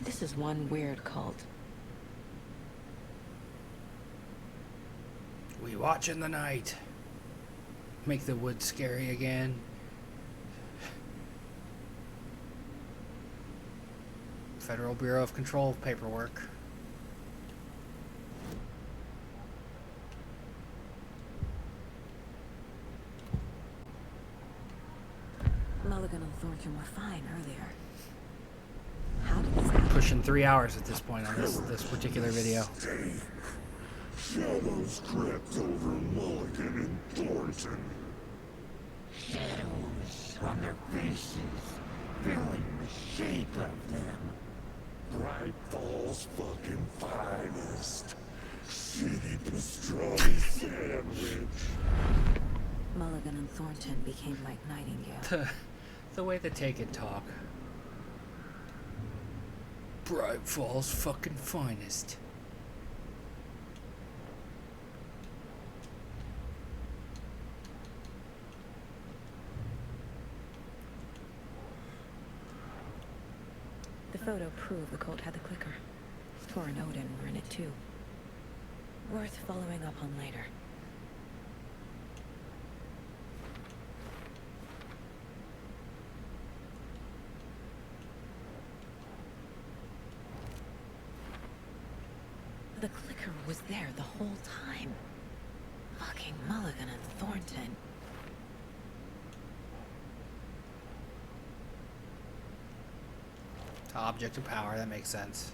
S8: This is one weird cult.
S1: We watch in the night. Make the woods scary again. Federal Bureau of Control paperwork.
S8: Mulligan and Thornton were fine earlier. How did this happen?
S1: Pushing 3 hours at this point on this particular video.
S12: Shadows crept over Mulligan and Thornton. Shadows on their faces, filling the shape of them. Bright Falls fucking finest. Shitty pastrami sandwich.
S8: Mulligan and Thornton became like Nightingale.
S1: The way they take it talk. Bright Falls fucking finest.
S8: The photo proved the cult had the clicker. Tor and Odin were in it too. Worth following up on later. The clicker was there the whole time. Fucking Mulligan and Thornton.
S1: Object of power, that makes sense.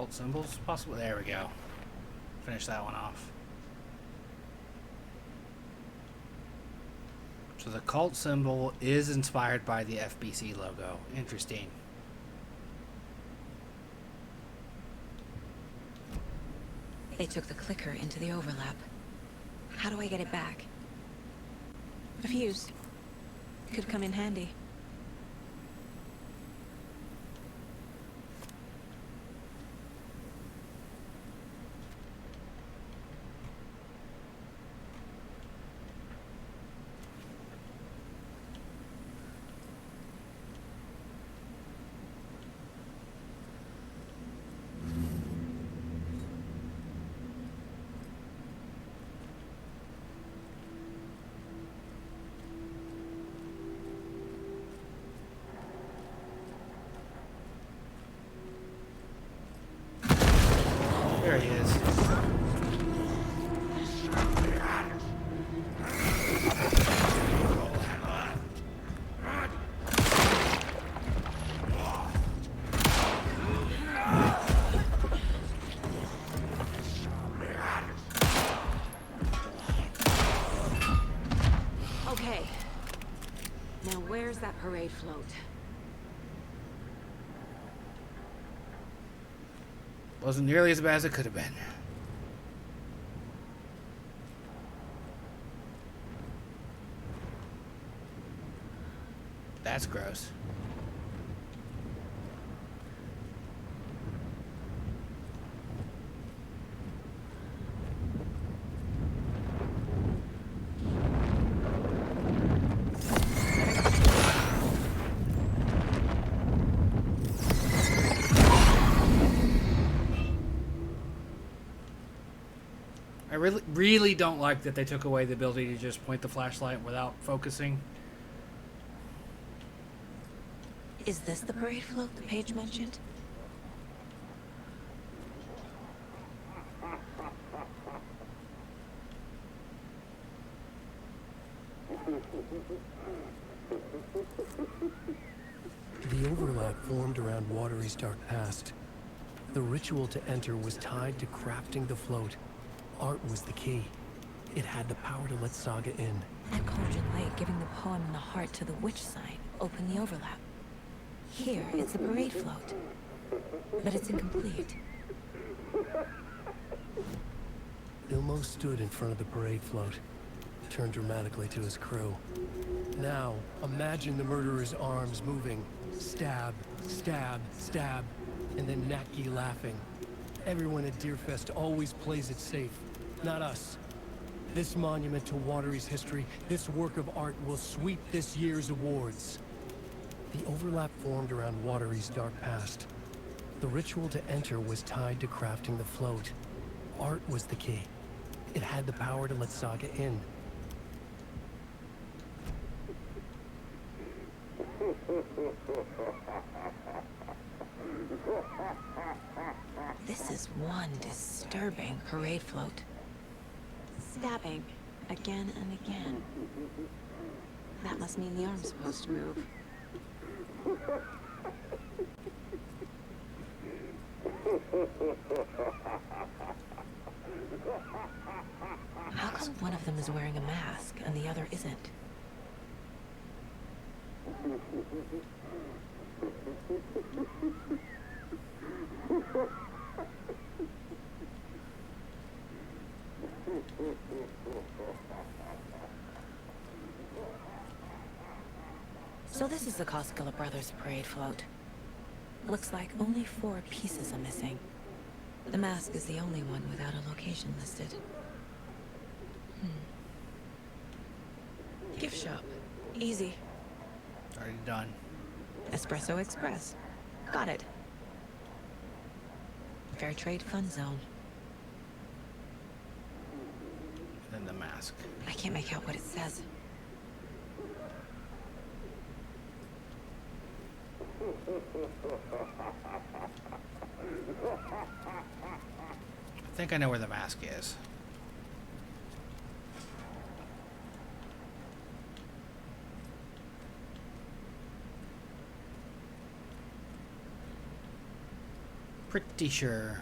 S1: Cult symbols, possibly. There we go. Finish that one off. So the cult symbol is inspired by the FBC logo. Interesting.
S8: They took the clicker into the overlap. How do I get it back? A fuse. Could come in handy.
S1: There he is.
S8: Okay. Now where's that parade float?
S1: Wasn't nearly as bad as it could have been. That's gross. I really don't like that they took away the ability to just point the flashlight without focusing.
S8: Is this the parade float the page mentioned?
S2: The overlap formed around Watery's dark past. The ritual to enter was tied to crafting the float. Art was the key. It had the power to let Saga in.
S8: And Cauldron Lake giving the poem the heart to the witch sign opened the overlap. Here, it's the parade float. But it's incomplete.
S2: Ilmo stood in front of the parade float, turned dramatically to his crew. Now, imagine the murderer's arms moving. Stab, stab, stab, and then Natki laughing. Everyone at Deerfest always plays it safe, not us. This monument to Watery's history, this work of art will sweep this year's awards. The overlap formed around Watery's dark past. The ritual to enter was tied to crafting the float. Art was the key. It had the power to let Saga in.
S8: This is one disturbing parade float. Stabbing again and again. That must mean the arm's supposed to move. How come one of them is wearing a mask and the other isn't? So this is the Koskela Brothers parade float. Looks like only 4 pieces are missing. The mask is the only one without a location listed. Gift shop. Easy.
S1: Already done.
S8: Espresso Express. Got it. Fair Trade Fun Zone.
S1: Then the mask.
S8: I can't make out what it says.
S1: I think I know where the mask is. pretty sure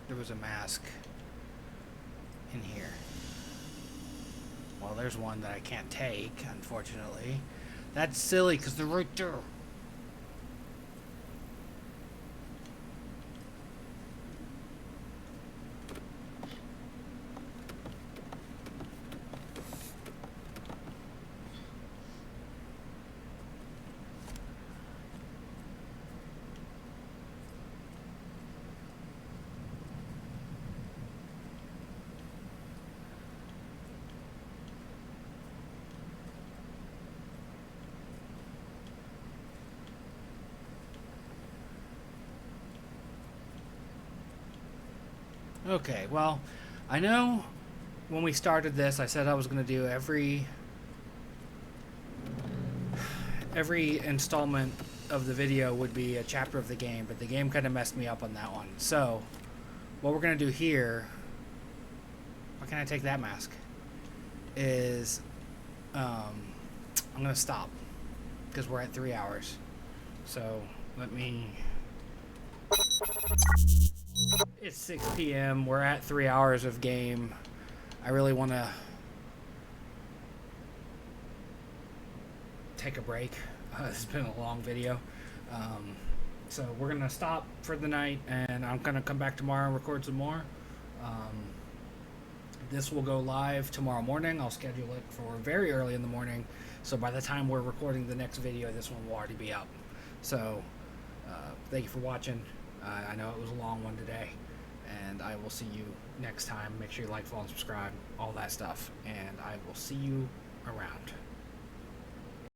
S1: there was a mask in here. Well, there's one that I can't take, unfortunately. That's silly, because they're right there. Okay, well, I know when we started this, I said I was going to do every installment of the video would be a chapter of the game, but the game kind of messed me up on that one. So, what we're going to do here, why can't I take that mask, is I'm going to stop because we're at 3 hours. So, let me... It's 6 p.m. We're at 3 hours of game. I really want to take a break. It's been a long video. So we're going to stop for the night, and I'm going to come back tomorrow and record some more. This will go live tomorrow morning. I'll schedule it for very early in the morning. So by the time we're recording the next video, this one will already be up. So thank you for watching. I know it was a long one today, and I will see you next time. Make sure you like, follow, and subscribe, all that stuff, and I will see you around.